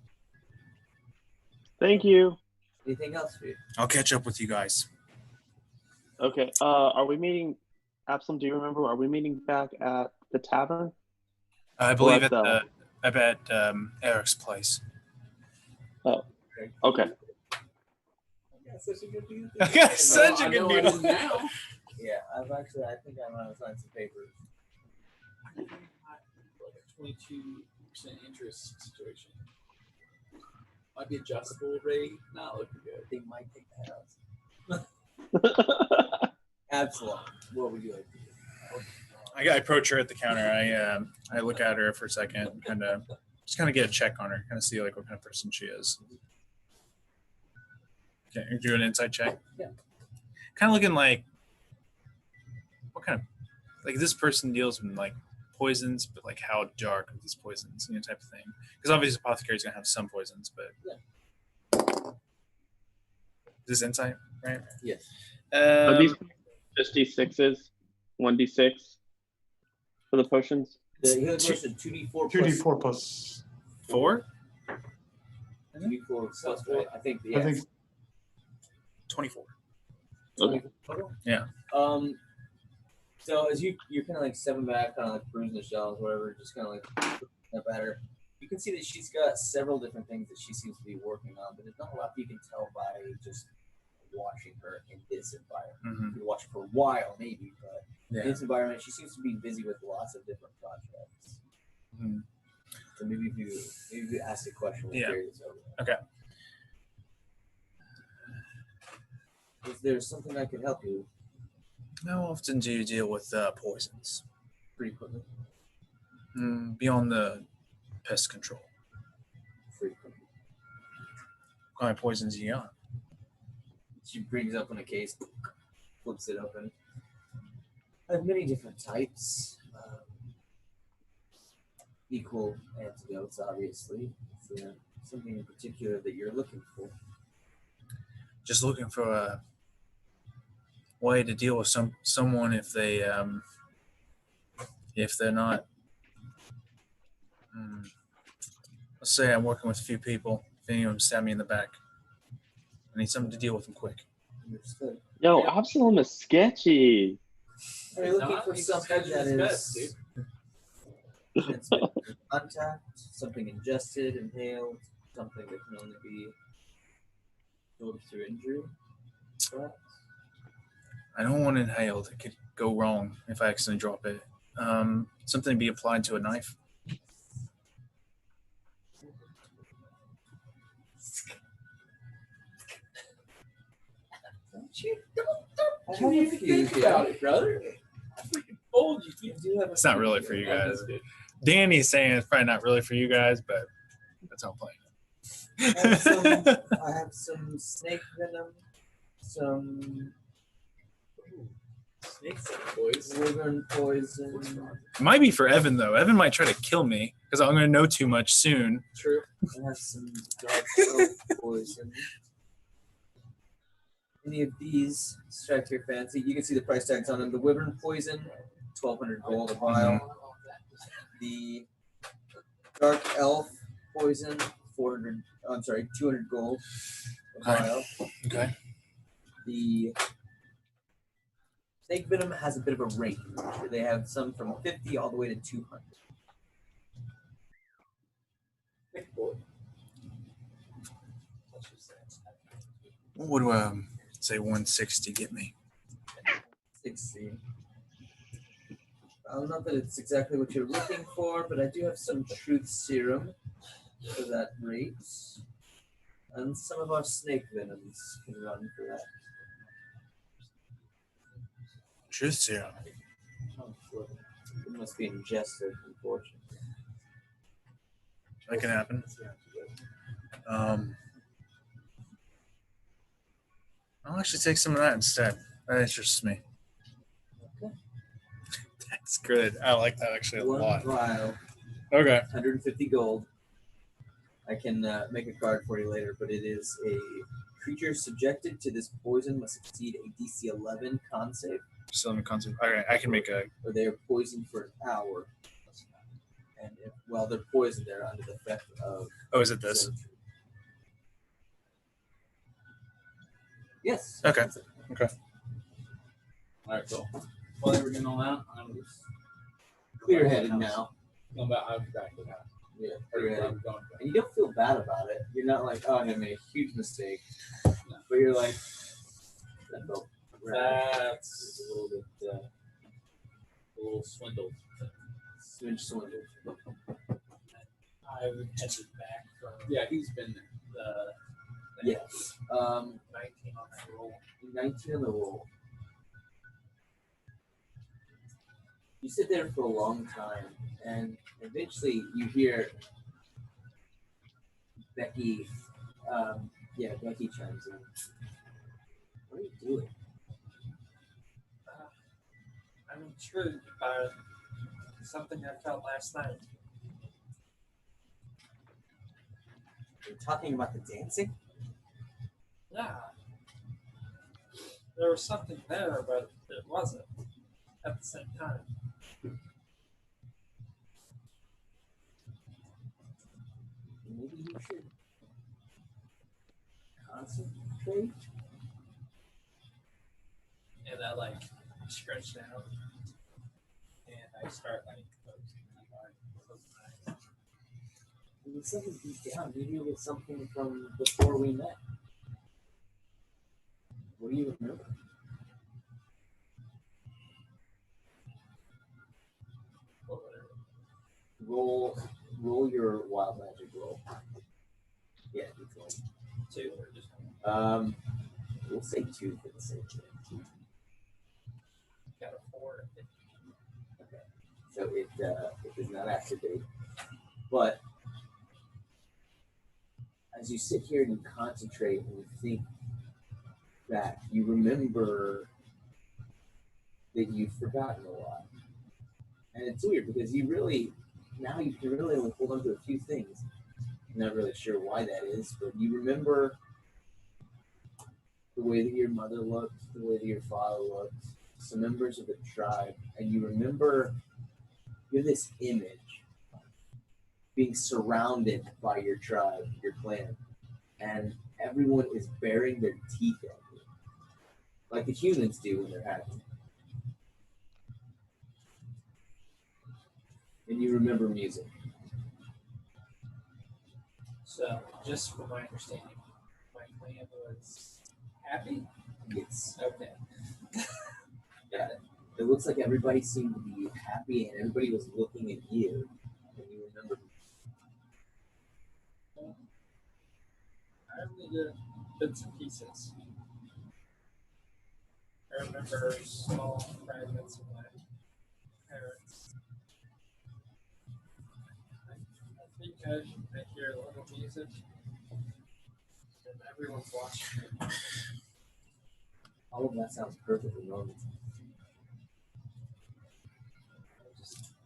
Thank you. Anything else for you? I'll catch up with you guys. Okay. Are we meeting, Absalom, do you remember? Are we meeting back at the tavern? I believe at Eric's place. Oh, okay. Such a good deal. Such a good deal. Now. Yeah, I think I might have signed some papers. Like a 22% interest situation. Might be adjustable rate. Not looking good. They might take the house. Absolutely. What would you like to do? I approach her at the counter. I look at her for a second, kind of get a check on her, kind of see like what kind of person she is. Okay, you do an insight check. Yeah. Kind of looking like what kind of like this person deals with like poisons, but like how dark are these poisons, type of thing. Because obviously, apothecary's gonna have some poisons, but yeah. This insight, right? Yes. Are these just D6s? 1d6 for the potions? The healing potion 2d4 2d4 plus 4? 2d4 plus 4. I think. Yes. I think 24. Okay. Yeah. So as you're kind of like stepping back, kind of like bruising the shells, whatever, just kind of like looking up at her. You can see that she's got several different things that she seems to be working on, but there's not a lot you can tell by just watching her in this environment. Mm-hmm. You can watch her for a while, maybe, but yeah. in this environment, she seems to be busy with lots of different projects. Mm-hmm. So maybe if you ask a question, we'll carry this over. Okay. Is there something I could help you? How often do you deal with poisons? Frequently. Beyond the pest control. Frequently. What kind of poisons you got? She brings up in a case, flips it open. I have many different types. Equal antidotes, obviously. Is there something in particular that you're looking for? Just looking for a way to deal with someone if they're not. Let's say I'm working with a few people. If any of them stab me in the back, I need something to deal with them quick. Understood. Yo, Absalom is sketchy. Are you looking for something that is untapped, something ingested, inhaled, something that can only be absorbed through injury? I don't want inhaled. It could go wrong if I accidentally drop it. Something to be applied to a knife. Don't you think about it, brother? Told you. It's not really for you guys. Danny's saying it's probably not really for you guys, but that's how I'm playing it. I have some snake venom, some wyvern poison. Might be for Evan though. Evan might try to kill me because I'm going to know too much soon. True. I have some dark elf poison. Any of these strike your fancy? You can see the price tags on them. The wyvern poison, 1,200 gold a vial. The dark elf poison, 200 gold a vial. Okay. The snake venom has a bit of a range. They have some from 50 all the way to 200. What do I say 160 get me? 60. I don't know that it's exactly what you're looking for, but I do have some truth serum for that rate. And some of our snake venoms can run for that. Truth serum. Oh, sure. It must be ingested, unfortunately. That can happen. I'll actually take some of that instead. That interests me. Okay. That's good. I like that actually a lot. One vial. Okay. 150 gold. I can make a card for you later, but it is a creature subjected to this poison must succeed a DC 11 con save. Still in the concept. Okay, I can make a. Or they are poisoned for an hour. And if, while they're poisoned, they're under the effect of. Oh, is it this? Yes. Okay. Okay. All right, cool. While they were doing all that, I'm just Clear-headed now. going back. I'll be back to that. Yeah. Or Clear-headed. I'm going back. And you don't feel bad about it. You're not like, oh, I made a huge mistake. No. But you're like, that felt That's a little bit a little swindled. swindled. I would head it back from Yeah, he's been the Yes. 19 on that roll. 19 on the roll. You sit there for a long time, and eventually you hear Becky. Becky chimes in. What are you doing? I'm intrigued by something I felt last night. You're talking about the dancing? Yeah. There was something there, but it wasn't at the same time. Maybe you should concentrate. And I like stretch out. And I start like closing my eyes. It was something deep down. Maybe it was something from before we met. What do you remember? Roll your wild magic roll. Yeah, D20. 2 or just 1. We'll say 2 for the sake of it. Got a 4. Okay. So it does not activate. But as you sit here and you concentrate and you think that you remember that you've forgotten a lot. And it's weird because you can really only hold on to a few things. I'm not really sure why that is, but you remember the way that your mother looked, the way that your father looked, some members of the tribe, and you remember you have this image being surrounded by your tribe, your clan, and everyone is baring their teeth at you, like the humans do when they're happy. And you remember music. So, just for my understanding, my plan was happy. Yes. Okay. Yeah. It looks like everybody seemed to be happy and everybody was looking at you. And you remember. I only did bits and pieces. I remember small fragments of my parents. I think I hear a little music, and everyone's watching me. All of that sounds perfectly normal.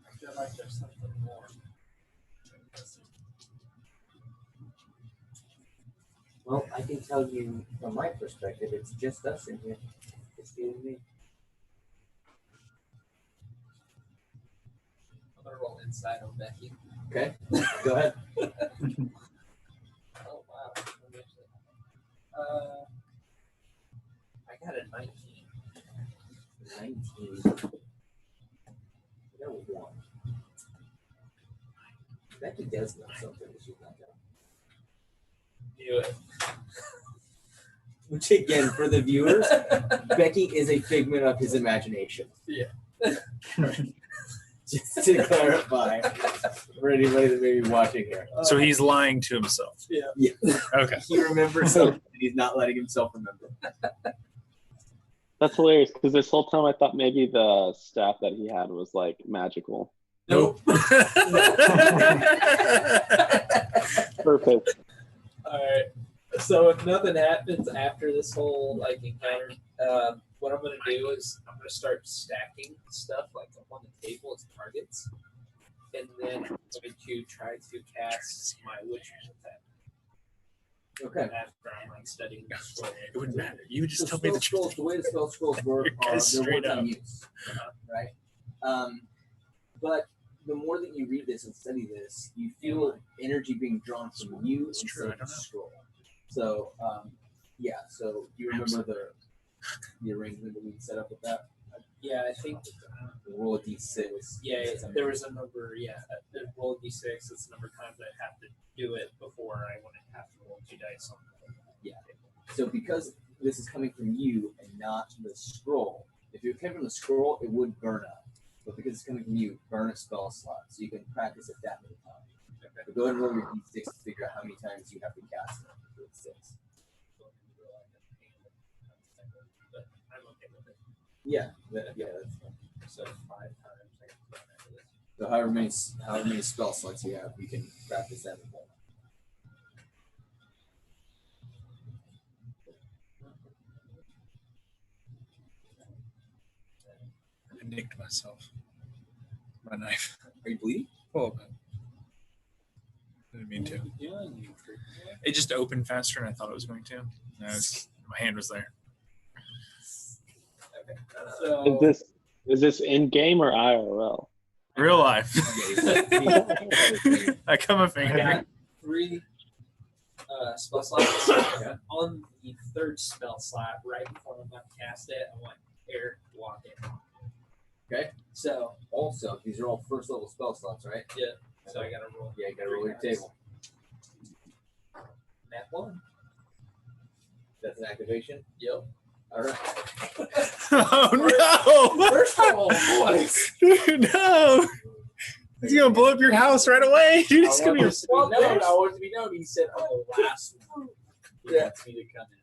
I feel like there's something more. Well, I can tell you from my perspective, it's just us in here. It's you and me. I'm gonna roll inside on Becky. Okay, go ahead. Oh wow. I got a 19. 19. No one. Becky does know something that she's not done. Do it. Which again, for the viewers, Becky is a figment of his imagination. Yeah. Just to clarify for anybody that may be watching here. So he's lying to himself. Yeah. Yeah. Okay. He remembers something that he's not letting himself remember. That's hilarious because this whole time I thought maybe the staff that he had was like magical. Nope. Perfect. All right. So if nothing happens after this whole like encounter, what I'm gonna do is I'm gonna start stacking stuff like up on the table as targets, and then I'm going to try to cast my witch's attack. Okay. After I'm like studying the scroll. It wouldn't matter. You would just So tell me the scrolls, truth. the way the spell scrolls work You are guys they're straight one-time up. use, right? But the more that you read this and study this, you feel energy being drawn from you It's instead true, I of the don't know. scroll. So, yeah. So you remember the arrangement that we set up with that? Yeah, I think. Roll a d6. Yeah, there was a number. Yeah, roll a d6. It's the number of times I have to do it before I want to have to roll 2 dice on it. Yeah. So because this is coming from you and not the scroll, if it came from the scroll, it would burn up. But because it's coming from you, burn a spell slot so you can practice it that many times. Okay. But go ahead and roll your d6 to figure out how many times you have to cast it with 6. But I'm okay with it. Yeah, that's fine. So 5 times. I can do this. So however many spell slots you have, you can practice that with one. I nicked myself. My knife. Are you bleeding? A little bit. I didn't mean to. It just opened faster than I thought it was going to. My hand was there. Okay. So Is this in game or IRL? Real life. I come a I finger. got 3 spell slots. On the 3rd spell slot, right before I'm about to cast it, I want air to walk in. Okay. So Also, these are all first level spell slots, right? yeah. So I gotta roll. Yeah, you gotta roll your table. Nat 1. That's an activation. Yep. All right. Oh no! First roll, boys. Dude, no! He's gonna blow up your house right away. Dude, it's gonna be. I want to be known. He said, "Oh, last one." He wants me to come in.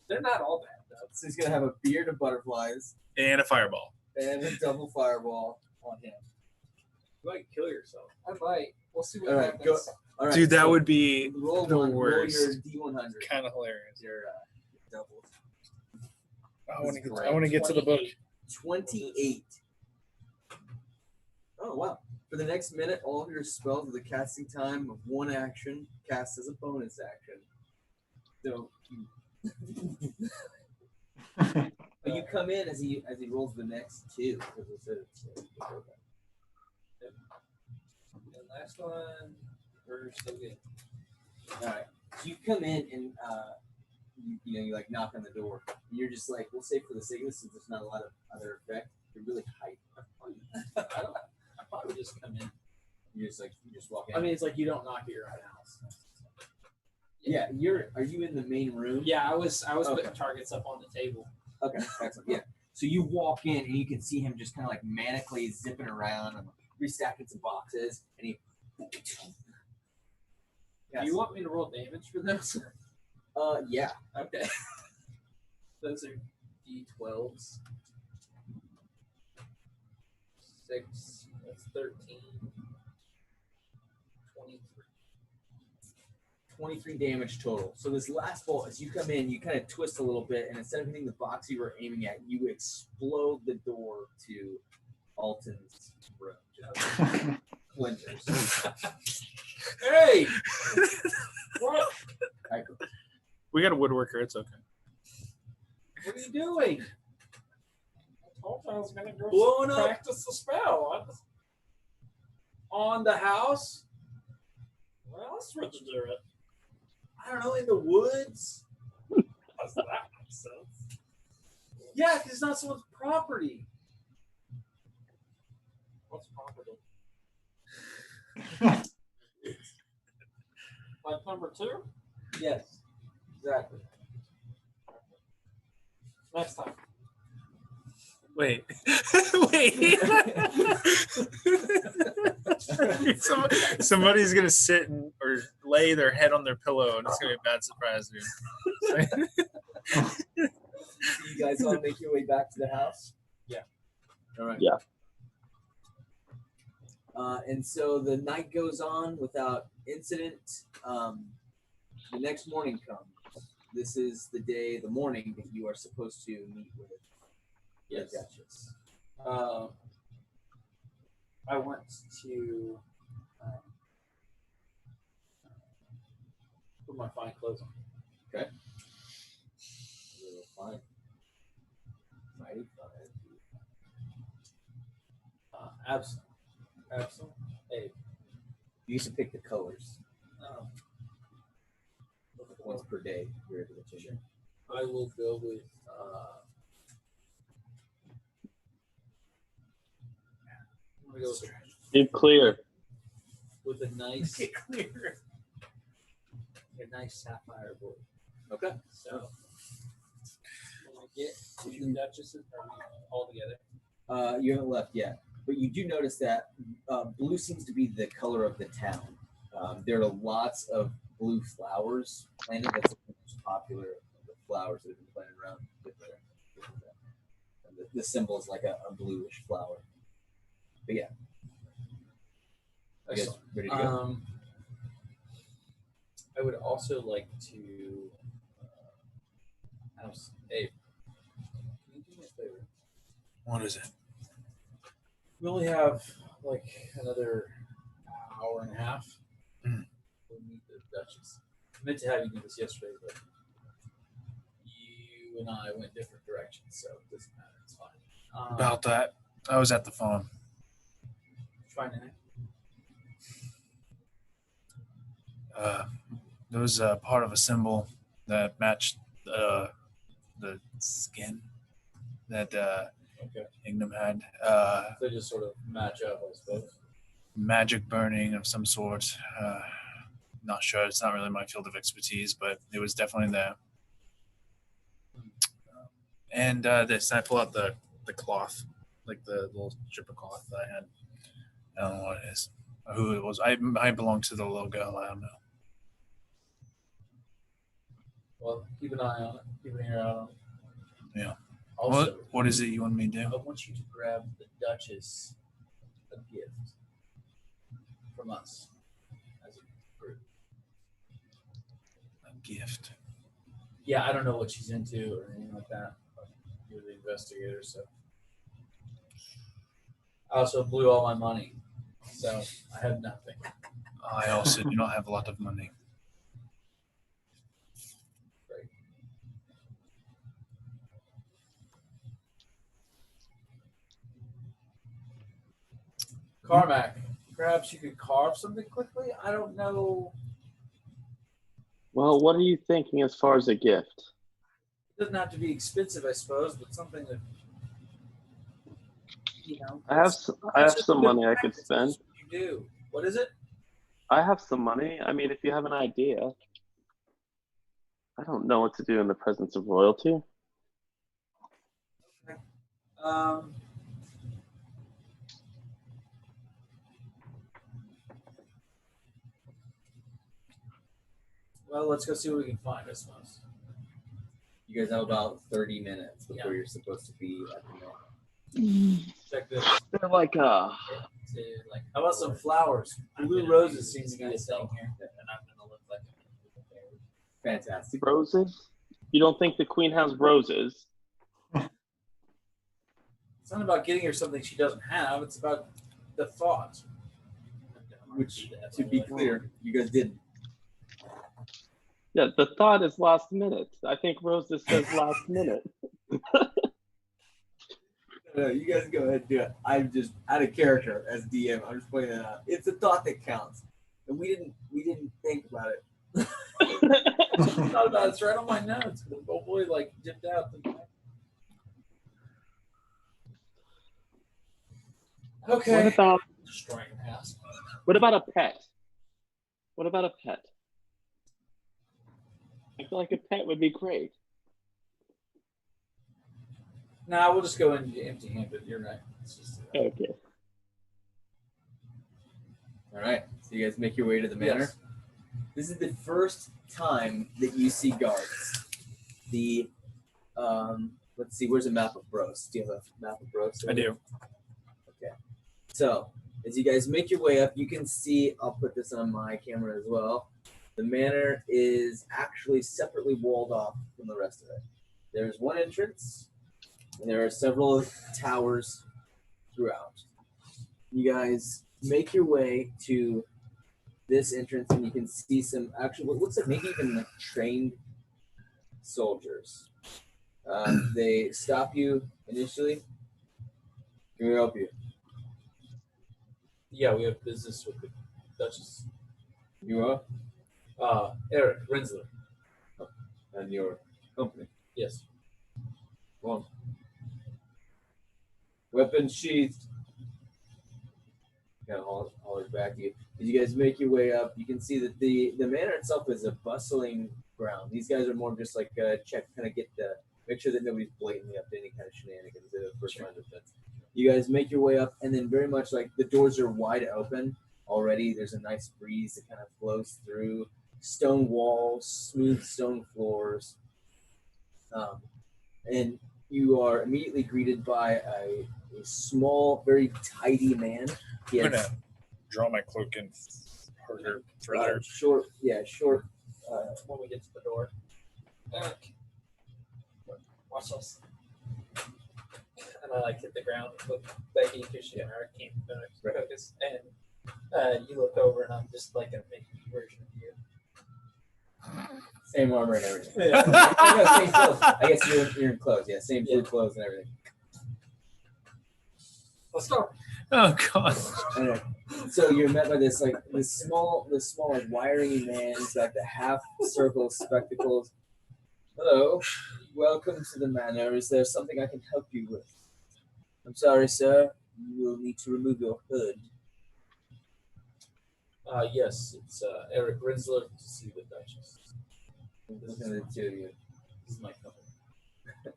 They're not all bad though. So he's gonna have a beard of butterflies And a fireball. and a double fireball on him. You might kill yourself. I might. We'll see what All right, happens. go. All right, Dude, that so would be roll the one. Roll worst. your D100. kind of hilarious. Your doubles. I want to get to the book. 28. Oh wow! For the next minute, all of your spells with a casting time of 1 action, cast as a bonus action. So but you come in as he rolls the next 2. Because it's The last one, we're still good. all right. So you come in and you like knock on the door. And you're just like, we'll say for the sake of this, since there's not a lot of other effect, you're really hyped. I probably just come in. You just walk in. I mean, it's like you don't knock at your own house. yeah. Are you in the main room? Yeah, I was Okay. putting targets up on the table. Okay, excellent. Yeah. So you walk in and you can see him just kind of like manically zipping around and restacking some boxes, and he. Do you want me to roll damage for this? Yeah. Okay. Those are D12s. 6. That's 13. 23. 23 damage total. So this last bolt, as you come in, you kind of twist a little bit, and instead of hitting the box you were aiming at, you explode the door to Alton's room. Just splinters. Hey! What? We got a woodworker. It's okay. What are you doing? I told you I was gonna go Blowing up. practice the spell. On the house? Where else would you do it? I don't know, in the woods? Does that make sense? Yeah, because it's not someone's property. What's property? Like number 2? Yes, exactly. Next time. Wait. Wait. Somebody's gonna sit or lay their head on their pillow, and it's gonna be a bad surprise, dude. You guys all make your way back to the house? Yeah. All right. Yeah. And so the night goes on without incident. The next morning comes. This is the morning that you are supposed to meet with the Duchess. I went to put my fine clothes on. Okay. Fine. Mighty fine. Absent. Hey. You used to pick the colors Oh. once per day. You're able to change. I will go with I'm gonna go Get clear. with a nice Get clear. a nice sapphire blue. Okay. So when I get to the Duchess's, are we all together? You haven't left yet, but you do notice that blue seems to be the color of the town. There are lots of blue flowers planted. That's the most popular of the flowers that have been planted around. The symbol is like a bluish flower. But yeah. I guess ready to go. I would also like to ask, hey, can you do me a favor? What is it? We only have like another hour and a half. We'll meet the Duchess. I meant to have you do this yesterday, but you and I went different directions, so it doesn't matter. It's fine. About that, I was at the farm. Fine. It was part of a symbol that matched the skin that Ignam had. They just sort of match up, I suppose. Magic burning of some sort. Not sure. It's not really my field of expertise, but it was definitely there. And this, I pull out the cloth, like the little strip of cloth that I had. I don't know what it is, or who it was. I belong to the little girl. I don't know. Well, keep an eye on it. Keep an ear out on it. Yeah. Also, What is it you want me to do? I want you to grab the Duchess a gift from us as a group. A gift. Yeah, I don't know what she's into or anything like that. But you're the investigator, so. I also blew all my money, so I have nothing. I also do not have a lot of money. Great. Carmack, perhaps you could carve something quickly? I don't know. Well, what are you thinking as far as a gift? It doesn't have to be expensive, I suppose, but something that, I have some money I could spend. You do. What is it? I have some money. I mean, if you have an idea. I don't know what to do in the presence of royalty. Well, let's go see what we can find, I suppose. You guys have about 30 minutes before you're supposed to be at the mill. Check this. They're like How about some flowers? Blue roses seem to be a thing here, and I'm gonna look like a Fantastic. roses. You don't think the queen has roses? It's not about getting her something she doesn't have. It's about the thought. Which, to be clear, you guys didn't. Yeah, the thought is last minute. I think roses says last minute. No, you guys go ahead and do it. I'm just out of character as DM. I'm just pointing that out. It's a thought that counts, and we didn't think about it. Not about it's right on my notes. Oh boy, like dipped out. Okay. What about destroying the house? what about a pet? What about a pet? I feel like a pet would be great. Nah, we'll just go in empty-handed. You're right. It's just, Okay. All right. So you guys make your way to the manor. Yes. This is the first time that you see guards. The let's see. Where's a map of Brost? Do you have a map of Brost? I do. Okay. So as you guys make your way up, you can see. I'll put this on my camera as well. The manor is actually separately walled off from the rest of it. There's one entrance, and there are several towers throughout. You guys make your way to this entrance, and you can see some actually what looks like maybe even like trained soldiers. They stop you initially. Can we help you? yeah, we have business with the Duchess. You are? Eric Rensler. And your company. Yes. One. Weapon sheathed. Kind of hollers back to you. As you guys make your way up, you can see that the manor itself is a bustling ground. These guys are more just like check, kind of make sure that nobody's blatantly up to any kind of shenanigans. They're the first line of defense. You guys make your way up, and then very much like the doors are wide open already. There's a nice breeze that kind of flows through. Stone walls, smooth stone floors, and you are immediately greeted by a small, very tidy man. I'm gonna draw my cloak in harder further. Short. When we get to the door. Watch us. And I like hit the ground with Becky because she can't focus. And you look over and I'm just like a mini version of you. Same armor and everything. Yeah. No, same clothes. I guess you're in clothes. Yeah, same blue clothes and everything. Let's go. Oh god. Anyway, so you're met by this small like wiry man. He's got the half circle spectacles. Hello, welcome to the manor. Is there something I can help you with? I'm sorry, sir. You will need to remove your hood. Yes, it's Eric Rensler to see the Duchess. Looking at the two of you. This is my company.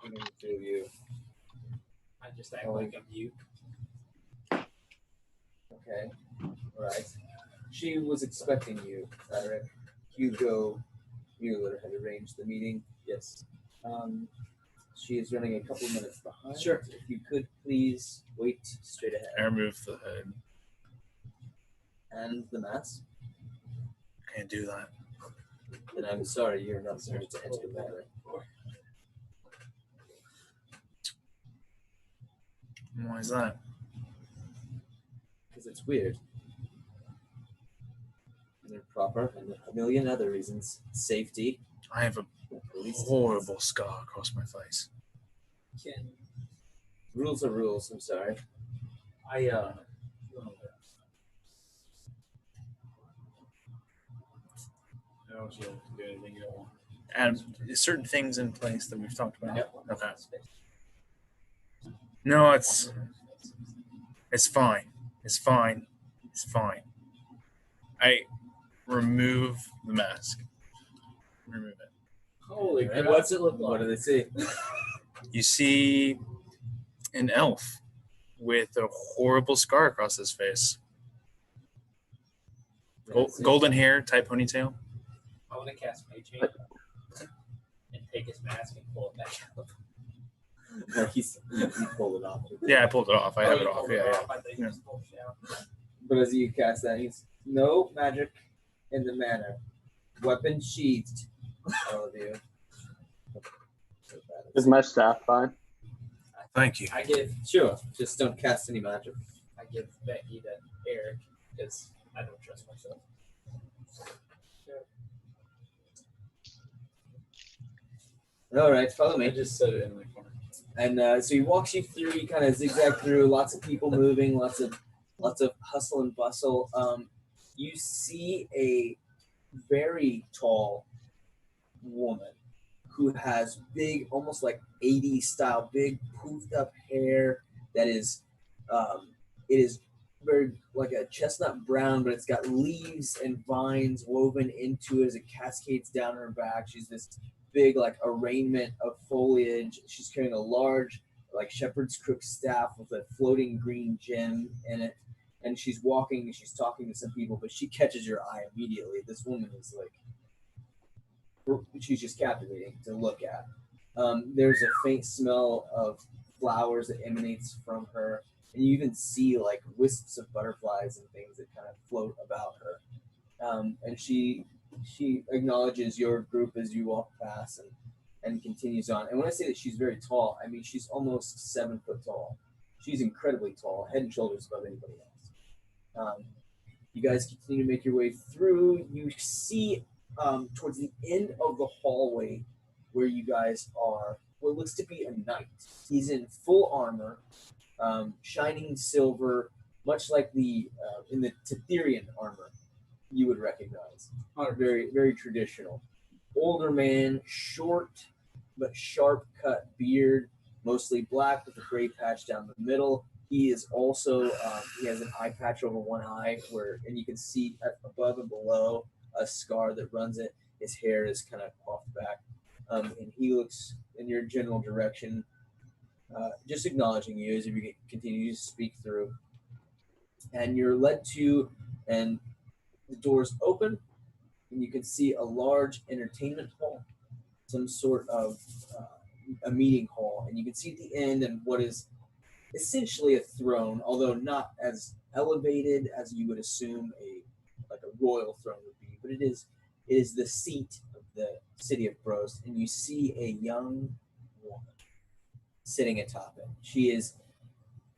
Looking at the two of you. I just act like I'm you. Okay. All right. She was expecting you, Eric. Hugo Mueller had arranged the meeting. Yes. She is running a couple minutes behind. Sure. If you could please wait straight ahead. I remove the hood. And the mask. Can't do that. And I'm sorry you're not supposed to enter the manor. Why is that? Because it's weird. And they're proper, and a million other reasons. Safety. I have a horrible scar across my face. Rules are rules, I'm sorry. I don't you do anything you don't want. And certain things in place that we've talked about. Yep. Okay. No, it's fine. It's fine. It's fine. I remove the mask. Remove it. Holy Right. crap. What's it look What like? do they see? You see an elf with a horrible scar across his face. Golden hair, tight ponytail. I want to cast Mage Hand and take his mask and pull it back up. No, he pulled it off. Yeah, I pulled it off. I have it off. Yeah, yeah. I think Yeah. just pulled it out. But as you cast that, he's no magic in the manner. Weapon sheathed. All of you. Is my staff fine? Thank you. I give Sure. Just don't cast any magic. Becky to Eric because I don't trust myself. All right, follow I me. just set it in the corner. And so he walks you through. You kind of zigzag through. Lots of people moving. Lots of hustle and bustle. You see a very tall woman who has big, almost like 80s style, big poofed up hair that is, it is very like a chestnut brown, but it's got leaves and vines woven into it as it cascades down her back. She's this big like arraignment of foliage. She's carrying a large like shepherd's crook staff with a floating green gem in it. And she's walking and she's talking to some people, but she catches your eye immediately. This woman is like, she's just captivating to look at. There's a faint smell of flowers that emanates from her. And you even see like wisps of butterflies and things that kind of float about her. And she acknowledges your group as you walk past and continues on. And when I say that she's very tall, I mean she's almost 7 foot tall. She's incredibly tall, head and shoulders above anybody else. You guys continue to make your way through. You see towards the end of the hallway where you guys are what looks to be a knight. He's in full armor, shining silver, much like the in the Tetherian armor you would recognize. Very, very traditional. Older man, short but sharp cut beard, mostly black with a gray patch down the middle. He is also, he has an eye patch over one eye and you can see above and below a scar that runs it. His hair is kind of off back. And he looks in your general direction, just acknowledging you as you continue to speak through. And you're led to, and the doors open, and you can see a large entertainment hall, some sort of a meeting hall. And you can see at the end and what is essentially a throne, although not as elevated as you would assume a royal throne would be, but it is the seat of the city of Brost, and you see a young woman sitting atop it. She is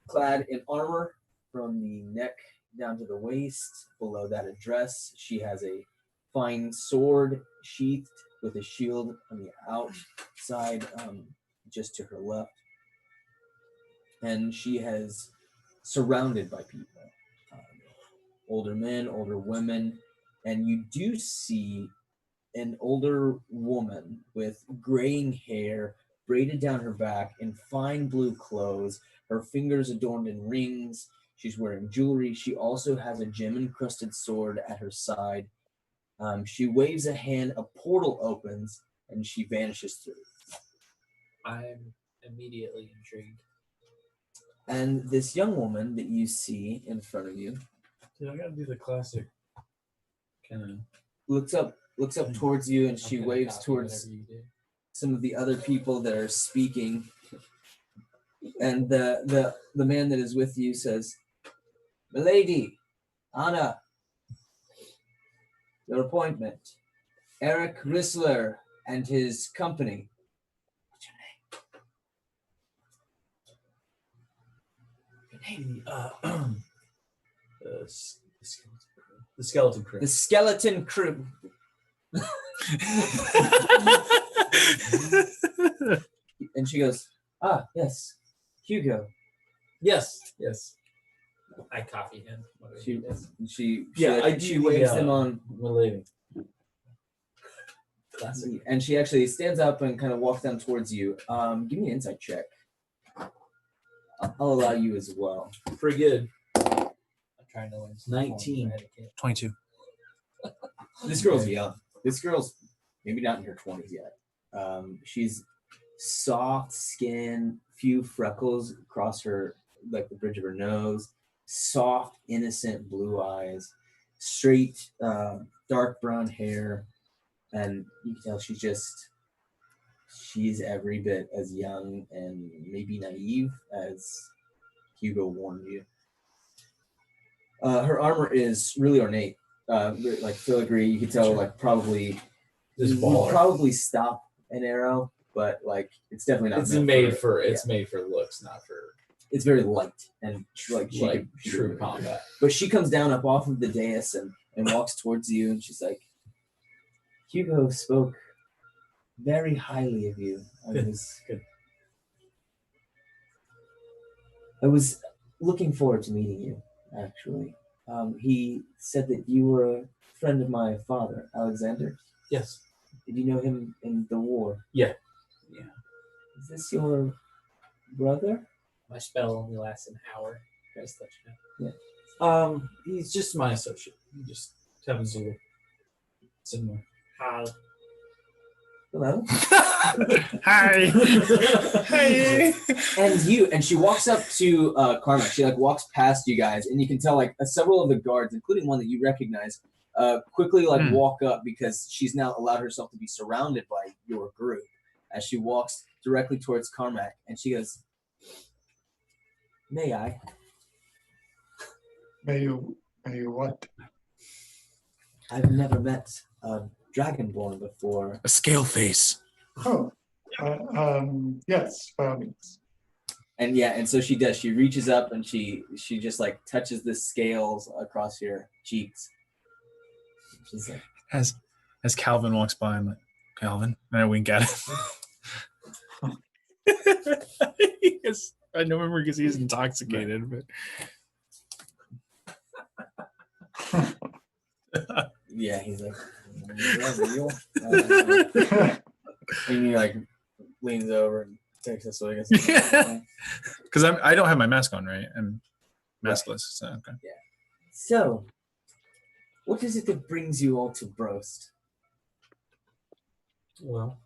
clad in armor from the neck down to the waist. Below that, a dress. She has a fine sword sheathed with a shield on the outside, just to her left. And she has surrounded by people, older men, older women, and you do see an older woman with graying hair braided down her back in fine blue clothes, her fingers adorned in rings. She's wearing jewelry. She also has a gem-encrusted sword at her side. She waves a hand, a portal opens, and she vanishes through. I'm immediately intrigued. And this young woman that you see in front of you, Dude, I gotta do the classic kind of looks up towards you, and she waves towards some of the other people that are speaking. And the man that is with you says, "Milady, Anna, your appointment. Eric Rissler and his company." What's your name? The skeleton crew. The skeleton crew. And she goes, "Ah, yes, Hugo." Yes. I copy him. She she waves them on. Milady. Classic. And she actually stands up and kind of walks down towards you. Give me an insight check. I'll allow you as well. Pretty good. I'm trying to learn some 19. 22. This girl's young. This girl's maybe not in her 20s yet. She's soft skin, few freckles across her, like the bridge of her nose, soft, innocent blue eyes, straight, dark brown hair, and you can tell she's every bit as young and maybe naive as Hugo warned you. Her armor is really ornate, like filigree. You can tell, like probably This would baller. probably stop an arrow, but like it's definitely not. It's meant made for yeah. it's made for looks, not for It's very light and like she true could- combat. But she comes down up off of the dais and walks towards you, and she's like, "Hugo spoke very highly of you. Good. I was looking forward to meeting you, actually. He said that you were a friend of my father, Alexander. Yes. Did you know him in the war? Yeah. Is this your brother? My spell only lasts an hour. Just let you know. Yeah. He's just my associate. He just happens to look similar. How? Hello. Hi. Hi. And she walks up to Carmack. She like walks past you guys, and you can tell like several of the guards, including one that you recognize, quickly like walk up because she's now allowed herself to be surrounded by your group. As she walks directly towards Carmack, and she goes, "May I?" May you what? I've never met a dragonborn before. A scale face. Oh, yes, by all means. And yeah, and so she does. She reaches up and she just like touches the scales across your cheeks. She's like, As Calvin walks by, I'm like, Calvin, and I wink at him. I don't remember because he's intoxicated, but yeah, he's like, "Is that real?" And he like leans over and takes us. So I guess. Because I don't have my mask on, right? I'm maskless. So okay. Yeah. So, what is it that brings you all to Brost? Well,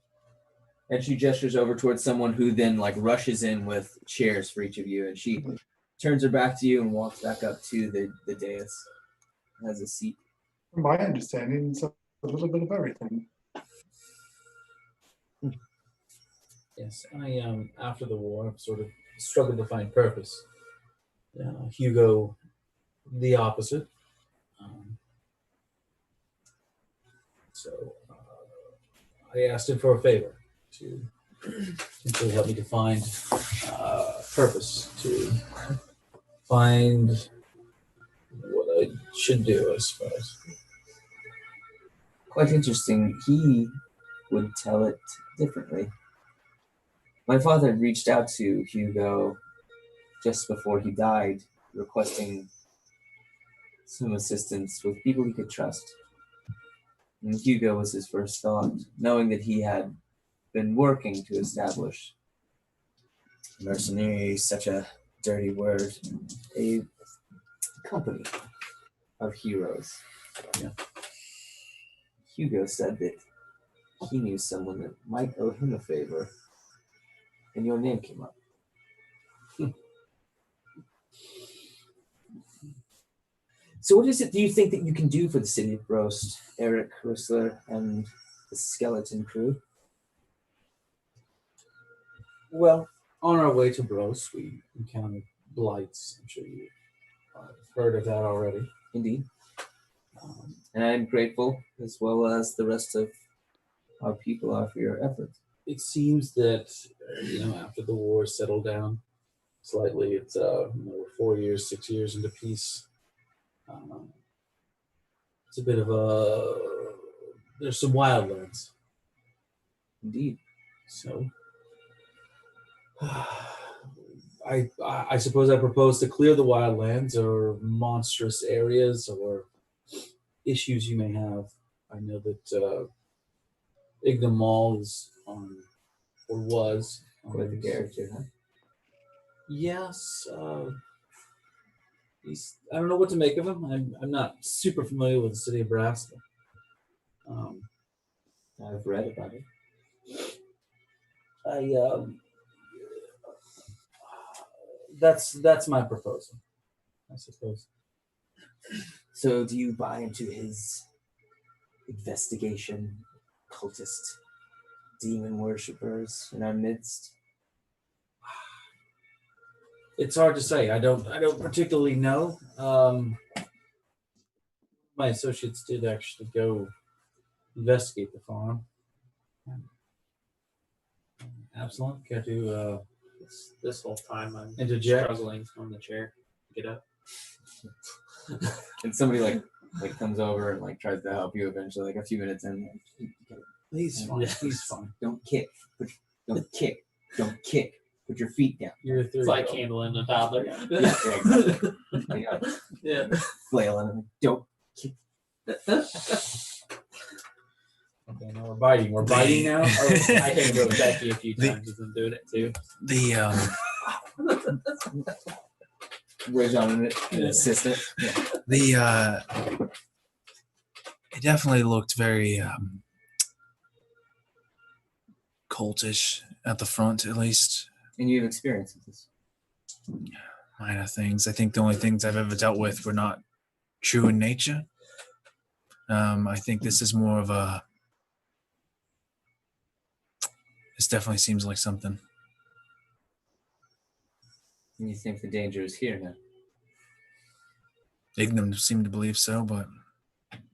and she gestures over towards someone who then like rushes in with chairs for each of you, and she turns her back to you and walks back up to the dais. Has a seat. From my understanding, it's a little bit of everything. yes, I after the war sort of struggled to find purpose. Hugo, the opposite. So I asked him for a favor to help me to find purpose, to find what I should do, I suppose. Quite interesting. He would tell it differently. My father had reached out to Hugo just before he died, requesting some assistance with people he could trust. And Hugo was his first thought, knowing that he had been working to establish mercenary, such a dirty word, a company of heroes. Yeah. Hugo said that he knew someone that might owe him a favor, and your name came up. So what is it do you think that you can do for the city of Brost, Eric Chrysler, and the skeleton crew? Well, on our way to Brost, we encountered blights. I'm sure you've heard of that already. Indeed. And I'm grateful, as well as the rest of our people are, for your efforts. It seems that, after the war settled down slightly, it's we're 4 years, 6 years into peace. It's a bit of there's some wildlands. Indeed. So, I suppose I propose to clear the wildlands or monstrous areas or issues you may have. I know that Ignam Mall is on, or was. Quite the character, huh? Yes. I don't know what to make of him. I'm not super familiar with the city of Brost. I've read about it. that's my proposal, I suppose. So do you buy into his investigation, cultist, demon worshippers in our midst? It's hard to say. I don't particularly know. My associates did actually go investigate the farm. Absalom, care to This whole time I'm interject? struggling from the chair. Get up. And somebody like comes over and like tries to help you eventually, like a few minutes in. He's fine. Yeah. He's fine. Don't kick. Don't kick. Don't kick. Put your feet down. You're a It's like 3-year-old. handling a toddler. Yeah. Yeah. Flailing. Don't kick. Okay, now we're biting. We're biting now. I think it was Becky a few times with him doing it too. Raise on an assistant. Yeah. It definitely looked very cultish at the front, at least. And you have experience with this. Minor things. I think the only things I've ever dealt with were not true in nature. I think this is more of a. This definitely seems like something. And you think the danger is here now? Ignam seem to believe so, but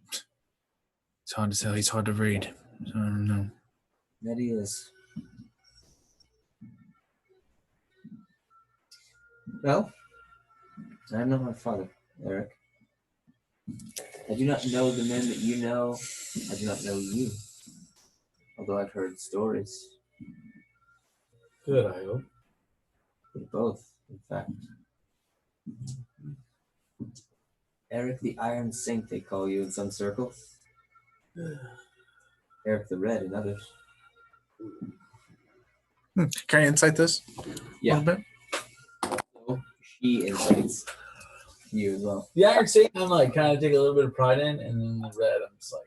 it's hard to tell. He's hard to read. So I don't know. That he is. Well, I am not my father, Eric. I do not know the men that you know. I do not know you. Although I've heard stories. Good, I hope. We're both, in fact. Eric the Iron Saint, they call you in some circles. Eric the Red in others. Can I insight this? Yeah. A little bit? So she incites you as well. The Iron Satan, I'm like kind of take a little bit of pride in, and then the Red, I'm just like,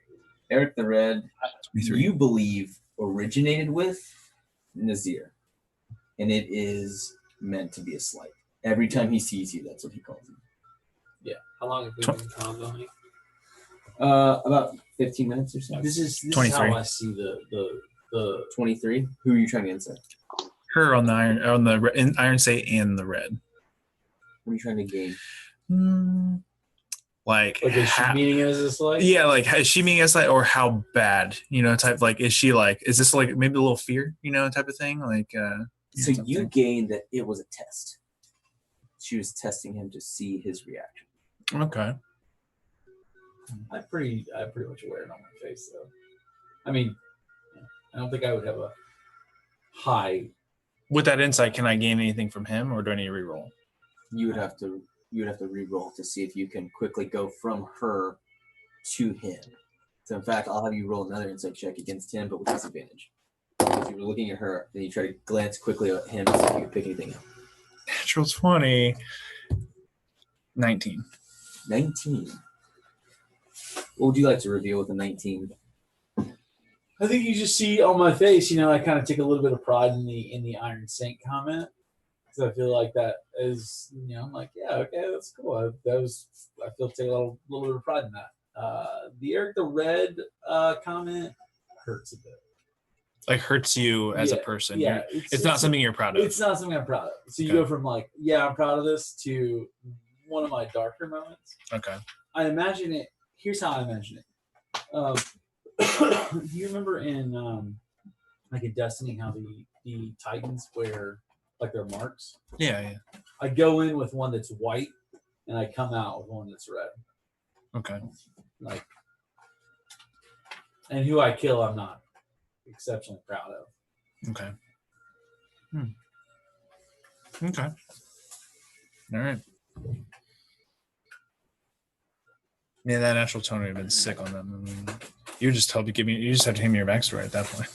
Eric the Red, 23. you believe originated with Nazir. And it is meant to be a slight. Every time he sees you, that's what he calls you. Yeah. How long have we been convoing? About 15 minutes or so. this is 23. how I see the 23. Who are you trying to incite? Her on the Iron State and the red. What are you trying to gain? Like is she meaning it as a slight? yeah, like is she meaning us like or how bad, type like is she like is this like maybe a little fear, type of thing? Like So you gained that it was a test. She was testing him to see his reaction. Okay. I'm pretty much wear it on my face though. I mean, I don't think I would have a high. With that insight, can I gain anything from him or do I need to reroll? You would have to re-roll to see if you can quickly go from her to him. So in fact, I'll have you roll another insight check against him, but with disadvantage. If you were looking at her, then you try to glance quickly at him to see if you can pick anything up. Natural 20. 19. 19. What would you like to reveal with a 19? I think you just see on my face, I kind of take a little bit of pride in the Iron Saint comment because I feel like that is, I'm like, yeah, okay, that's cool. I feel take a little bit of pride in that. The Eric the Red comment hurts a bit. Like hurts you as a person. Yeah, it's not something you're proud of. It's not something I'm proud of. So you go from like, yeah, I'm proud of this to one of my darker moments. Okay. I imagine it. Here's how I imagine it. Do you remember in like in Destiny how the Titans wear like their marks? Yeah. I go in with one that's white and I come out with one that's red. Okay. Like, and who I kill, I'm not exceptionally proud of. Okay. Okay. All right. Yeah, that natural tone would have been sick on them. I mean, you just have to give me your backstory at that point.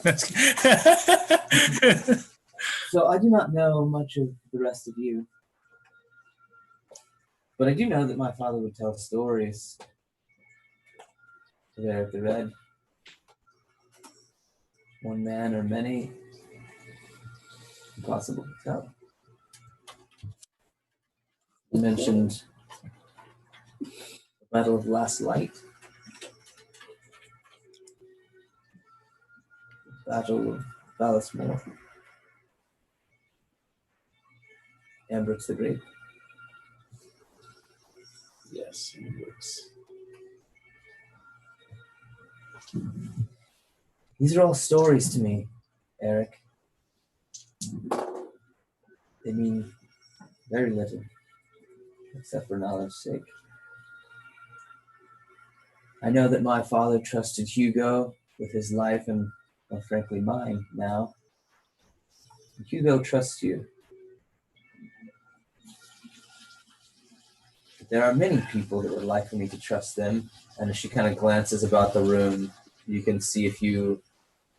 So I do not know much of the rest of you. But I do know that my father would tell stories of Eric the Red. One man or many. Impossible to tell. mentioned the Battle of Last Light. Battle of Ballasmore. Ambrose the Great. Yes, it works. These are all stories to me, Eric. They mean very little, except for knowledge's sake. I know that my father trusted Hugo with his life and, well, frankly, mine now. And Hugo trusts you. But there are many people that would like for me to trust them, and as she kind of glances about the room, you can see a few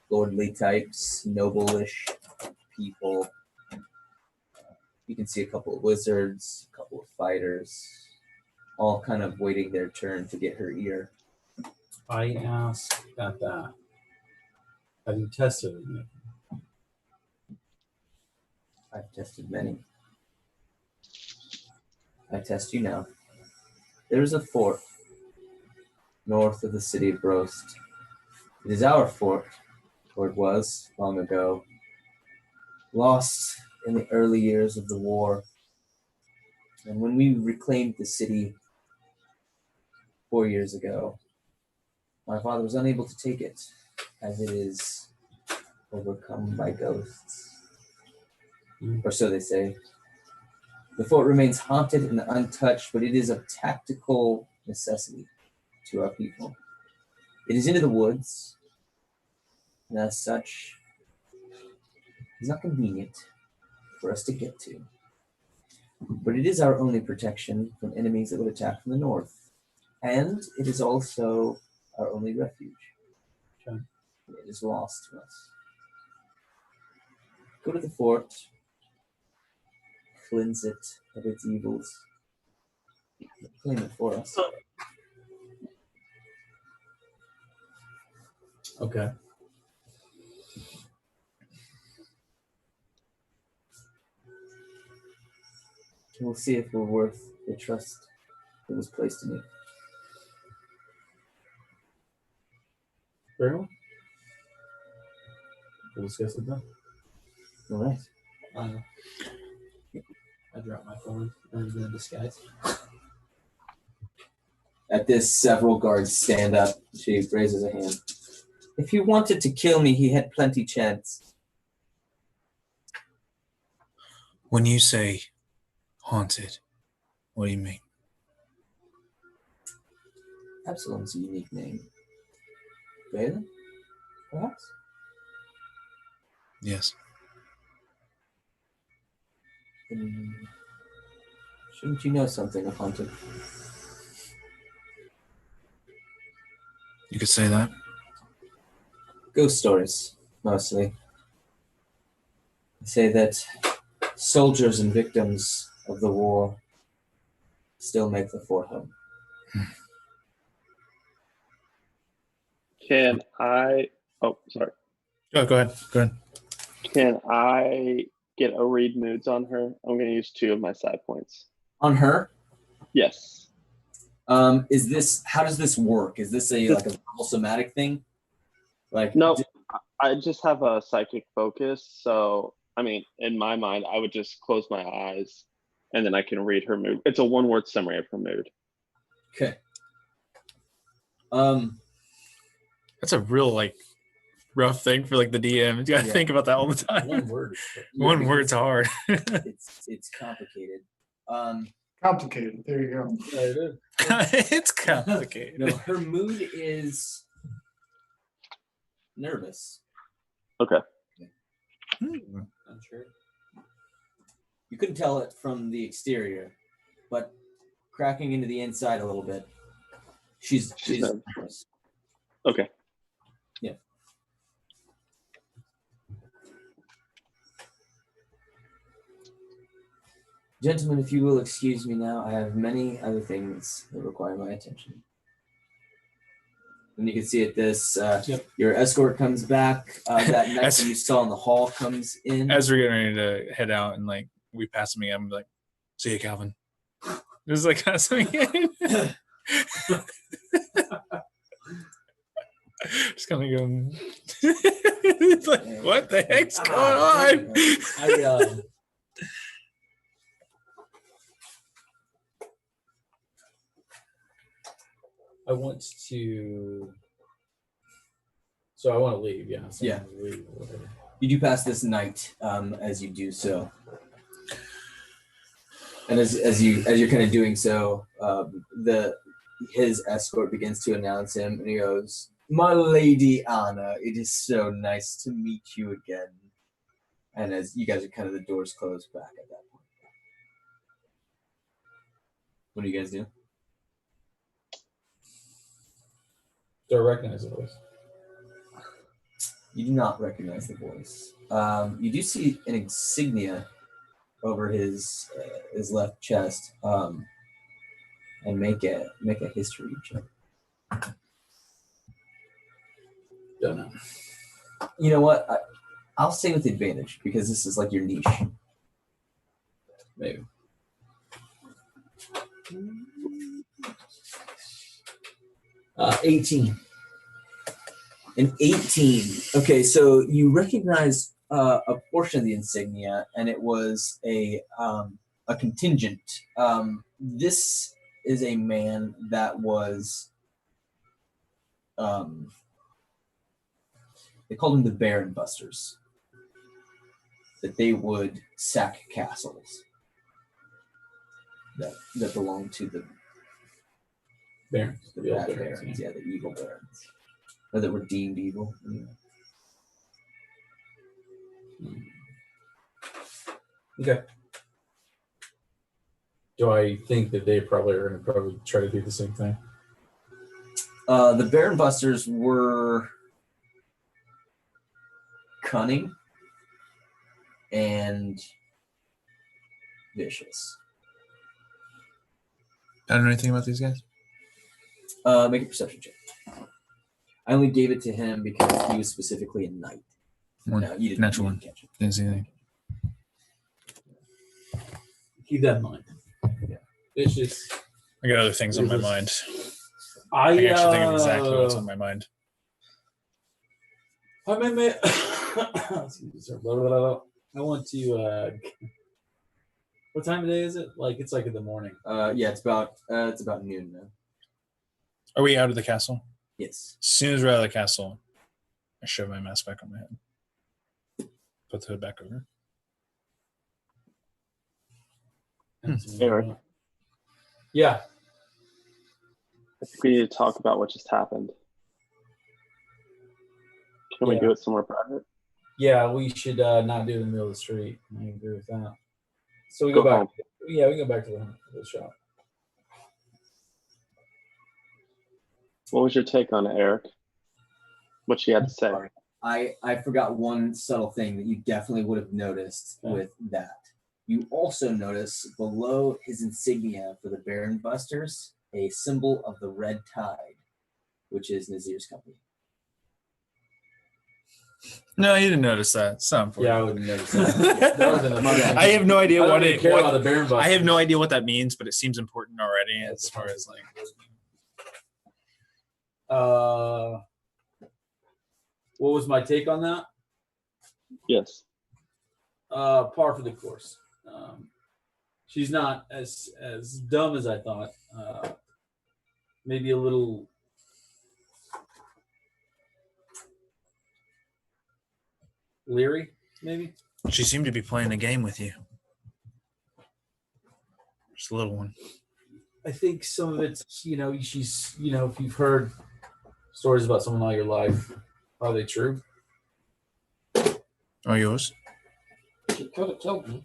lordly types, noble-ish people. You can see a couple of wizards, a couple of fighters, all kind of waiting their turn to get her ear. I ask at that. Have you tested it? I've tested many. I test you now. There is a fort north of the city of Brost. It is our fort, or it was long ago, lost in the early years of the war. And when we reclaimed the city 4 years ago, my father was unable to take it, as it is overcome by ghosts. Or so they say. The fort remains haunted and untouched, but it is of tactical necessity to our people. It is into the woods, and as such, it's not convenient for us to get to. But it is our only protection from enemies that would attack from the north. And it is also our only refuge. Okay. It is lost to us. Go to the fort, cleanse it of its evils, claim it for us. Okay. And we'll see if we're worth the trust that was placed in you. Very well. We'll discuss it then. All right. I dropped my phone under the disguise. At this, several guards stand up. She raises a hand. If he wanted to kill me, he had plenty chance. When you say haunted, what do you mean? Absalom's a unique name. Valen, perhaps? Yes. Shouldn't you know something of haunted? You could say that. Ghost stories, mostly. They say that soldiers and victims of the war still make the fort home. Can I? Oh, sorry. Oh, go ahead. Go ahead. Can I get a read moods on her? I'm going to use 2 of my side points. On her? Yes. Is this? How does this work? Is this like a somatic thing? Like no, I just have a psychic focus. So I mean, in my mind, I would just close my eyes, and then I can read her mood. It's a 1-word summary of her mood. Okay. That's a real rough thing for the DM. You gotta think about that all the time. One word. One word's hard. It's complicated. Complicated. There you go. Yeah, it is. It's complicated. No, her mood is nervous. Okay. I'm sure. You couldn't tell it from the exterior, but cracking into the inside a little bit, she's nervous. Okay. Yeah. Gentlemen, if you will excuse me now, I have many other things that require my attention. And you can see at this, your escort comes back. That knight that you saw in the hall comes in. As we're getting ready to head out and we pass him again, I'm like, see you, Calvin. Just like kind of something. Just kind of going. It's like, what the heck's going on? I want to. So I want to leave. Yeah. So Yeah. I wanna leave or whatever. You do pass this night as you do so. And as you're kind of doing so, his escort begins to announce him, and he goes, "My Lady Anna, it is so nice to meet you again." And as you guys are kind of the doors closed back at that point. What do you guys do? Do I recognize the voice? You do not recognize the voice. You do see an insignia over his left chest, and make a history check. Don't know. You know what? I'll say with advantage because this is like your niche. Maybe. Uh, 18. An 18. Okay, so you recognize a portion of the insignia, and it was a contingent. This is a man that was. They called them the Baron Busters. That they would sack castles that belonged to the Barons. the The old bad barons, barons, yeah, the evil barons, or that were deemed evil. Okay. Do I think that they probably are going to try to do the same thing? The Baron Busters were cunning and vicious. I don't know anything about these guys. Make a perception check. I only gave it to him because he was specifically a knight. One. No, you didn't. Natural you one. didn't catch it. Didn't see anything. Keep that in mind. Yeah. It's just. I got other things on my It was- mind. I I can actually think of exactly what's on my mind. I excuse me, sir. Blah, blah, blah, blah. I want to. What time of day is it? Like it's like in the morning. Yeah, it's about noon now. Are we out of the castle? Yes. As soon as we're out of the castle, I shove my mask back on my head. Put the hood back over. Eric, Yeah. I think we need to talk about what just happened. Can we Yeah. do it somewhere private? Yeah, we should not do it in the middle of the street. I agree with that. So we go, Go back. home. Yeah, we go back to the shop. What was your take on it, Eric? What she had to say? I forgot one subtle thing that you definitely would have noticed with that. You also notice below his insignia for the Baron Busters a symbol of the red tide, which is Nazir's company. No, you didn't notice that. It's not important. Yeah, I wouldn't notice that. I have no idea I don't what even it. care what- about the Baron I have no Busters. idea what that means, but it seems important already as far as like. What was my take on that? Yes. Par for the course. She's not as dumb as I thought. Maybe a little leery, maybe. She seemed to be playing a game with you. Just a little one. I think some of it's, she's, if you've heard stories about someone all your life, are they true? Oh, yours? She could have told me.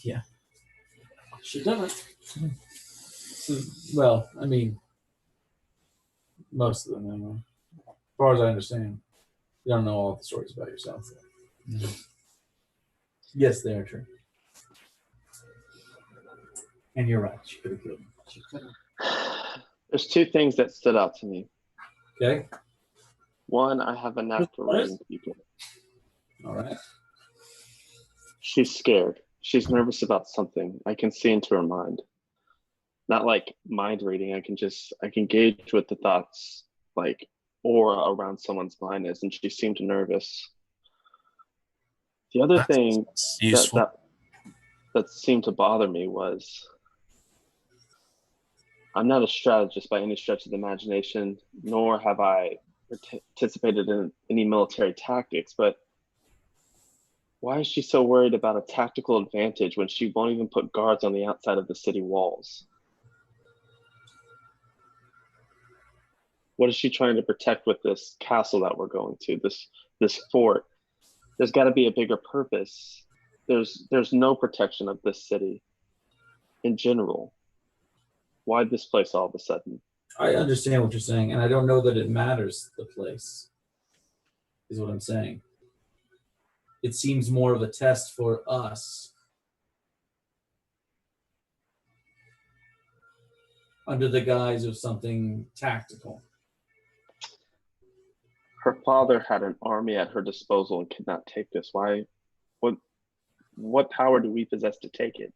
Yeah. She didn't. So, well, I mean, most of them, anyway. As far as I understand, you don't know all the stories about yourself. Mm-hmm. Yes, they are true. And you're right. She could have killed me. She could have. There's two things that stood out to me. Okay. One, I have a knack for reading people. All right. She's scared. she's nervous about something. I can see into her mind. Not like mind reading. I can gauge what the thoughts like aura around someone's mind is, and she seemed nervous. The other thing useful. that seemed to bother me was I'm not a strategist by any stretch of the imagination, nor have I participated in any military tactics, but why is she so worried about a tactical advantage when she won't even put guards on the outside of the city walls? What is she trying to protect with this castle that we're going to, this fort? There's got to be a bigger purpose. There's no protection of this city in general. Why this place all of a sudden? I understand what you're saying, and I don't know that it matters, the place, is what I'm saying. It seems more of a test for us under the guise of something tactical. Her father had an army at her disposal and could not take this. Why? What power do we possess to take it?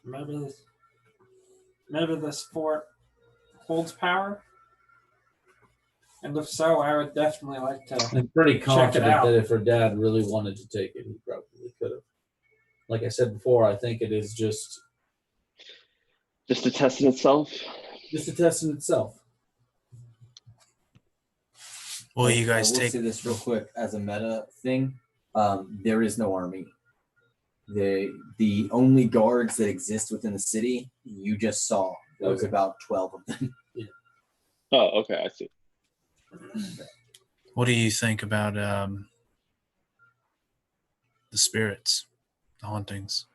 Maybe this fort holds power. And if so, I would definitely like to. I'm pretty confident out. that if her dad really wanted to take it, he probably could have. Like I said before, I think it is just a test in itself. Just a test in itself. Well, you I guys will take say this real quick as a meta thing. There is no army. The only guards that exist within the city, you just saw. There was about 12 of them. Yeah. Oh, okay, I see. What do you think about the spirits, the hauntings?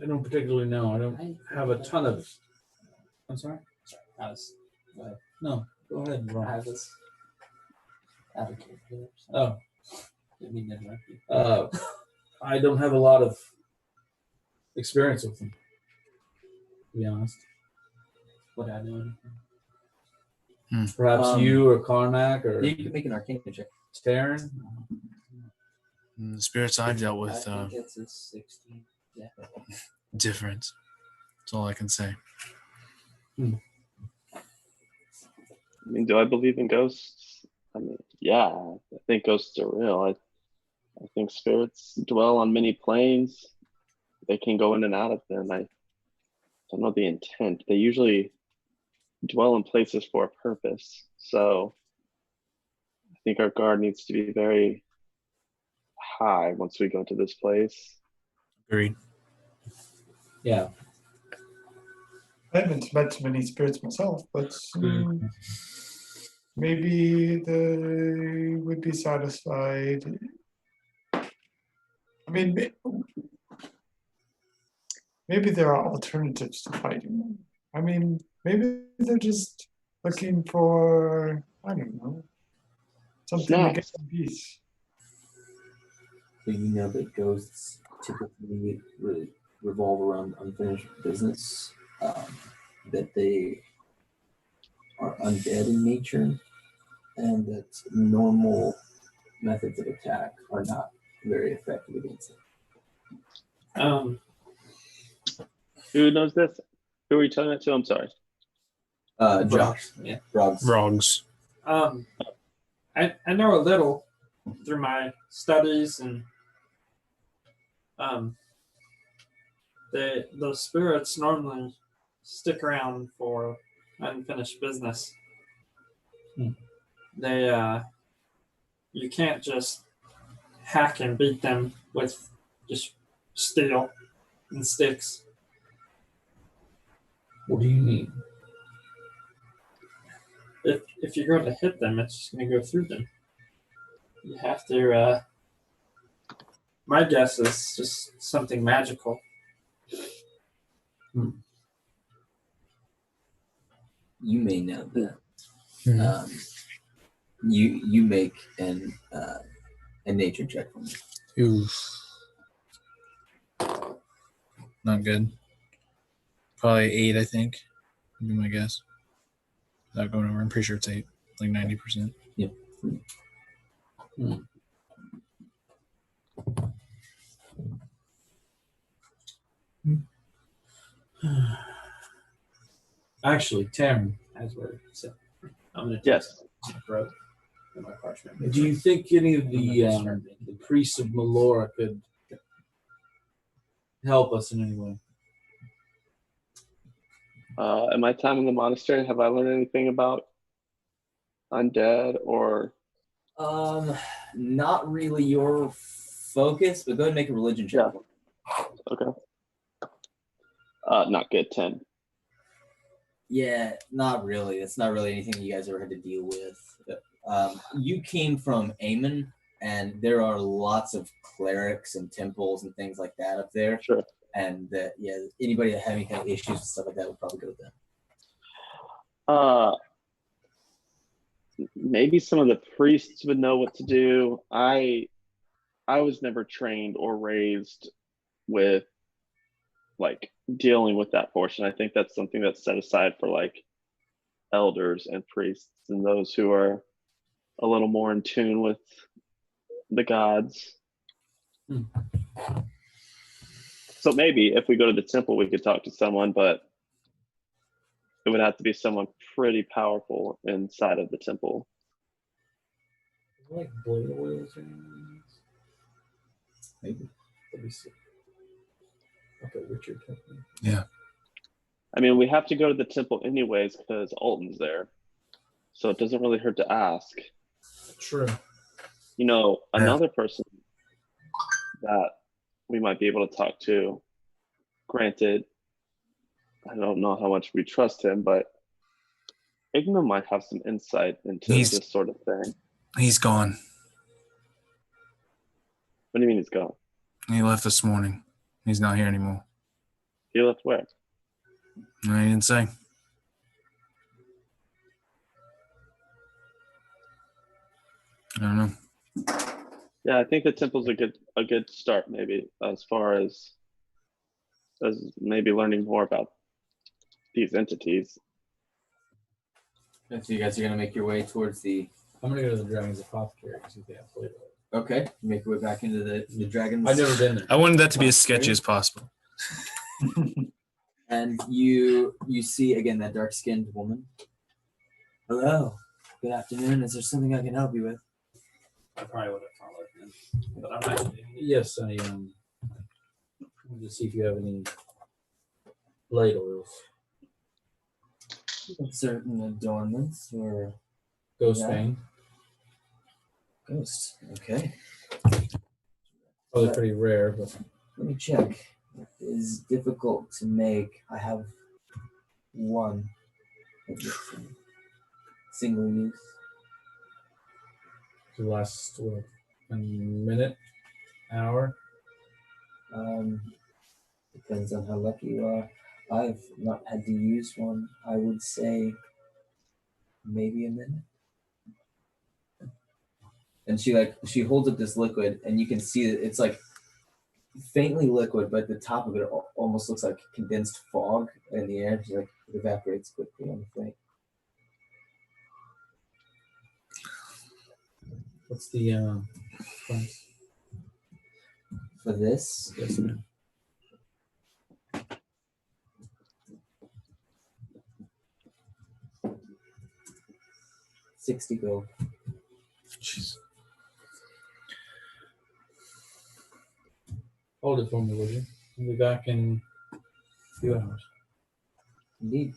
I don't particularly know. I don't have a ton of. I'm sorry? No, go ahead, Ron. I have this advocate here. So Oh. didn't mean to interrupt you. I don't have a lot of experience with them, to be honest. Would I know anything? Perhaps you or Carmack or You can make an arcana check. Taryn. The spirits I've dealt with, I think it's a 16. Yeah. different. That's all I can say. I mean, do I believe in ghosts? I mean, yeah, I think ghosts are real. I think spirits dwell on many planes. They can go in and out of them. I don't know the intent. They usually dwell in places for a purpose. So I think our guard needs to be very high once we go to this place. Agreed. Yeah. I haven't met many spirits myself, but maybe they would be satisfied. I mean, maybe there are alternatives to fighting them. I mean, maybe they're just looking for, I don't know, something to get some peace. So you know that ghosts typically revolve around unfinished business, that they are undead in nature, and that normal methods of attack are not very effective against it. Who knows this? Who are you telling that to? I'm sorry. Josh. Yeah. Rogs. I know a little through my studies, and the spirits normally stick around for unfinished business. They you can't just hack and beat them with just steel and sticks. What do you mean? If you're going to hit them, it's just going to go through them. You have to. My guess is just something magical. You may know that. You make a nature check for me. Oof. Not good. Probably 8, I think. Would be my guess. Without going over, I'm pretty sure it's 8, like 90%. Yep. Actually, Tamron, as we're set, I'm going to Yes. throat in my parchment. Do you think any of the priests of Melora could help us in any way? In my time in the monastery, have I learned anything about undead or? Not really your focus, but go ahead and make a religion check. Yeah. Okay. Not good. 10. Yeah, not really. It's not really anything you guys ever had to deal with. You came from Amon, and there are lots of clerics and temples and things like that up there. Sure. And yeah, anybody that had any kind of issues and stuff like that would probably go with them. Maybe some of the priests would know what to do. I was never trained or raised with like dealing with that portion. I think that's something that's set aside for like elders and priests and those who are a little more in tune with the gods. So maybe if we go to the temple, we could talk to someone, but it would have to be someone pretty powerful inside of the temple. Like blade oils or anything? Maybe. Let me see. Okay, Richard Company. Yeah. I mean, we have to go to the temple anyways because Alton's there. So it doesn't really hurt to ask. True. You know, another person that we might be able to talk to, granted, I don't know how much we trust him, but Igna might have some insight into this sort of thing. He's gone. What do you mean he's gone? He left this morning. He's not here anymore. He left where? No, he didn't say. I don't know. Yeah, I think the temple's a good start, maybe, as far as maybe learning more about these entities. And so you guys are gonna make your way towards the. I'm gonna go to the Dragon's Apothecary and see if they have blade oil. Okay, make your way back into the Dragon's. I've never been there. I wanted that to be as sketchy as possible. And you see again that dark-skinned woman. Hello. Good afternoon. Is there something I can help you with? I probably would have followed him. But I'm not. Yes, I wanted to see if you have any blade oils. Certain adornments or Ghost Bane. Ghost. Okay. Probably pretty rare, but Let me check. It is difficult to make. I have one. Single use. the last a minute, hour. Depends on how lucky you are. I've not had to use one. I would say maybe a minute. And she holds up this liquid, and you can see that it's like faintly liquid, but the top of it almost looks like condensed fog in the air. She's like, it evaporates quickly on the flame. What's the price for this? Yes, ma'am. $60 gold. Jeez. Hold it for me, would you? I'll be back in a few hours. Indeed.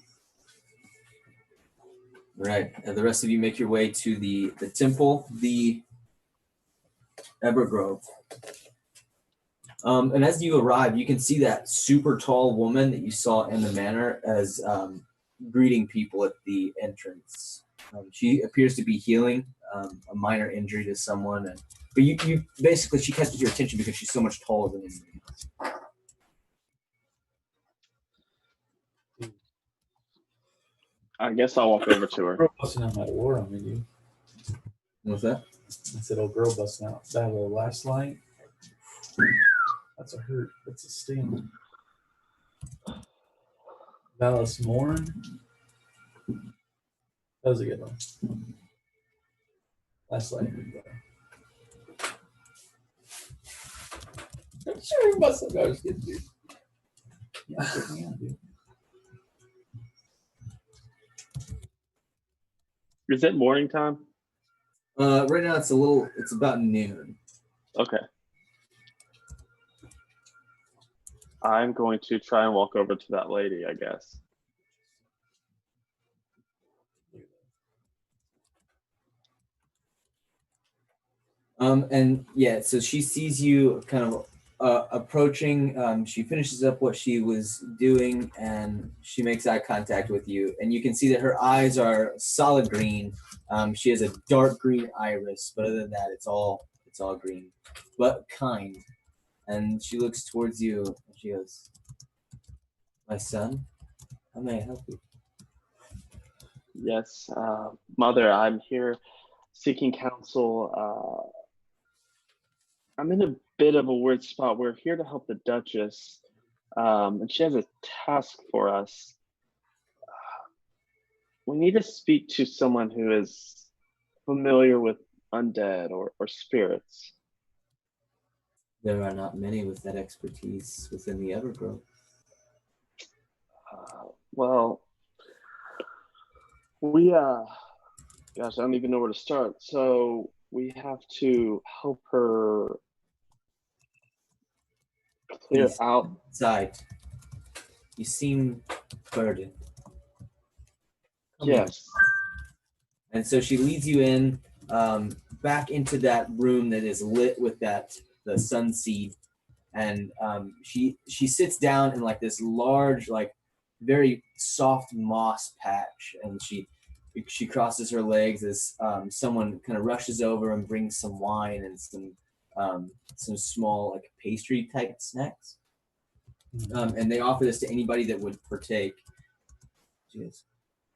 Right. And the rest of you make your way to the temple, the Evergrove. And as you arrive, you can see that super tall woman that you saw in the manor as greeting people at the entrance. She appears to be healing a minor injury to someone, but you basically, she catches your attention because she's so much taller than anybody else. I guess I'll walk over to her. Girl busting out that war on me, dude. What's that? I said, "Oh, girl busting out that little last light." That's a hurt. That's a sting. Valis Morn. That was a good one. Last light. I'm sure he must have. I was kidding, dude. Yeah, dude. Is it morning time? Right now it's about noon. Okay. I'm going to try and walk over to that lady, I guess. And yeah, so she sees you kind of approaching. She finishes up what she was doing, and she makes eye contact with you. And you can see that her eyes are solid green. She has a dark green iris, but other than that, it's all green, but kind. And she looks towards you, and she goes, "My son, how may I help you?" Yes, Mother, I'm here seeking counsel. I'm in a bit of a weird spot. We're here to help the Duchess, and she has a task for us. We need to speak to someone who is familiar with undead or spirits. There are not many with that expertise within the Evergrowth. Well, we gosh, I don't even know where to start. So we have to help her clear Please, out. Inside. You seem burdened. Come in. Yes. And so she leads you in, back into that room that is lit with the sun seed, and she sits down in like this large, like very soft moss patch, and she crosses her legs as someone kind of rushes over and brings some wine and some small like pastry type snacks, and they offer this to anybody that would partake. She goes,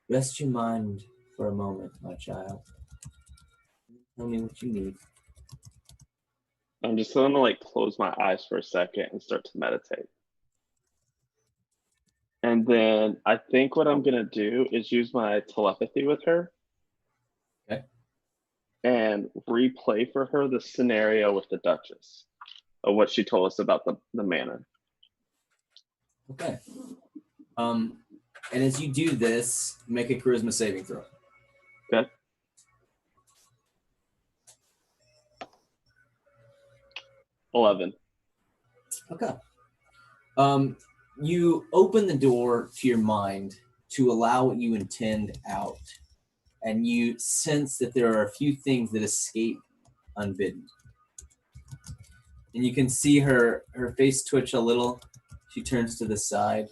"Rest your mind for a moment, my child. Tell me what you need." I'm just gonna like close my eyes for a second and start to meditate. And then I think what I'm gonna do is use my telepathy with her. Okay. And replay for her the scenario with the Duchess of what she told us about the manor. Okay. And as you do this, make a charisma saving throw. Okay. 11. Okay. You open the door to your mind to allow what you intend out, and you sense that there are a few things that escape unbidden. And you can see her face twitch a little. She turns to the side.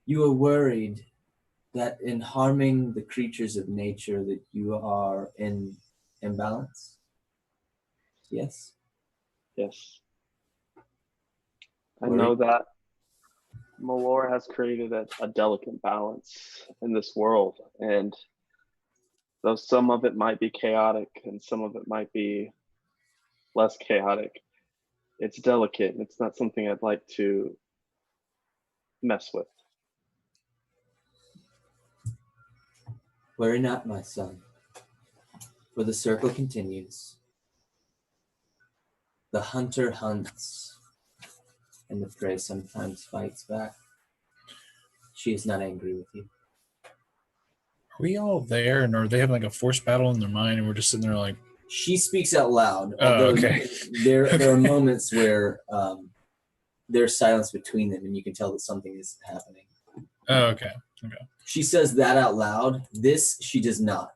You are worried that in harming the creatures of nature that you are in imbalance? Yes? Yes. I know that Malor has created a delicate balance in this world, and though some of it might be chaotic and some of it might be less chaotic, it's delicate and it's not something I'd like to mess with. Worry not, my son, for the circle continues. The hunter hunts, and the prey sometimes fights back. She is not angry with you. Are we all there, and are they having like a forced battle in their mind, and we're just sitting there like? She speaks out loud. Oh, okay. There are moments where there's silence between them, and you can tell that something is happening. Oh, okay. Okay. She says that out loud. This she does not.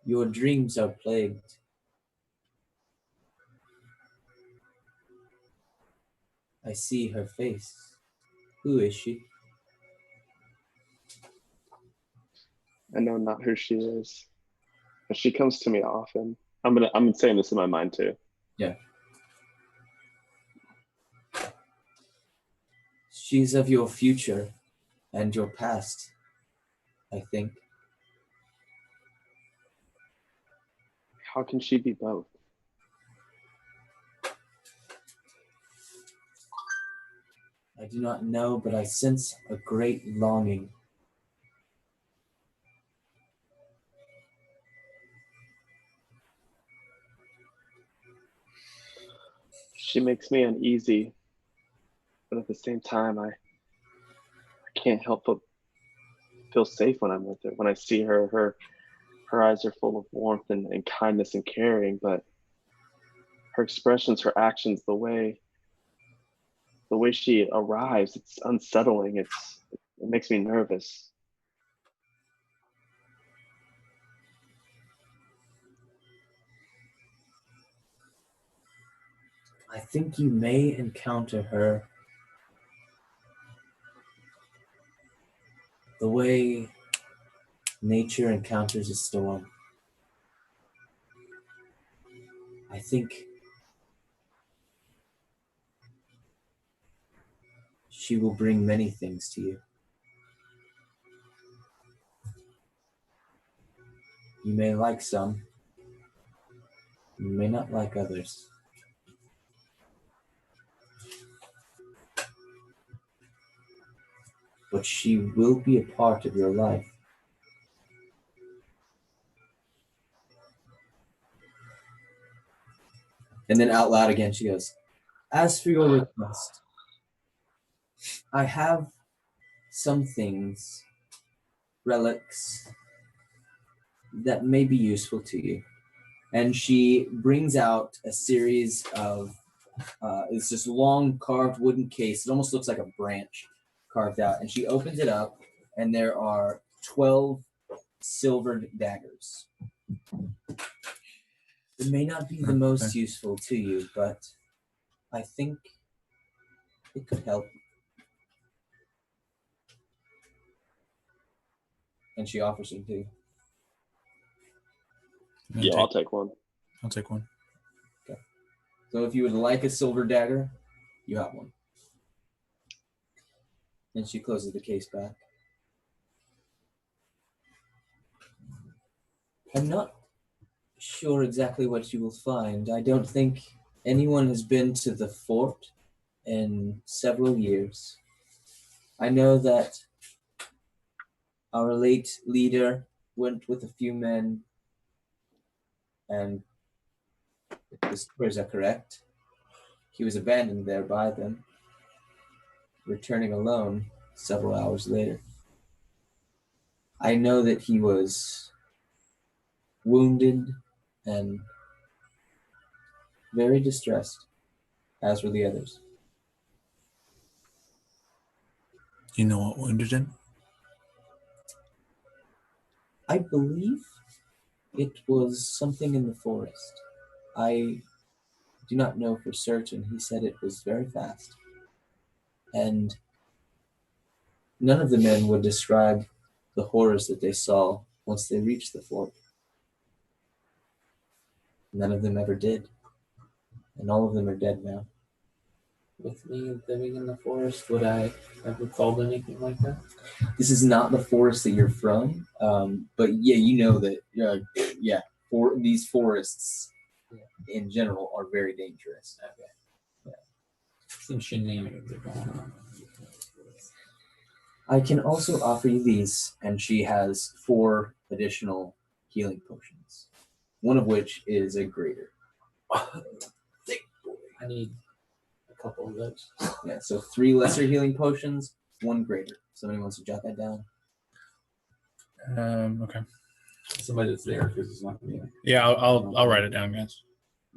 Your dreams are plagued. I see her face. Who is she? I know not who she is, but she comes to me often. I'm saying this in my mind too. Yeah. She's of your future and your past, I think. How can she be both? I do not know, but I sense a great longing. She makes me uneasy, but at the same time, can't help but feel safe when I'm with her. When I see her, her eyes are full of warmth and kindness and caring, but her expressions, her actions, the way she arrives, it's unsettling. It makes me nervous. I think you may encounter her the way nature encounters a storm. I think she will bring many things to you. You may like some, you may not like others. But she will be a part of your life. And then out loud again, she goes, as for your request, I have some things, relics, that may be useful to you. And she brings out a series of, it's this long carved wooden case. It almost looks like a branch carved out. And she opens it up, and there are 12 silvered daggers. It may not be the most useful to you, but I think it could help. And she offers them to you. Yeah, I'll take one. I'll take one. Okay. So if you would like a silver dagger, you have one. And she closes the case back. I'm not sure exactly what you will find. I don't think anyone has been to the fort in several years. I know that our late leader went with a few men, and if the stories are correct, he was abandoned there by them, returning alone several hours later. I know that he was wounded and very distressed, as were the others. Do you know what wounded him? I believe it was something in the forest. I do not know for certain. He said it was very fast. And none of the men would describe the horrors that they saw once they reached the fort. None of them ever did. And all of them are dead now. With me living in the forest, would I have recalled anything like that? This is not the forest that you're from, but yeah, you know that, for these forests in general are very dangerous. Okay. Yeah. Some shenanigans are going on. I can also offer you these, and she has 4 additional healing potions, one of which is a greater. I need a couple of those. Yeah, so 3 lesser healing potions, 1 greater. Somebody wants to jot that down? Okay. Somebody that's there, because it's not me. Yeah, I'll write it down, guys.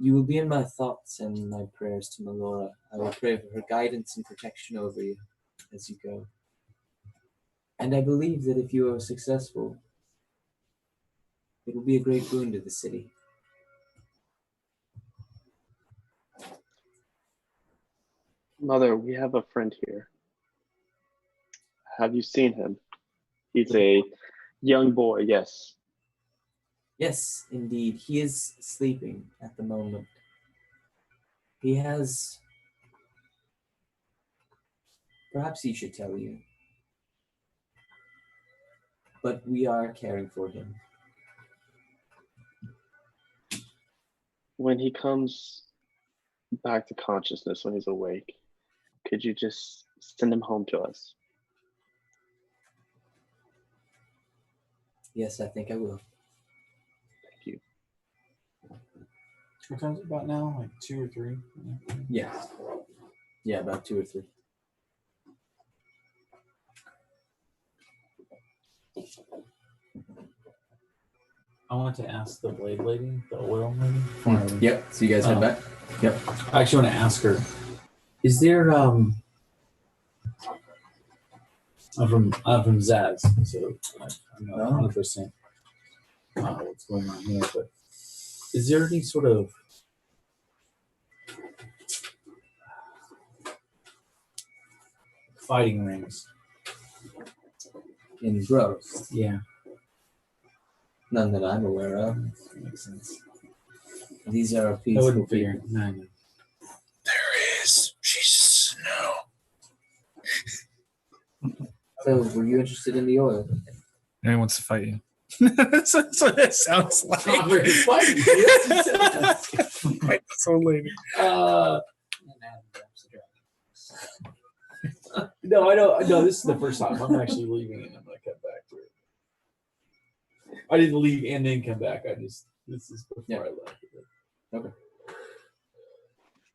You will be in my thoughts and my prayers to Melora. I will pray for her guidance and protection over you as you go. And I believe that if you are successful, it will be a great boon to the city. Mother, we have a friend here. Have you seen him? He's a young boy, yes. Yes, indeed. He is sleeping at the moment. He has... Perhaps he should tell you. But we are caring for him. When he comes back to consciousness, when he's awake, could you just send him home to us? Yes, I think I will. Thank you. What time's it about now? Like 2 or 3? Yeah. Yeah, about 2 or 3. I want to ask the blade lady, the oil lady. Yep. So you guys head back. Yep. I actually want to ask her: is there I'm from Zaz, so I'm not 100% what's going on here, but is there any sort of fighting rings In Brost? Yeah. None that I'm aware of. Makes sense. These are I peaceful wouldn't figure. people. No. There is. Jesus, no. So, were you interested in the oil? No one wants to fight you. That's what it sounds like. Not very fighting. Fight this old lady. No, I don't. No, this is the first time I'm actually leaving, and I'm gonna come back to it. I didn't leave and then come back. This is before I left. Okay.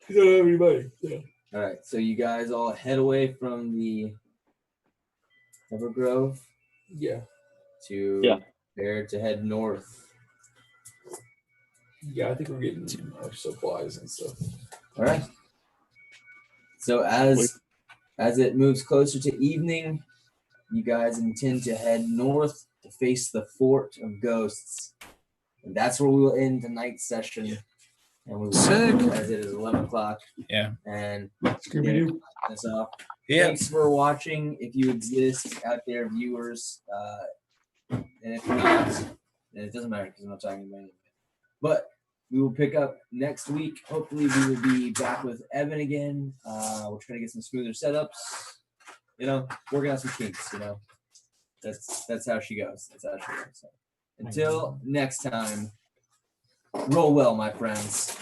You don't have anybody. Yeah. All right. So you guys all head away from the Evergrove. Yeah. To prepare to head north. Yeah, I think we're getting our supplies and stuff. All right. So as it moves closer to evening, you guys intend to head north to face the Fort of Ghosts. And that's where we will end tonight's session. And we will as it is 11 o'clock. Yeah. And Scooby-Doo. that's off. Yeah. Thanks for watching. If you exist out there, viewers, and if not, then it doesn't matter because I'm not talking about it. But we will pick up next week. Hopefully, we will be back with Evan again. We're trying to get some smoother setups. Working out some kinks. That's how she goes. That's how she goes. So, until next time, roll well, my friends.